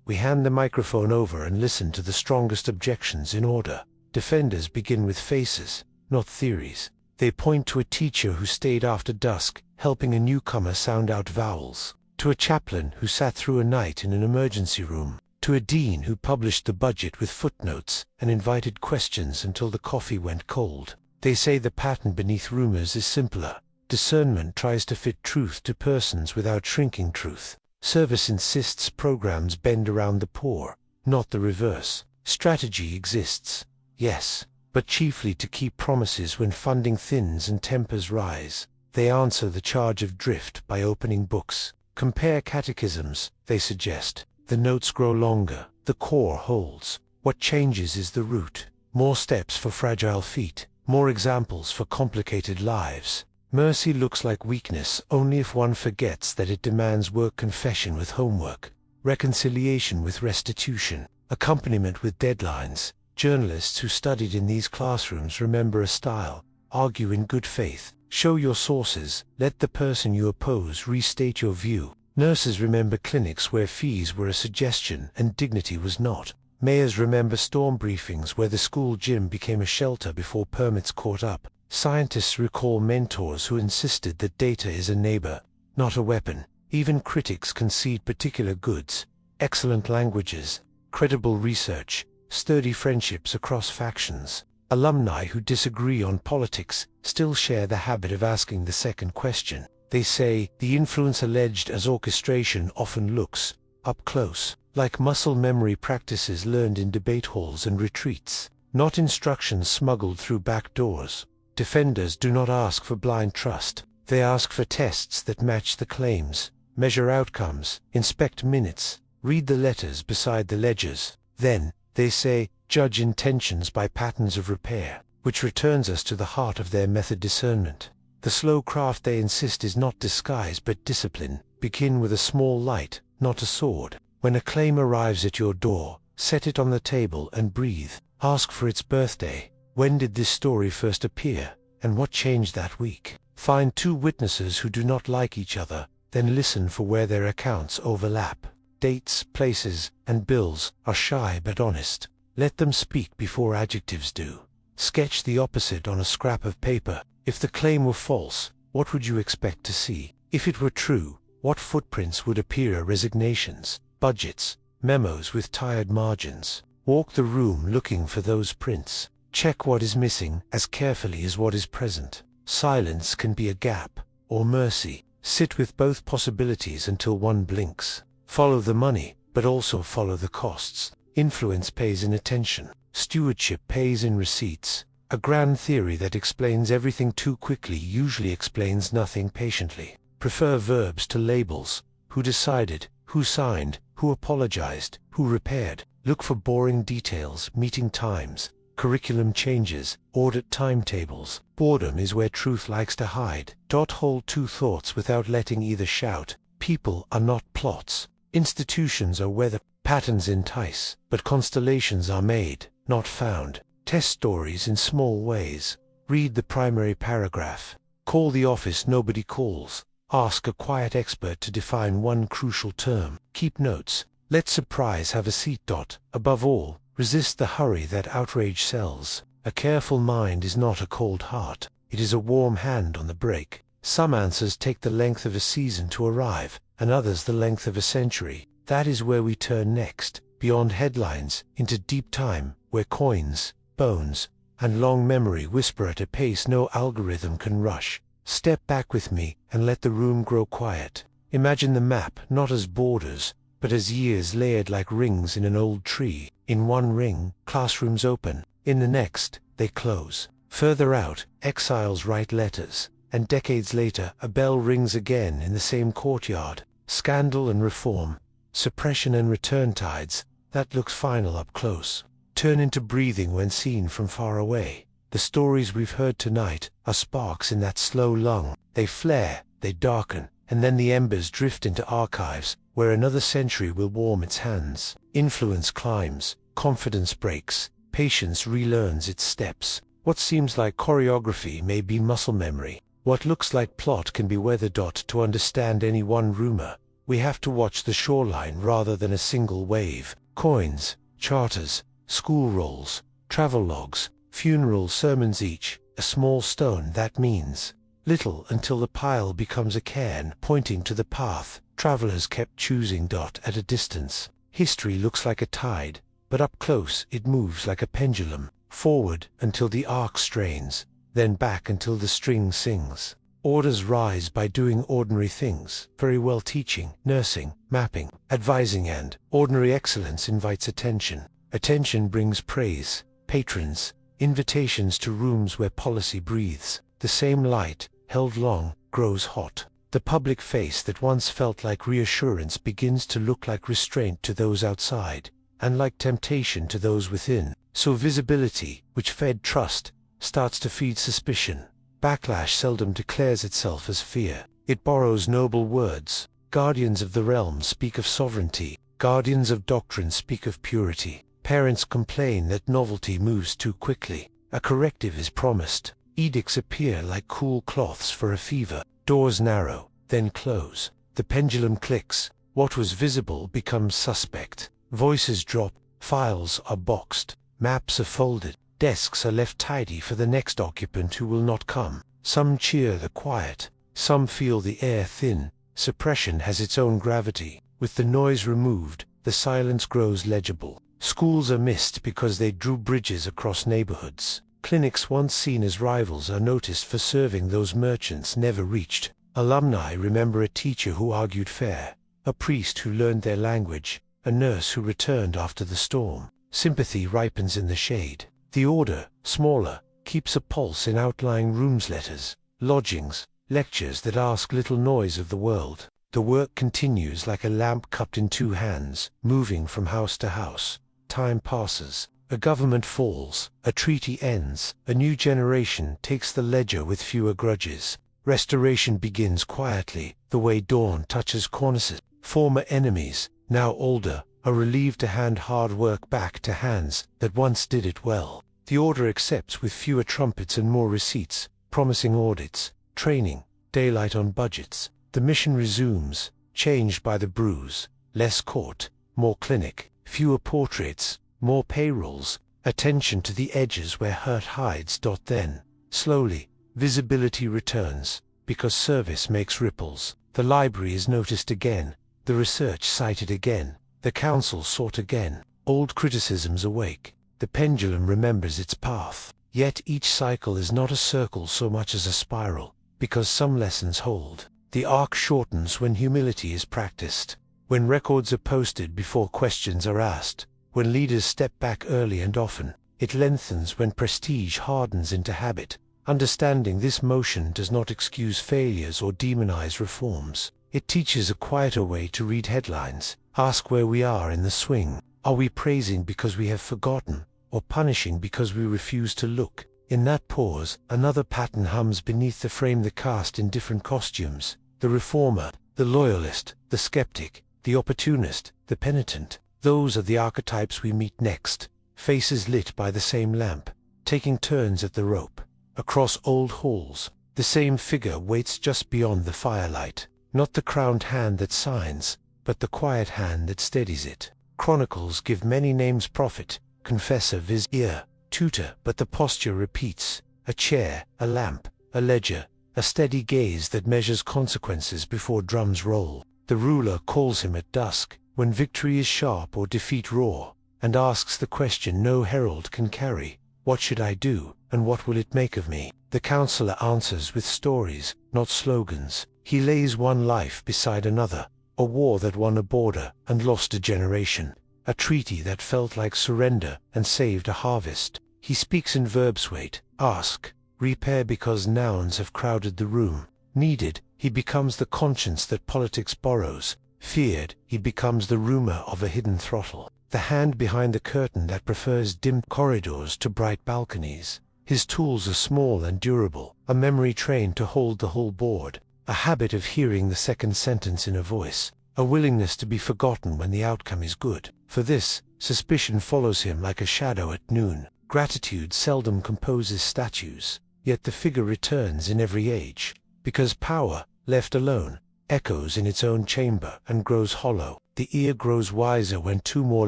we hand the microphone over and listen to the strongest objections in order. Defenders begin with faces, not theories. They point to a teacher who stayed after dusk, helping a newcomer sound out vowels, to a chaplain who sat through a night in an emergency room, to a dean who published the budget with footnotes and invited questions until the coffee went cold. They say the pattern beneath rumors is simpler. Discernment tries to fit truth to persons without shrinking truth. Service insists programs bend around the poor, not the reverse. Strategy exists, yes, but chiefly to keep promises when funding thins and tempers rise. They answer the charge of drift by opening books. Compare catechisms, they suggest. The notes grow longer, the core holds. What changes is the root. More steps for fragile feet, more examples for complicated lives. Mercy looks like weakness only if one forgets that it demands work confession with homework, reconciliation with restitution, accompaniment with deadlines. Journalists who studied in these classrooms remember a style: argue in good faith, show your sources, let the person you oppose restate your view. Nurses remember clinics where fees were a suggestion and dignity was not. Mayors remember storm briefings where the school gym became a shelter before permits caught up. Scientists recall mentors who insisted that data is a neighbor, not a weapon. Even critics concede particular goods: excellent languages, credible research, sturdy friendships across factions. Alumni who disagree on politics still share the habit of asking the second question. They say the influence alleged as orchestration often looks, up close, like muscle memory practices learned in debate halls and retreats, not instructions smuggled through back doors. Defenders do not ask for blind trust. They ask for tests that match the claims, measure outcomes, inspect minutes, read the letters beside the ledgers. Then, they say, judge intentions by patterns of repair, which returns us to the heart of their method discernment. The slow craft they insist is not disguise but discipline. Begin with a small light, not a sword. When a claim arrives at your door, set it on the table and breathe. Ask for its birthday. When did this story first appear, and what changed that week? Find two witnesses who do not like each other, then listen for where their accounts overlap. Dates, places, and bills are shy but honest. Let them speak before adjectives do. Sketch the opposite on a scrap of paper. If the claim were false, what would you expect to see? If it were true, what footprints would appear? Resignations, budgets, memos with tired margins. Walk the room looking for those prints. Check what is missing as carefully as what is present. Silence can be a gap, or mercy. Sit with both possibilities until one blinks. Follow the money, but also follow the costs. Influence pays in attention. Stewardship pays in receipts. A grand theory that explains everything too quickly usually explains nothing patiently. Prefer verbs to labels. Who decided, who signed, who apologized, who repaired. Look for boring details: meeting times, curriculum changes, audit timetables. Boredom is where truth likes to hide. Hold two thoughts without letting either shout. People are not plots. Institutions are where the patterns entice, but constellations are made, not found. Test stories in small ways. Read the primary paragraph. Call the office nobody calls. Ask a quiet expert to define one crucial term. Keep notes. Let surprise have a seat. Above all, resist the hurry that outrage sells. A careful mind is not a cold heart. It is a warm hand on the brake. Some answers take the length of a season to arrive, and others the length of a century. That is where we turn next, beyond headlines, into deep time, where coins, bones, and long memory whisper at a pace no algorithm can rush. Step back with me and let the room grow quiet. Imagine the map not as borders, but as years layered like rings in an old tree. In one ring, classrooms open. In the next, they close. Further out, exiles write letters. And decades later, a bell rings again in the same courtyard. Scandal and reform, suppression and return tides. That looks final up close. Turn into breathing when seen from far away. The stories we've heard tonight are sparks in that slow lung. They flare, they darken, and then the embers drift into archives, where another century will warm its hands. Influence climbs, confidence breaks, patience relearns its steps. What seems like choreography may be muscle memory. What looks like plot can be weather. To understand any one rumor, we have to watch the shoreline rather than a single wave. Coins, charters, school rolls, travel logs, funeral sermons, each a small stone that means little until the pile becomes a cairn pointing to the path travelers kept choosing. At a distance, history looks like a tide, but up close it moves like a pendulum, forward until the arc strains, then back until the string sings. Orders rise by doing ordinary things, very well teaching, nursing, mapping, advising, and ordinary excellence invites attention. Attention brings praise, patrons, invitations to rooms where policy breathes. The same light, held long, grows hot. The public face that once felt like reassurance begins to look like restraint to those outside, and like temptation to those within. So visibility, which fed trust, starts to feed suspicion. Backlash seldom declares itself as fear. It borrows noble words. Guardians of the realm speak of sovereignty. Guardians of doctrine speak of purity. Parents complain that novelty moves too quickly. A corrective is promised. Edicts appear like cool cloths for a fever. Doors narrow, then close. The pendulum clicks. What was visible becomes suspect. Voices drop. Files are boxed. Maps are folded. Desks are left tidy for the next occupant who will not come. Some cheer the quiet. Some feel the air thin. Suppression has its own gravity. With the noise removed, the silence grows legible. Schools are missed because they drew bridges across neighborhoods. Clinics once seen as rivals are noticed for serving those merchants never reached. Alumni remember a teacher who argued fair, a priest who learned their language, a nurse who returned after the storm. Sympathy ripens in the shade. The order, smaller, keeps a pulse in outlying rooms, letters, lodgings, lectures that ask little noise of the world. The work continues like a lamp cupped in two hands, moving from house to house. Time passes. A government falls. A treaty ends. A new generation takes the ledger with fewer grudges. Restoration begins quietly, the way dawn touches cornices. Former enemies, now older, are relieved to hand hard work back to hands that once did it well. The order accepts with fewer trumpets and more receipts, promising audits, training, daylight on budgets. The mission resumes, changed by the bruise. Less court, more clinic, fewer portraits, more payrolls, attention to the edges where hurt hides. Then, slowly, visibility returns, because service makes ripples. The library is noticed again, the research cited again, the council sought again. Old criticisms awake. The pendulum remembers its path. Yet each cycle is not a circle so much as a spiral, because some lessons hold. The arc shortens when humility is practiced, when records are posted before questions are asked, when leaders step back early and often. It lengthens when prestige hardens into habit. Understanding this motion does not excuse failures or demonize reforms. It teaches a quieter way to read headlines. Ask where we are in the swing. Are we praising because we have forgotten, or punishing because we refuse to look? In that pause, another pattern hums beneath the frame, the cast in different costumes. The reformer, the loyalist, the skeptic, the opportunist, the penitent. Those are the archetypes we meet next. Faces lit by the same lamp, taking turns at the rope. Across old halls, the same figure waits just beyond the firelight. Not the crowned hand that signs, but the quiet hand that steadies it. Chronicles give many names: prophet, confessor, vizier, tutor, but the posture repeats. A chair, a lamp, a ledger, a steady gaze that measures consequences before drums roll. The ruler calls him at dusk, when victory is sharp or defeat raw, and asks the question no herald can carry: what should I do, and what will it make of me? The counselor answers with stories, not slogans. He lays one life beside another, a war that won a border and lost a generation, a treaty that felt like surrender and saved a harvest. He speaks in verbs: wait, ask, repair, because nouns have crowded the room. Needed, he becomes the conscience that politics borrows. Feared, he becomes the rumor of a hidden throttle, the hand behind the curtain that prefers dim corridors to bright balconies. His tools are small and durable, a memory trained to hold the whole board, a habit of hearing the second sentence in a voice, a willingness to be forgotten when the outcome is good. For this, suspicion follows him like a shadow at noon. Gratitude seldom composes statues, yet the figure returns in every age, because power, left alone, echoes in its own chamber and grows hollow. The ear grows wiser when two more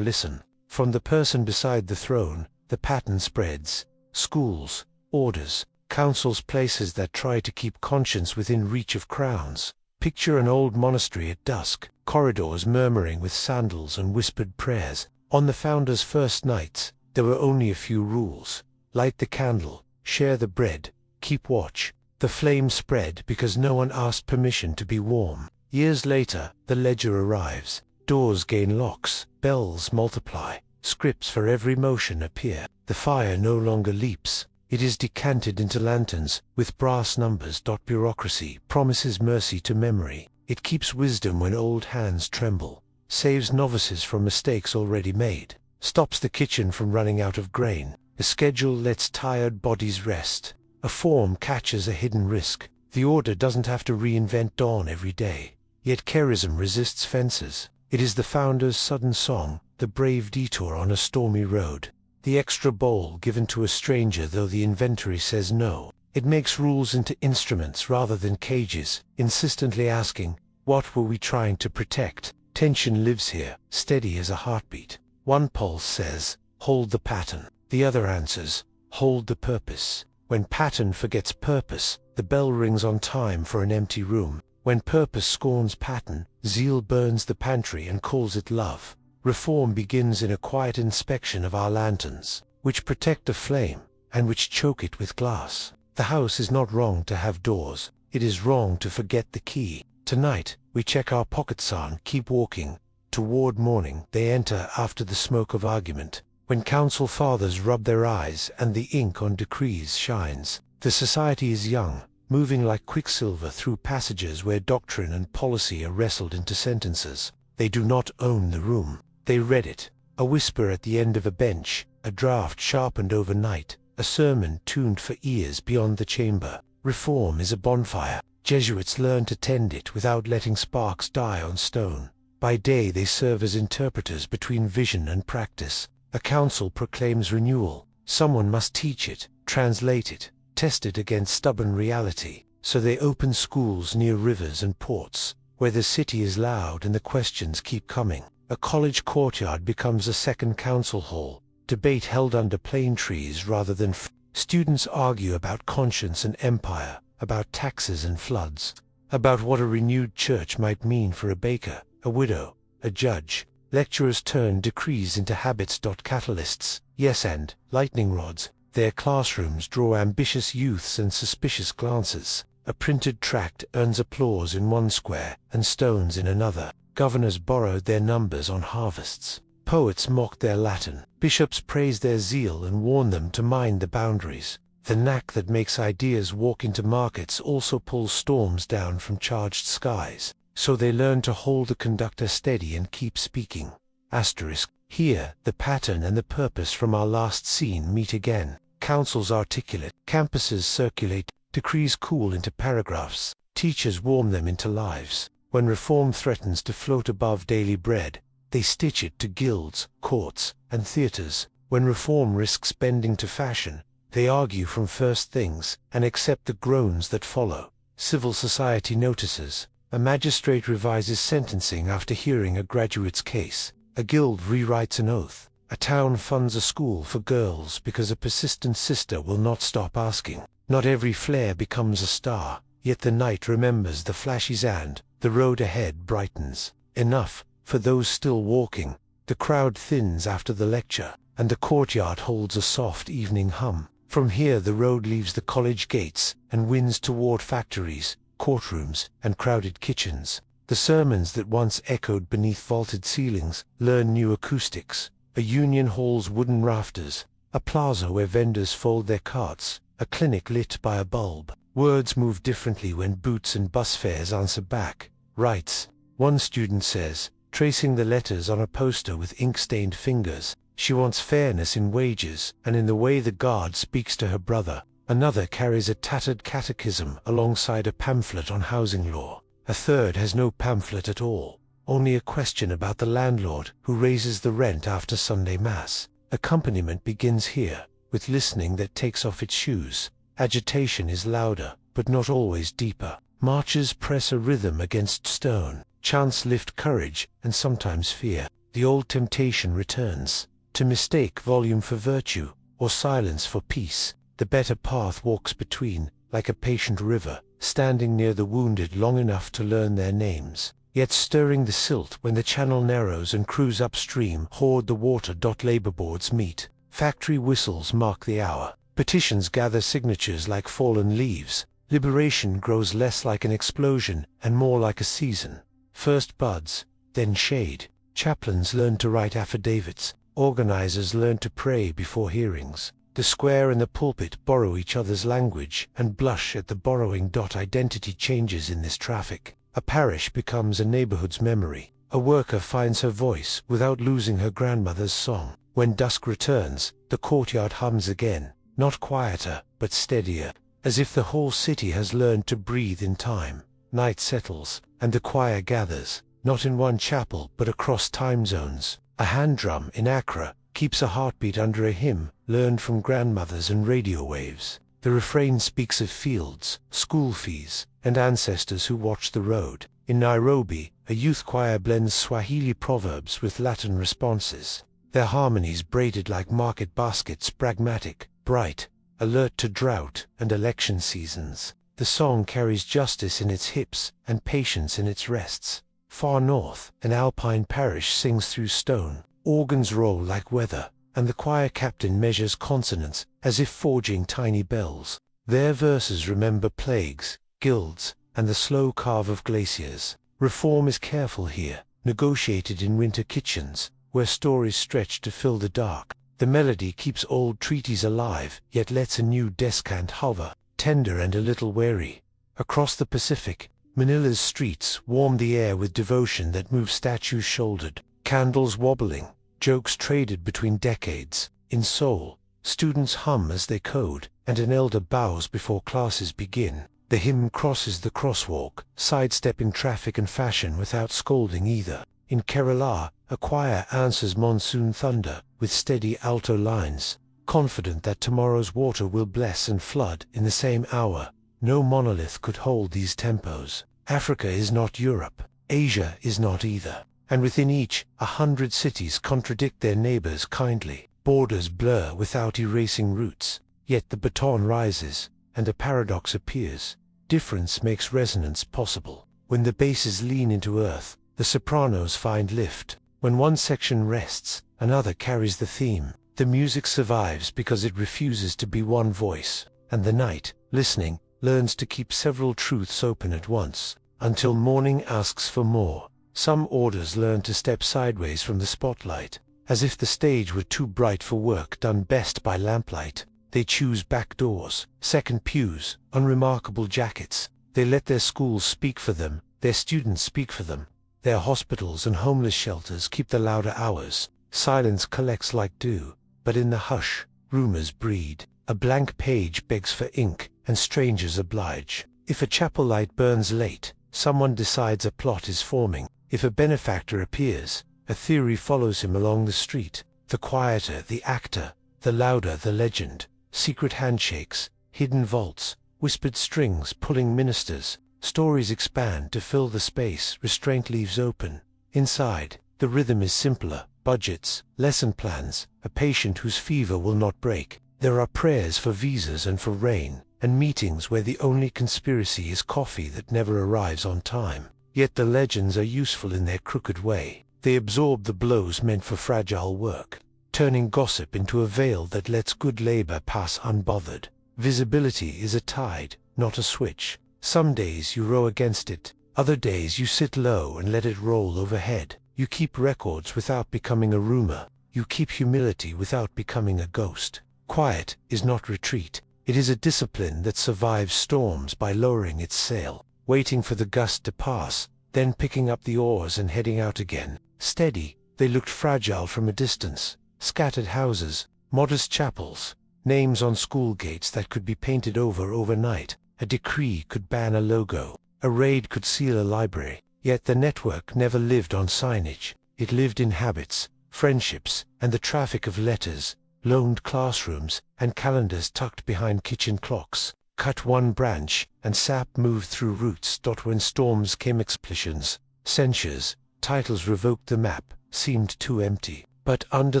listen. From the person beside the throne, the pattern spreads. Schools, orders, councils places that try to keep conscience within reach of crowns. Picture an old monastery at dusk, corridors murmuring with sandals and whispered prayers. On the founders' first nights, there were only a few rules. Light the candle, share the bread, keep watch. The flame spread because no one asked permission to be warm. Years later, the ledger arrives. Doors gain locks, bells multiply, scripts for every motion appear. The fire no longer leaps. It is decanted into lanterns, with brass numbers. Bureaucracy promises mercy to memory. It keeps wisdom when old hands tremble, saves novices from mistakes already made, stops the kitchen from running out of grain. A schedule lets tired bodies rest. A form catches a hidden risk. The order doesn't have to reinvent dawn every day. Yet charism resists fences. It is the founder's sudden song, the brave detour on a stormy road, the extra bowl given to a stranger though the inventory says no. It makes rules into instruments rather than cages, insistently asking, what were we trying to protect? Tension lives here, steady as a heartbeat. One pulse says, hold the pattern. The other answers, hold the purpose. When pattern forgets purpose, the bell rings on time for an empty room. When purpose scorns pattern, zeal burns the pantry and calls it love. Reform begins in a quiet inspection of our lanterns, which protect a flame, and which choke it with glass. The house is not wrong to have doors, it is wrong to forget the key. Tonight, we check our pockets and keep walking. Toward morning, they enter after the smoke of argument. When council fathers rub their eyes and the ink on decrees shines, the society is young, moving like quicksilver through passages where doctrine and policy are wrestled into sentences. They do not own the room. They read it. A whisper at the end of a bench, a draft sharpened overnight, a sermon tuned for ears beyond the chamber. Reform is a bonfire. Jesuits learn to tend it without letting sparks die on stone. By day they serve as interpreters between vision and practice. A council proclaims renewal. Someone must teach it, translate it, test it against stubborn reality. So they open schools near rivers and ports, where the city is loud and the questions keep coming. A college courtyard becomes a second council hall, debate held under plane trees rather than students argue about conscience and empire, about taxes and floods, about what a renewed church might mean for a baker, a widow, a judge. Lecturers turn decrees into habits. Catalysts, yes, and lightning rods. Their classrooms draw ambitious youths and suspicious glances. A printed tract earns applause in one square and stones in another. Governors borrowed their numbers on harvests. Poets mocked their Latin. Bishops praised their zeal and warned them to mind the boundaries. The knack that makes ideas walk into markets also pulls storms down from charged skies. So they learn to hold the conductor steady and keep speaking. Asterisk. Here, the pattern and the purpose from our last scene meet again. Councils articulate. Campuses circulate. Decrees cool into paragraphs. Teachers warm them into lives. When reform threatens to float above daily bread, they stitch it to guilds, courts, and theaters. When reform risks bending to fashion, they argue from first things and accept the groans that follow. Civil society notices. A magistrate revises sentencing after hearing a graduate's case. A guild rewrites an oath. A town funds a school for girls because a persistent sister will not stop asking. Not every flare becomes a star, yet the night remembers the flashes and the road ahead brightens. Enough for those still walking. The crowd thins after the lecture, and the courtyard holds a soft evening hum. From here the road leaves the college gates and winds toward factories, courtrooms, and crowded kitchens. The sermons that once echoed beneath vaulted ceilings learn new acoustics. A union hall's wooden rafters, a plaza where vendors fold their carts, a clinic lit by a bulb. Words move differently when boots and bus fares answer back. Rights. One student says, tracing the letters on a poster with ink-stained fingers, she wants fairness in wages and in the way the guard speaks to her brother. Another carries a tattered catechism alongside a pamphlet on housing law. A third has no pamphlet at all, only a question about the landlord who raises the rent after Sunday Mass. Accompaniment begins here, with listening that takes off its shoes. Agitation is louder, but not always deeper. Marches press a rhythm against stone. Chants lift courage, and sometimes fear. The old temptation returns, to mistake volume for virtue, or silence for peace. the better path walks between, like a patient river, standing near the wounded long enough to learn their names, yet stirring the silt when the channel narrows and crews upstream hoard the water. Labor boards meet, factory whistles mark the hour, petitions gather signatures like fallen leaves. Liberation grows less like an explosion and more like a season. First buds, then shade. Chaplains learn to write affidavits, organizers learn to pray before hearings. The square and the pulpit borrow each other's language and blush at the borrowing. Identity changes in this traffic. A parish becomes a neighborhood's memory. A worker finds her voice without losing her grandmother's song. When dusk returns, the courtyard hums again, not quieter, but steadier, as if the whole city has learned to breathe in time. Night settles, and the choir gathers, not in one chapel but across time zones. A hand drum in Accra keeps a heartbeat under a hymn learned from grandmothers and radio waves. The refrain speaks of fields, school fees, and ancestors who watched the road. In Nairobi, a youth choir blends Swahili proverbs with Latin responses. Their harmonies braided like market baskets, pragmatic, bright, alert to drought and election seasons. The song carries justice in its hips and patience in its rests. Far north, an alpine parish sings through stone. Organs roll like weather, and the choir captain measures consonants as if forging tiny bells. Their verses remember plagues, guilds, and the slow carve of glaciers. Reform is careful here, negotiated in winter kitchens, where stories stretch to fill the dark. The melody keeps old treaties alive, yet lets a new descant hover, tender and a little wary. Across the Pacific, Manila's streets warm the air with devotion that moves statues shouldered, candles wobbling, jokes traded between decades. In Seoul, students hum as they code, and an elder bows before classes begin. The hymn crosses the crosswalk, sidestepping traffic and fashion without scolding either. In Kerala, a choir answers monsoon thunder with steady alto lines, confident that tomorrow's water will bless and flood in the same hour. No monolith could hold these tempos. Africa is not Europe. Asia is not either. And within each, 100 cities contradict their neighbors kindly. Borders blur without erasing roots. Yet the baton rises, and a paradox appears. Difference makes resonance possible. When the basses lean into earth, the sopranos find lift. When one section rests, another carries the theme. The music survives because it refuses to be one voice. And the night, listening, learns to keep several truths open at once, until morning asks for more. Some orders learn to step sideways from the spotlight, as if the stage were too bright for work done best by lamplight. They choose back doors, second pews, unremarkable jackets. They let their schools speak for them, their students speak for them. Their hospitals and homeless shelters keep the louder hours. Silence collects like dew, but in the hush, rumors breed. A blank page begs for ink, and strangers oblige. If a chapel light burns late, someone decides a plot is forming. If a benefactor appears, a theory follows him along the street. The quieter the actor, the louder the legend. Secret handshakes, hidden vaults, whispered strings pulling ministers. Stories expand to fill the space restraint leaves open. Inside, the rhythm is simpler. Budgets, lesson plans, a patient whose fever will not break. There are prayers for visas and for rain, and meetings where the only conspiracy is coffee that never arrives on time. Yet the legends are useful in their crooked way. They absorb the blows meant for fragile work, turning gossip into a veil that lets good labor pass unbothered. Visibility is a tide, not a switch. Some days you row against it, other days you sit low and let it roll overhead. You keep records without becoming a rumor. You keep humility without becoming a ghost. Quiet is not retreat. It is a discipline that survives storms by lowering its sail, waiting for the gust to pass, then picking up the oars and heading out again. Steady, they looked fragile from a distance. Scattered houses, modest chapels, names on school gates that could be painted over overnight. A decree could ban a logo. A raid could seal a library. Yet the network never lived on signage. It lived in habits, friendships, and the traffic of letters, loaned classrooms, and calendars tucked behind kitchen clocks. Cut one branch, and sap moved through roots. When storms came, expulsions, censures, titles revoked. The map seemed too empty. But under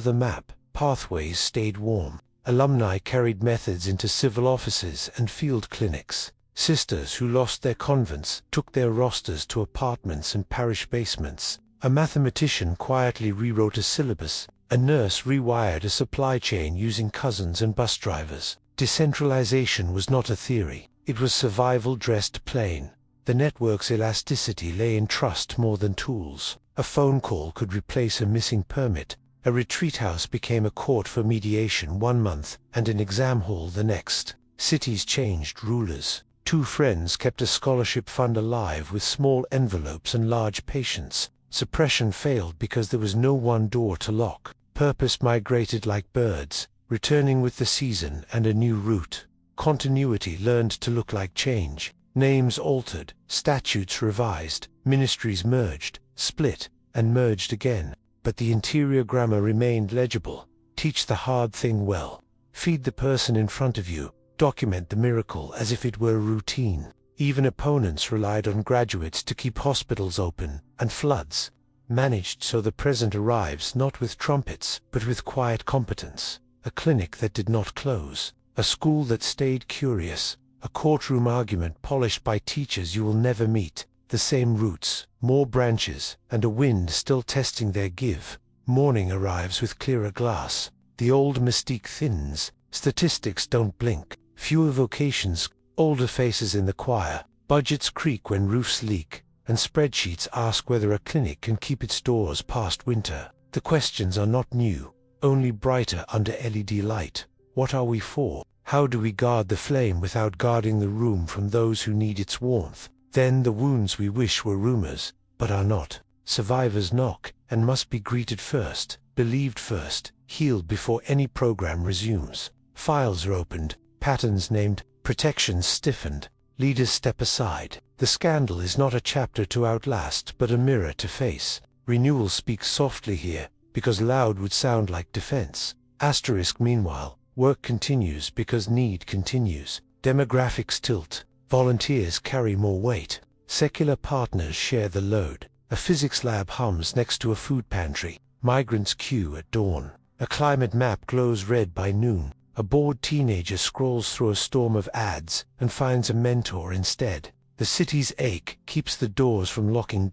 the map, pathways stayed warm. Alumni carried methods into civil offices and field clinics. Sisters who lost their convents took their rosters to apartments and parish basements. A mathematician quietly rewrote a syllabus. A nurse rewired a supply chain using cousins and bus drivers. Decentralization was not a theory. It was survival dressed plain. The network's elasticity lay in trust more than tools. A phone call could replace a missing permit. A retreat house became a court for mediation one month, and an exam hall the next. Cities changed rulers. Two friends kept a scholarship fund alive with small envelopes and large patience. Suppression failed because there was no one door to lock. Purpose migrated like birds, returning with the season and a new route. Continuity learned to look like change. Names altered, statutes revised, ministries merged, split, and merged again. But the interior grammar remained legible. Teach the hard thing well. Feed the person in front of you. Document the miracle as if it were routine. Even opponents relied on graduates to keep hospitals open, and floods managed so the present arrives not with trumpets, but with quiet competence. A clinic that did not close. A school that stayed curious. A courtroom argument polished by teachers you will never meet. The same roots, more branches, and a wind still testing their give. Morning arrives with clearer glass. The old mystique thins. Statistics don't blink. Fewer vocations, older faces in the choir. Budgets creak when roofs leak, and spreadsheets ask whether a clinic can keep its doors past winter. The questions are not new, only brighter under LED light. What are we for? How do we guard the flame without guarding the room from those who need its warmth? Then the wounds we wish were rumors, but are not. Survivors knock, and must be greeted first, believed first, healed before any program resumes. Files are opened, patterns named, protections stiffened, leaders step aside. The scandal is not a chapter to outlast, but a mirror to face. Renewal speaks softly here, because loud would sound like defense. Asterisk meanwhile, work continues because need continues. Demographics tilt. Volunteers carry more weight. Secular partners share the load. A physics lab hums next to a food pantry. Migrants queue at dawn. A climate map glows red by noon. A bored teenager scrolls through a storm of ads and finds a mentor instead. The city's ache keeps the doors from locking.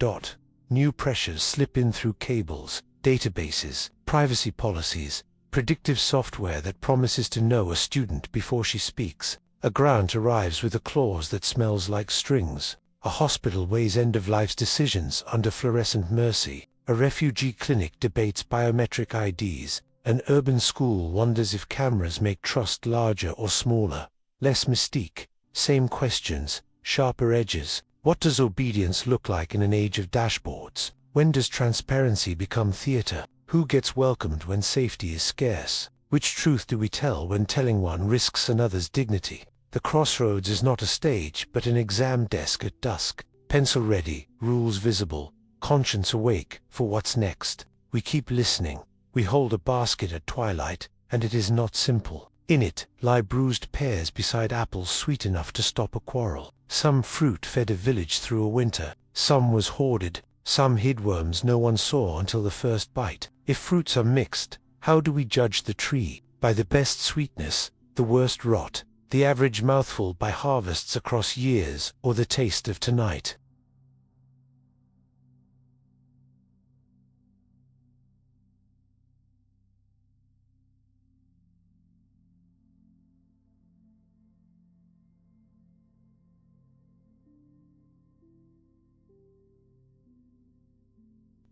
New pressures slip in through cables, databases, privacy policies, predictive software that promises to know a student before she speaks. A grant arrives with a clause that smells like strings. A hospital weighs end-of-life's decisions under fluorescent mercy. A refugee clinic debates biometric IDs. An urban school wonders if cameras make trust larger or smaller. Less mystique, same questions, sharper edges. What does obedience look like in an age of dashboards? When does transparency become theater? Who gets welcomed when safety is scarce? Which truth do we tell when telling one risks another's dignity? The crossroads is not a stage, but an exam desk at dusk. Pencil ready, rules visible, conscience awake for what's next. We keep listening. We hold a basket at twilight, and it is not simple. In it lie bruised pears beside apples sweet enough to stop a quarrel. Some fruit fed a village through a winter. Some was hoarded. Some hid worms no one saw until the first bite. If fruits are mixed, how do we judge the tree? By the best sweetness, the worst rot, the average mouthful by harvests across years, or the taste of tonight.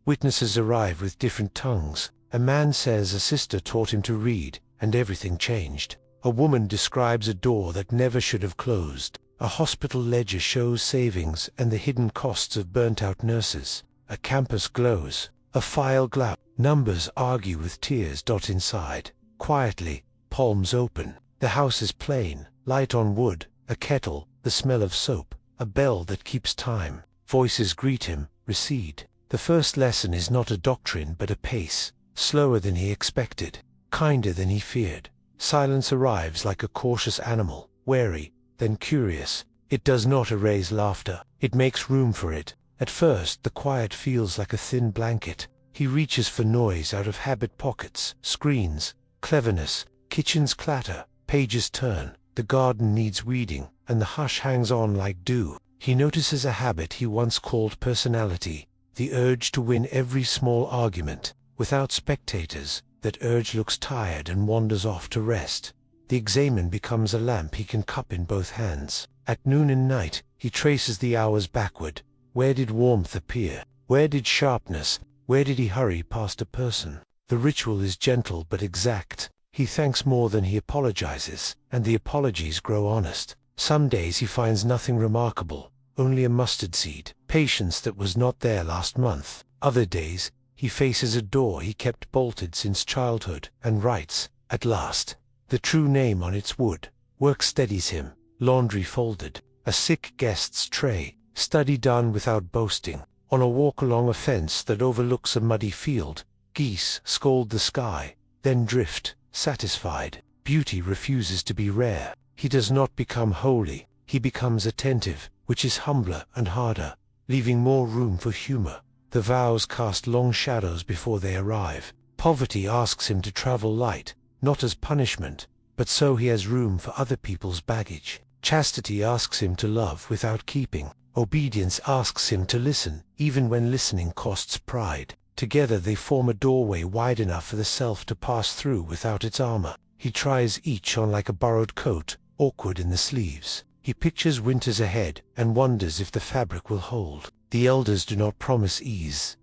Witnesses arrive with different tongues. A man says a sister taught him to read, and everything changed. A woman describes a door that never should have closed. A hospital ledger shows savings and the hidden costs of burnt-out nurses. A campus glows. A file glows. Numbers argue with tears. Inside. Quietly, palms open. The house is plain. Light on wood. A kettle. The smell of soap. A bell that keeps time. Voices greet him, recede. The first lesson is not a doctrine but a pace. Slower than he expected. Kinder than he feared. Silence arrives like a cautious animal, wary, then curious. It does not erase laughter. It makes room for it. At first, the quiet feels like a thin blanket. He reaches for noise out of habit pockets, screens, cleverness, Kitchens clatter, pages turn, the garden needs weeding, and the hush hangs on like dew. He notices a habit he once called personality, the urge to win every small argument. Without spectators, that urge looks tired and wanders off to rest. The examen becomes a lamp he can cup in both hands. At noon and night, he traces the hours backward. Where did warmth appear? Where did sharpness? Where did he hurry past a person? The ritual is gentle but exact. He thanks more than he apologizes, and the apologies grow honest. Some days he finds nothing remarkable, only a mustard seed, patience that was not there last month. Other days, he faces a door he kept bolted since childhood, and writes, at last, the true name on its wood. Work steadies him, laundry folded, a sick guest's tray, study done without boasting. On a walk along a fence that overlooks a muddy field, geese scold the sky, then drift, satisfied. Beauty refuses to be rare. He does not become holy, he becomes attentive, which is humbler and harder, leaving more room for humor. The vows cast long shadows before they arrive. Poverty asks him to travel light, not as punishment, but so he has room for other people's baggage. Chastity asks him to love without keeping. Obedience asks him to listen, even when listening costs pride. Together they form a doorway wide enough for the self to pass through without its armor. He tries each on like a borrowed coat, awkward in the sleeves. He pictures winters ahead, and wonders if the fabric will hold. The elders do not promise ease.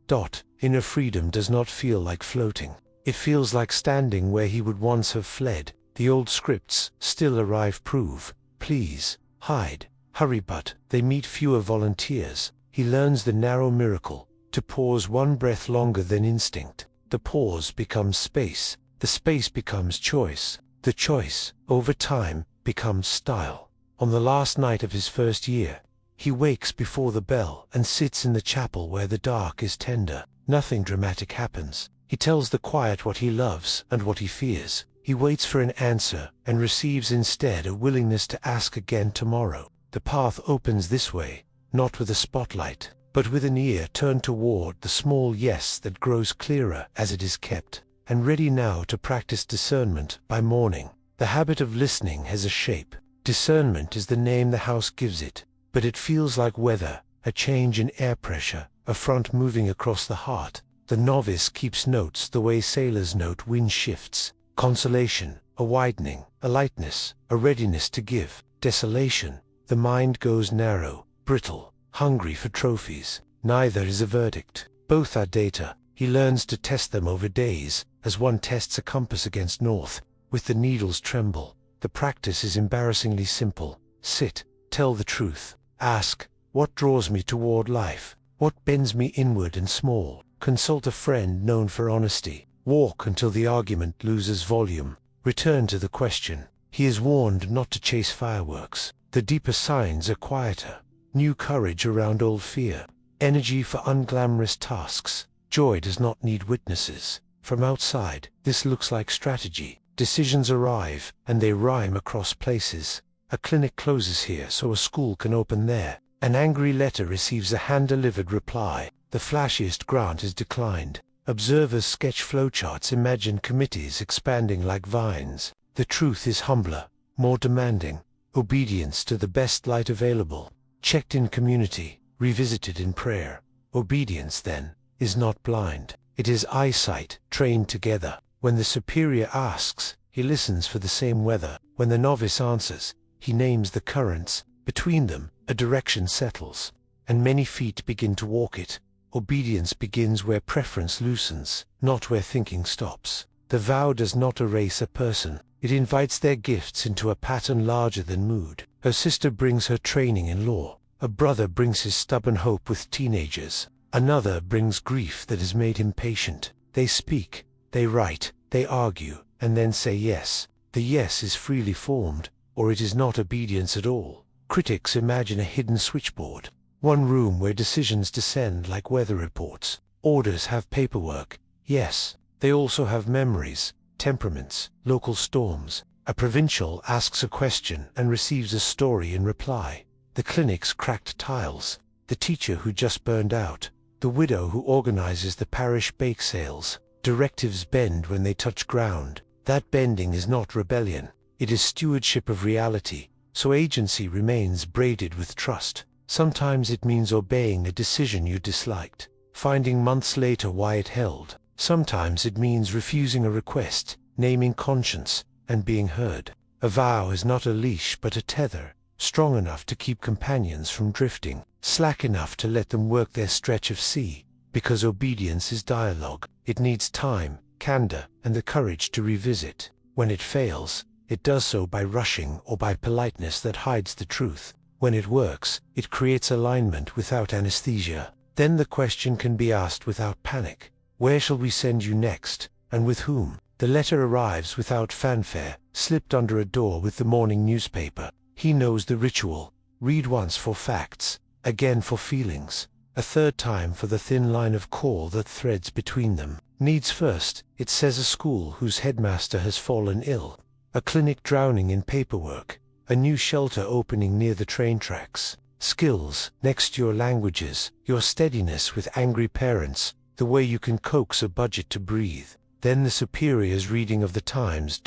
Inner freedom does not feel like floating. It feels like standing where he would once have fled. The old scripts still arrive prove, please, hide, hurry, but they meet fewer volunteers. He learns the narrow miracle, to pause one breath longer than instinct. The pause becomes space, the space becomes choice, the choice, over time, becomes style. On the last night of his first year, he wakes before the bell and sits in the chapel where the dark is tender. Nothing dramatic happens. He tells the quiet what he loves and what he fears. He waits for an answer and receives instead a willingness to ask again tomorrow. The path opens this way, not with a spotlight, but with an ear turned toward the small yes that grows clearer as it is kept, and ready now to practice discernment by morning. The habit of listening has a shape. Discernment is the name the house gives it, but it feels like weather, a change in air pressure, a front moving across the heart. The novice keeps notes the way sailors note wind shifts. Consolation, a widening, a lightness, a readiness to give. Desolation, the mind goes narrow, brittle, hungry for trophies. Neither is a verdict. Both are data. He learns to test them over days, as one tests a compass against north, with the needles tremble. The practice is embarrassingly simple. Sit, tell the truth. Ask, what draws me toward life? What bends me inward and small? Consult a friend known for honesty. Walk until the argument loses volume. Return to the question. He is warned not to chase fireworks. The deeper signs are quieter. New courage around old fear. Energy for unglamorous tasks. Joy does not need witnesses. From outside, this looks like strategy. Decisions arrive, and they rhyme across places. A clinic closes here so a school can open there. An angry letter receives a hand-delivered reply. The flashiest grant is declined. Observers sketch flowcharts, imagine committees expanding like vines. The truth is humbler, more demanding. Obedience to the best light available. Checked in community, revisited in prayer. Obedience, then, is not blind. It is eyesight, trained together. When the superior asks, he listens for the same weather. When the novice answers, he names the currents. Between them, a direction settles, and many feet begin to walk it. Obedience begins where preference loosens, not where thinking stops. The vow does not erase a person. It invites their gifts into a pattern larger than mood. Her sister brings her training in law. A brother brings his stubborn hope with teenagers. Another brings grief that has made him patient. They speak, they write, they argue, and then say yes. The yes is freely formed, or it is not obedience at all. Critics imagine a hidden switchboard. One room where decisions descend like weather reports. Orders have paperwork, yes. They also have memories, temperaments, local storms. A provincial asks a question and receives a story in reply. The clinic's cracked tiles. The teacher who just burned out. The widow who organizes the parish bake sales. Directives bend when they touch ground. That bending is not rebellion, it is stewardship of reality, so agency remains braided with trust. Sometimes it means obeying a decision you disliked, finding months later why it held. Sometimes it means refusing a request, naming conscience, and being heard. A vow is not a leash but a tether, strong enough to keep companions from drifting, slack enough to let them work their stretch of sea. Because obedience is dialogue, it needs time, candor, and the courage to revisit. When it fails, it does so by rushing or by politeness that hides the truth. When it works, it creates alignment without anesthesia. Then the question can be asked without panic. Where shall we send you next, and with whom? The letter arrives without fanfare, slipped under a door with the morning newspaper. He knows the ritual. Read once for facts, again for feelings, a third time for the thin line of call that threads between them. Needs first, it says a school whose headmaster has fallen ill, a clinic drowning in paperwork, a new shelter opening near the train tracks. Skills, next your languages, your steadiness with angry parents, the way you can coax a budget to breathe. Then the superior's reading of the Times.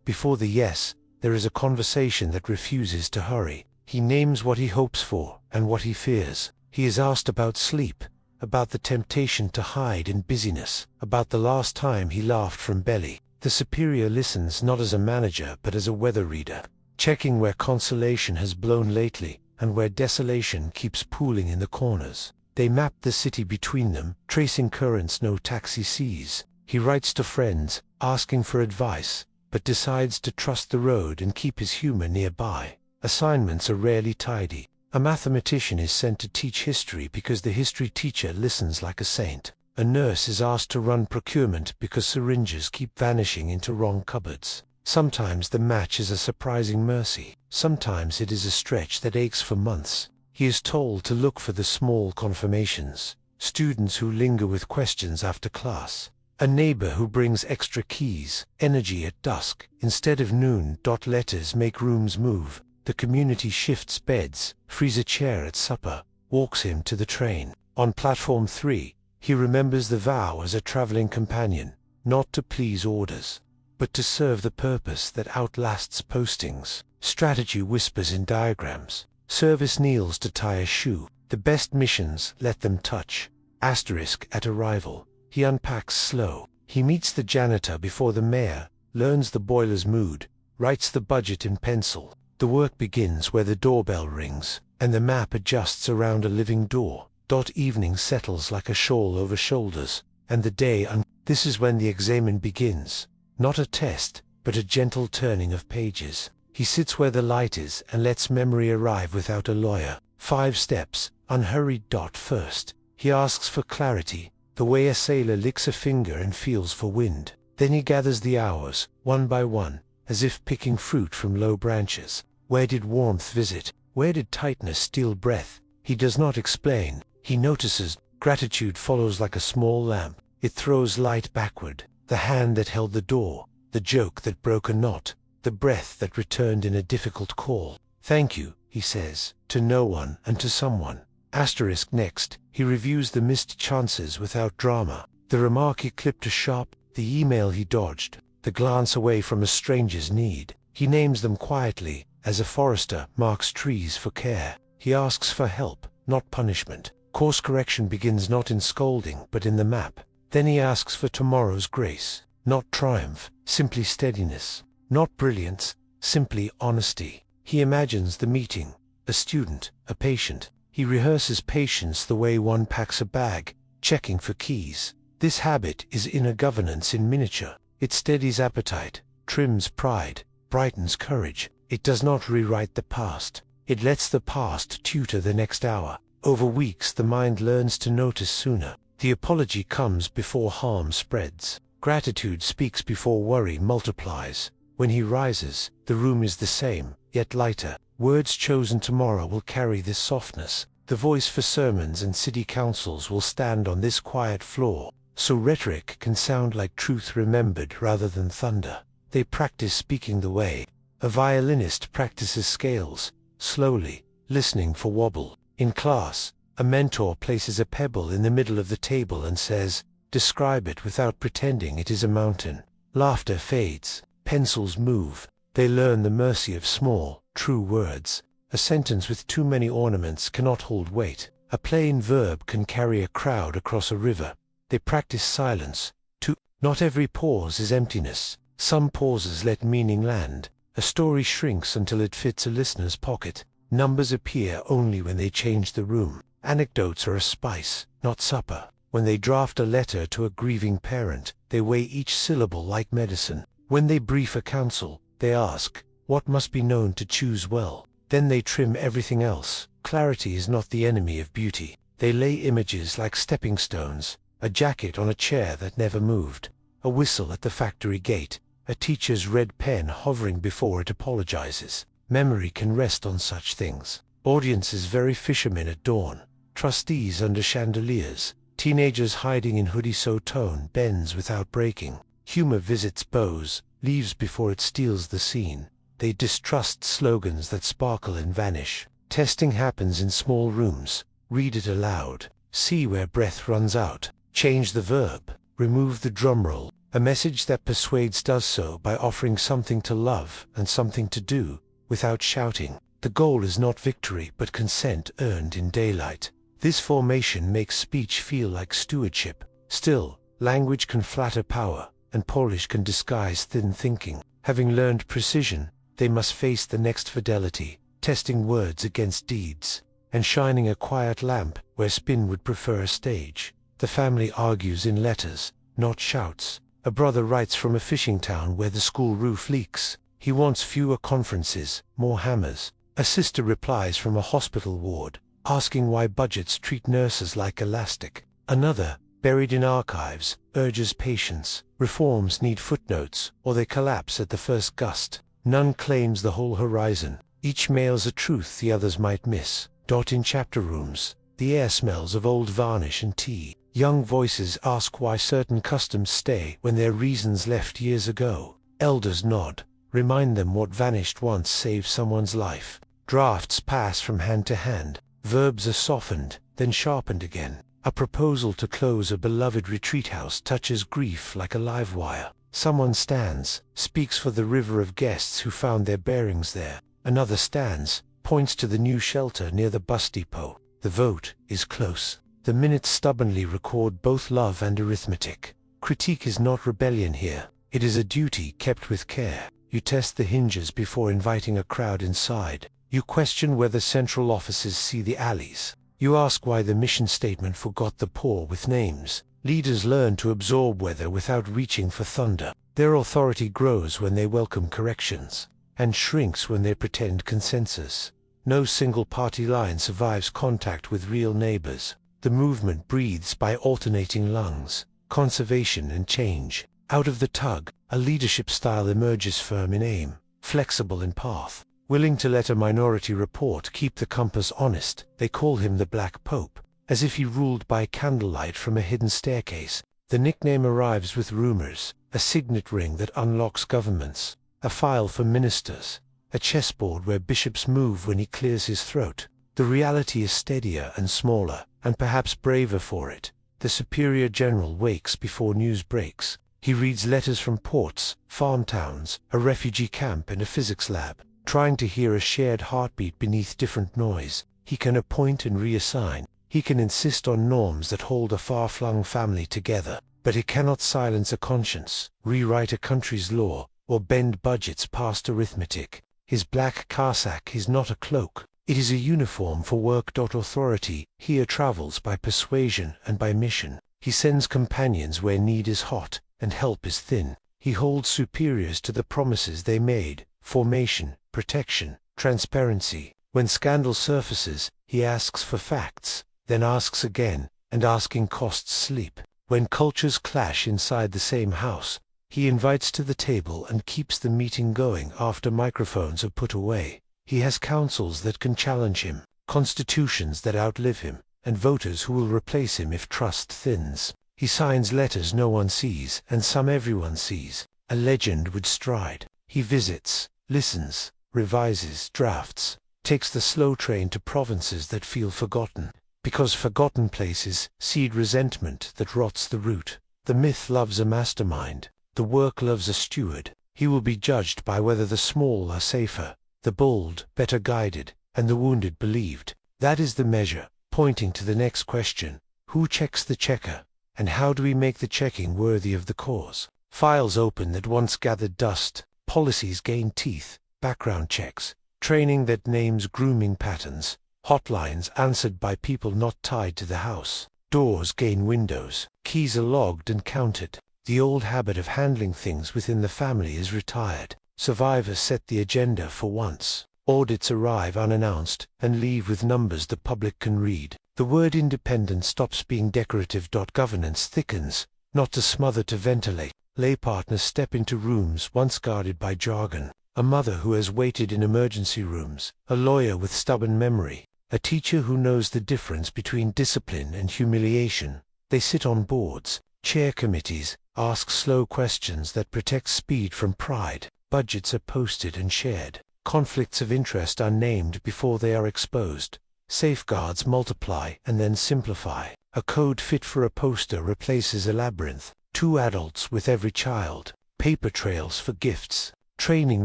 Before the yes, there is a conversation that refuses to hurry. He names what he hopes for and what he fears. He is asked about sleep, about the temptation to hide in busyness, about the last time he laughed from belly. The superior listens not as a manager but as a weather reader, checking where consolation has blown lately and where desolation keeps pooling in the corners. They map the city between them, tracing currents no taxi sees. He writes to friends, asking for advice, but decides to trust the road and keep his humor nearby. Assignments are rarely tidy. A mathematician is sent to teach history because the history teacher listens like a saint. A nurse is asked to run procurement because syringes keep vanishing into wrong cupboards. Sometimes the match is a surprising mercy. Sometimes it is a stretch that aches for months. He is told to look for the small confirmations, students who linger with questions after class, a neighbor who brings extra keys, energy at dusk, instead of noon. Letters make rooms move. The community shifts beds, frees a chair at supper, walks him to the train. On platform 3, he remembers the vow as a traveling companion, not to please orders, but to serve the purpose that outlasts postings. Strategy whispers in diagrams. Service kneels to tie a shoe. The best missions let them touch. Asterisk at arrival. He unpacks slow. He meets the janitor before the mayor, learns the boiler's mood, writes the budget in pencil. The work begins where the doorbell rings, and the map adjusts around a living door. Evening settles like a shawl over shoulders, and the day This is when the examen begins. Not a test, but a gentle turning of pages. He sits where the light is and lets memory arrive without a lawyer. 5 steps, unhurried. First, he asks for clarity, the way a sailor licks a finger and feels for wind. Then he gathers the hours, one by one, as if picking fruit from low branches. Where did warmth visit? Where did tightness steal breath? He does not explain. He notices. Gratitude follows like a small lamp. It throws light backward. The hand that held the door, the joke that broke a knot, the breath that returned in a difficult call. Thank you, he says, to no one and to someone. Asterisk next, he reviews the missed chances without drama. The remark he clipped to sharp, the email he dodged, the glance away from a stranger's need. He names them quietly, as a forester marks trees for care. He asks for help, not punishment. Course correction begins not in scolding but in the map. Then he asks for tomorrow's grace, not triumph, simply steadiness. Not brilliance, simply honesty. He imagines the meeting, a student, a patient. He rehearses patience the way one packs a bag, checking for keys. This habit is inner governance in miniature. It steadies appetite, trims pride, brightens courage. It does not rewrite the past. It lets the past tutor the next hour. Over weeks the mind learns to notice sooner. The apology comes before harm spreads. Gratitude speaks before worry multiplies. When he rises, the room is the same, yet lighter. Words chosen tomorrow will carry this softness. The voice for sermons and city councils will stand on this quiet floor, so rhetoric can sound like truth remembered rather than thunder. They practice speaking the way. A violinist practices scales, slowly, listening for wobble. In class, a mentor places a pebble in the middle of the table and says, "Describe it without pretending it is a mountain." Laughter fades, pencils move, they learn the mercy of small, true words. A sentence with too many ornaments cannot hold weight. A plain verb can carry a crowd across a river. They practice silence, too. Not every pause is emptiness. Some pauses let meaning land. A story shrinks until it fits a listener's pocket. Numbers appear only when they change the room. Anecdotes are a spice, not supper. When they draft a letter to a grieving parent, they weigh each syllable like medicine. When they brief a council, they ask, what must be known to choose well? Then they trim everything else. Clarity is not the enemy of beauty. They lay images like stepping stones, a jacket on a chair that never moved, a whistle at the factory gate, a teacher's red pen hovering before it apologizes. Memory can rest on such things. Audiences very fishermen at dawn, trustees under chandeliers, teenagers hiding in hoodie so tone bends without breaking. Humor visits bows, leaves before it steals the scene. They distrust slogans that sparkle and vanish. Testing happens in small rooms. Read it aloud. See where breath runs out. Change the verb. Remove the drumroll. A message that persuades does so by offering something to love and something to do, without shouting. The goal is not victory but consent earned in daylight. This formation makes speech feel like stewardship. Still, language can flatter power, and polish can disguise thin thinking. Having learned precision, they must face the next fidelity, testing words against deeds, and shining a quiet lamp where spin would prefer a stage. The family argues in letters, not shouts. A brother writes from a fishing town where the school roof leaks. He wants fewer conferences, more hammers. A sister replies from a hospital ward, asking why budgets treat nurses like elastic. Another, buried in archives, urges patience. Reforms need footnotes, or they collapse at the first gust. None claims the whole horizon. Each mails a truth the others might miss. In chapter rooms, the air smells of old varnish and tea. Young voices ask why certain customs stay when their reasons left years ago. Elders nod, remind them what vanished once saved someone's life. Drafts pass from hand to hand. Verbs are softened, then sharpened again. A proposal to close a beloved retreat house touches grief like a live wire. Someone stands, speaks for the river of guests who found their bearings there. Another stands, points to the new shelter near the bus depot. The vote is close. The minutes stubbornly record both love and arithmetic. Critique is not rebellion here. It is a duty kept with care. You test the hinges before inviting a crowd inside. You question whether central offices see the alleys. You ask why the mission statement forgot the poor with names. Leaders learn to absorb weather without reaching for thunder. Their authority grows when they welcome corrections, and shrinks when they pretend consensus. No single party line survives contact with real neighbors. The movement breathes by alternating lungs, conservation and change. Out of the tug, a leadership style emerges firm in aim, flexible in path, willing to let a minority report keep the compass honest. They call him the Black Pope, as if he ruled by candlelight from a hidden staircase. The nickname arrives with rumors, a signet ring that unlocks governments, a file for ministers, a chessboard where bishops move when he clears his throat. The reality is steadier and smaller, and perhaps braver for it. The superior general wakes before news breaks. He reads letters from ports, farm towns, a refugee camp and a physics lab, trying to hear a shared heartbeat beneath different noise. He can appoint and reassign. He can insist on norms that hold a far-flung family together, but he cannot silence a conscience, rewrite a country's law, or bend budgets past arithmetic. His black cassock is not a cloak. It is a uniform for work. Authority here travels by persuasion and by mission. He sends companions where need is hot and help is thin. He holds superiors to the promises they made: formation, protection, transparency. When scandal surfaces, he asks for facts, then asks again, and asking costs sleep. When cultures clash inside the same house, he invites to the table and keeps the meeting going after microphones are put away. He has councils that can challenge him, constitutions that outlive him, and voters who will replace him if trust thins. He signs letters no one sees, and some everyone sees. A legend would stride. He visits, listens, revises, drafts, takes the slow train to provinces that feel forgotten. Because forgotten places seed resentment that rots the root. The myth loves a mastermind. The work loves a steward. He will be judged by whether the small are safer, the bold better guided, and the wounded believed. That is the measure, pointing to the next question: who checks the checker, and how do we make the checking worthy of the cause? Files open that once gathered dust, policies gain teeth, background checks, training that names grooming patterns, hotlines answered by people not tied to the house. Doors gain windows, keys are logged and counted. The old habit of handling things within the family is retired. Survivors set the agenda for once. Audits arrive unannounced and leave with numbers the public can read. The word independent stops being decorative. Governance thickens, not to smother, to ventilate. Lay partners step into rooms once guarded by jargon. A mother who has waited in emergency rooms, a lawyer with stubborn memory, a teacher who knows the difference between discipline and humiliation. They sit on boards, chair committees, ask slow questions that protect speed from pride. Budgets are posted and shared. Conflicts of interest are named before they are exposed. Safeguards multiply and then simplify. A code fit for a poster replaces a labyrinth. 2 adults with every child. Paper trails for gifts. Training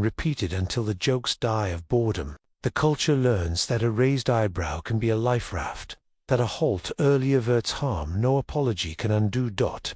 repeated until the jokes die of boredom. The culture learns that a raised eyebrow can be a life raft, that a halt early averts harm no apology can undo.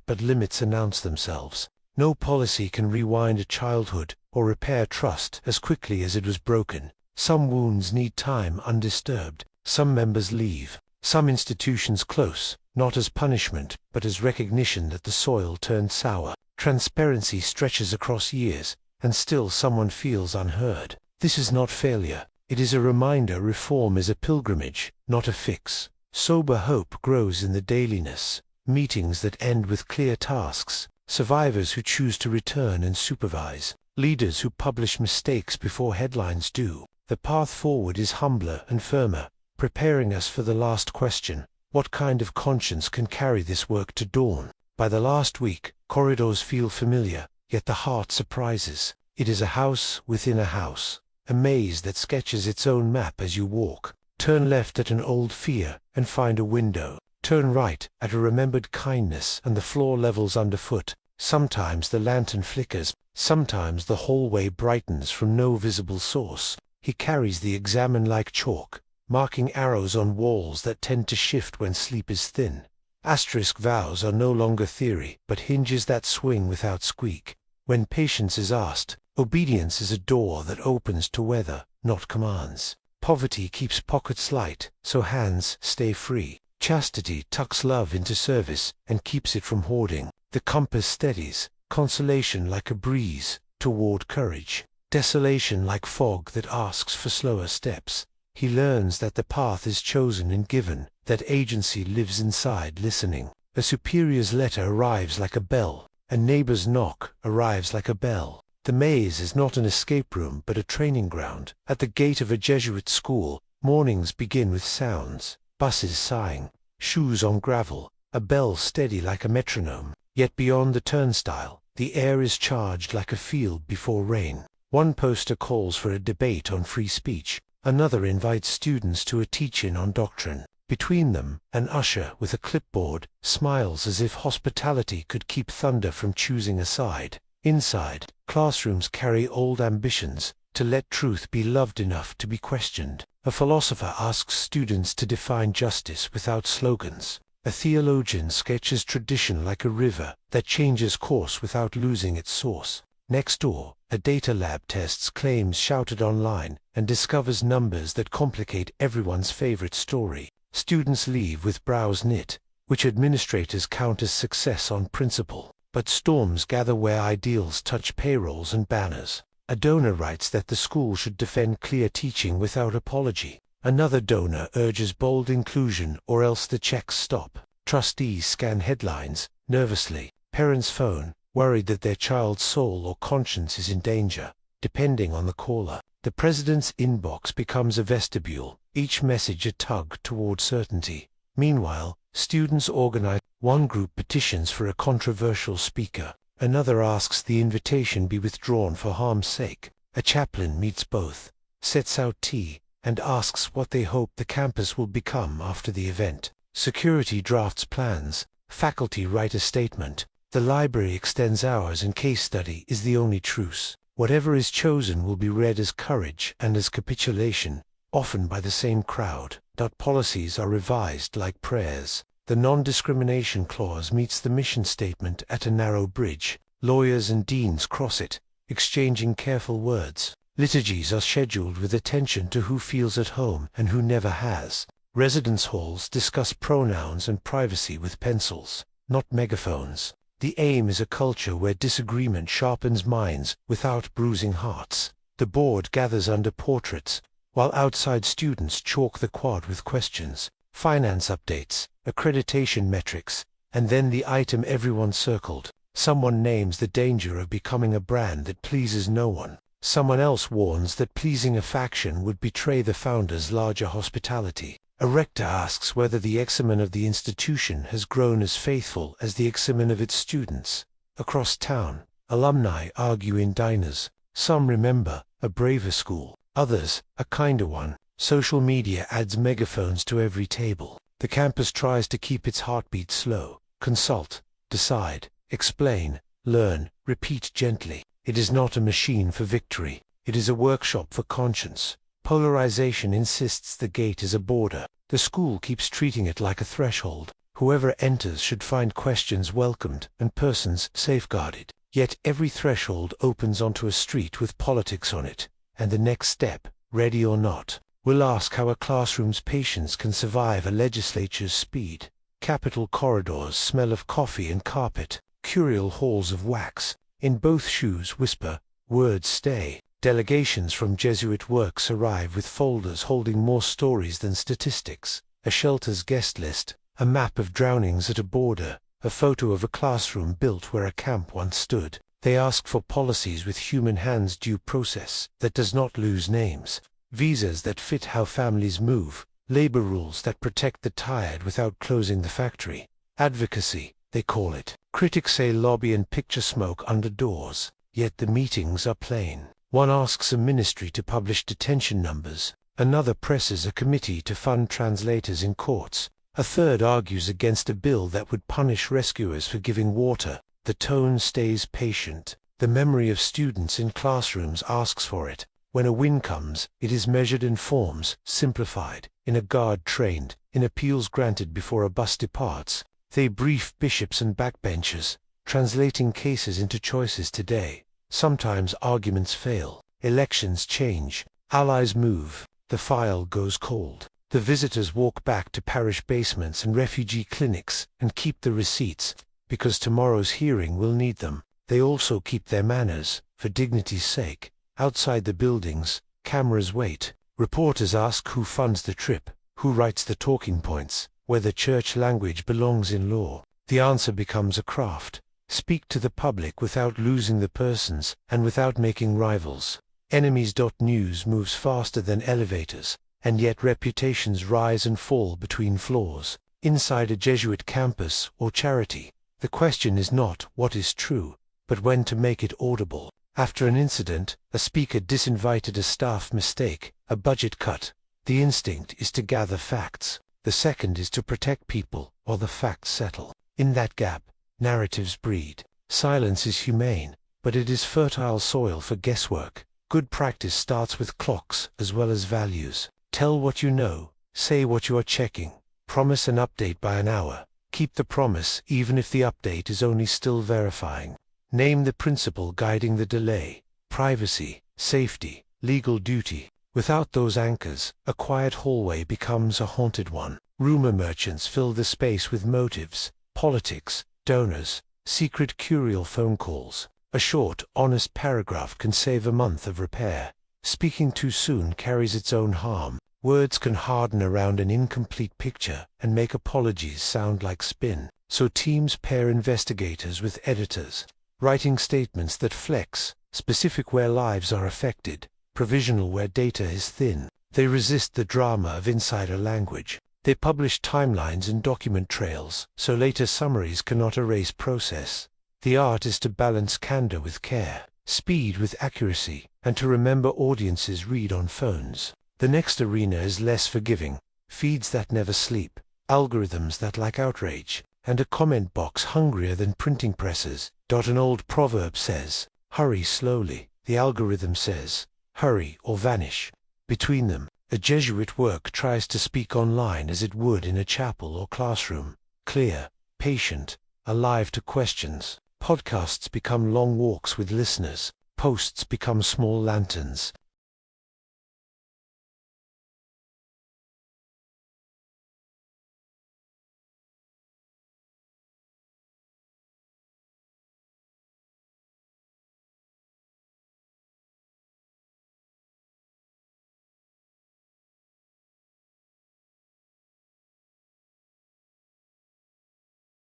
But limits announce themselves. No policy can rewind a childhood or repair trust as quickly as it was broken. Some wounds need time undisturbed. Some members leave. Some institutions close, not as punishment, but as recognition that the soil turned sour. Transparency stretches across years, and still someone feels unheard. This is not failure. It is a reminder reform is a pilgrimage, not a fix. Sober hope grows in the dailiness. Meetings that end with clear tasks. Survivors who choose to return and supervise. Leaders who publish mistakes before headlines do. The path forward is humbler and firmer, preparing us for the last question: what kind of conscience can carry this work to dawn? By the last week, corridors feel familiar, yet the heart surprises. It is a house within a house, a maze that sketches its own map as you walk. Turn left at an old fear and find a window. Turn right at a remembered kindness and the floor levels underfoot. Sometimes the lantern flickers, sometimes the hallway brightens from no visible source. He carries the examine like chalk, marking arrows on walls that tend to shift when sleep is thin. Asterisk vows are no longer theory, but hinges that swing without squeak. When patience is asked, obedience is a door that opens to weather, not commands. Poverty keeps pockets light, so hands stay free. Chastity tucks love into service and keeps it from hoarding. The compass steadies, consolation like a breeze, toward courage. Desolation like fog that asks for slower steps. He learns that the path is chosen and given, that agency lives inside listening. A superior's letter arrives like a bell. A neighbor's knock arrives like a bell. The maze is not an escape room but a training ground. At the gate of a Jesuit school, mornings begin with sounds. Buses sighing, shoes on gravel, a bell steady like a metronome. Yet beyond the turnstile, the air is charged like a field before rain. One poster calls for a debate on free speech. Another invites students to a teach-in on doctrine. Between them, an usher with a clipboard smiles as if hospitality could keep thunder from choosing a side. Inside, classrooms carry old ambitions, to let truth be loved enough to be questioned. A philosopher asks students to define justice without slogans. A theologian sketches tradition like a river that changes course without losing its source. Next door, a data lab tests claims shouted online and discovers numbers that complicate everyone's favorite story. Students leave with brows knit, which administrators count as success on principle. But storms gather where ideals touch payrolls and banners. A donor writes that the school should defend clear teaching without apology. Another donor urges bold inclusion or else the checks stop. Trustees scan headlines, nervously. Parents phone, worried that their child's soul or conscience is in danger, depending on the caller. The president's inbox becomes a vestibule, each message a tug toward certainty. Meanwhile, students organize. One group petitions for a controversial speaker. Another asks the invitation be withdrawn for harm's sake. A chaplain meets both, sets out tea, and asks what they hope the campus will become after the event. Security drafts plans. Faculty write a statement. The library extends hours and case study is the only truce. Whatever is chosen will be read as courage and as capitulation, often by the same crowd. Policies are revised like prayers. The non-discrimination clause meets the mission statement at a narrow bridge. Lawyers and deans cross it, exchanging careful words. Liturgies are scheduled with attention to who feels at home and who never has. Residence halls discuss pronouns and privacy with pencils, not megaphones. The aim is a culture where disagreement sharpens minds without bruising hearts. The board gathers under portraits, while outside students chalk the quad with questions, finance updates, accreditation metrics, and then the item everyone circled. Someone names the danger of becoming a brand that pleases no one. Someone else warns that pleasing a faction would betray the founder's larger hospitality. A rector asks whether the examen of the institution has grown as faithful as the examen of its students. Across town, alumni argue in diners. Some remember a braver school, others a kinder one. Social media adds megaphones to every table. The campus tries to keep its heartbeat slow. Consult, decide, explain, learn, repeat gently. It is not a machine for victory. It is a workshop for conscience. Polarization insists the gate is a border. The school keeps treating it like a threshold. Whoever enters should find questions welcomed and persons safeguarded. Yet every threshold opens onto a street with politics on it, and the next step, ready or not, will ask how a classroom's patience can survive a legislature's speed. Capitol corridors smell of coffee and carpet, curial halls of wax. In both shoes whisper, words stay. Delegations from Jesuit works arrive with folders holding more stories than statistics. A shelter's guest list, a map of drownings at a border, a photo of a classroom built where a camp once stood. They ask for policies with human hands, due process that does not lose names, visas that fit how families move, labor rules that protect the tired without closing the factory. Advocacy, they call it. Critics say lobby and picture smoke under doors, yet the meetings are plain. One asks a ministry to publish detention numbers, another presses a committee to fund translators in courts, a third argues against a bill that would punish rescuers for giving water. The tone stays patient. The memory of students in classrooms asks for it. When a win comes, it is measured in forms, simplified, in a guard trained, in appeals granted before a bus departs. They brief bishops and backbenchers, translating cases into choices today. Sometimes arguments fail, elections change, allies move, the file goes cold. The visitors walk back to parish basements and refugee clinics and keep the receipts, because tomorrow's hearing will need them. They also keep their manners, for dignity's sake. Outside the buildings, cameras wait. Reporters ask who funds the trip, who writes the talking points, whether church language belongs in law. The answer becomes a craft. Speak to the public without losing the persons and without making rivals. Enemies.news moves faster than elevators, and yet reputations rise and fall between floors. Inside a Jesuit campus or charity, the question is not what is true, but when to make it audible. After an incident, a speaker disinvited a staff mistake, a budget cut. The instinct is to gather facts. The second is to protect people, or the facts settle. In that gap, narratives breed. Silence is humane, but it is fertile soil for guesswork. Good practice starts with clocks as well as values. Tell what you know, say what you are checking, promise an update by an hour. Keep the promise even if the update is only still verifying. Name the principle guiding the delay: privacy, safety, legal duty. Without those anchors, a quiet hallway becomes a haunted one. Rumor merchants fill the space with motives, politics, donors, secret curial phone calls. A short, honest paragraph can save a month of repair. Speaking too soon carries its own harm. Words can harden around an incomplete picture and make apologies sound like spin. So teams pair investigators with editors, writing statements that flex, specific where lives are affected, provisional where data is thin. They resist the drama of insider language. They publish timelines and document trails, so later summaries cannot erase process. The art is to balance candor with care, speed with accuracy, and to remember audiences read on phones. The next arena is less forgiving: feeds that never sleep, algorithms that lack outrage, and a comment box hungrier than printing presses. An old proverb says, "Hurry slowly." The algorithm says, "Hurry or vanish." Between them, a Jesuit work tries to speak online as it would in a chapel or classroom. Clear, patient, alive to questions. Podcasts become long walks with listeners. Posts become small lanterns.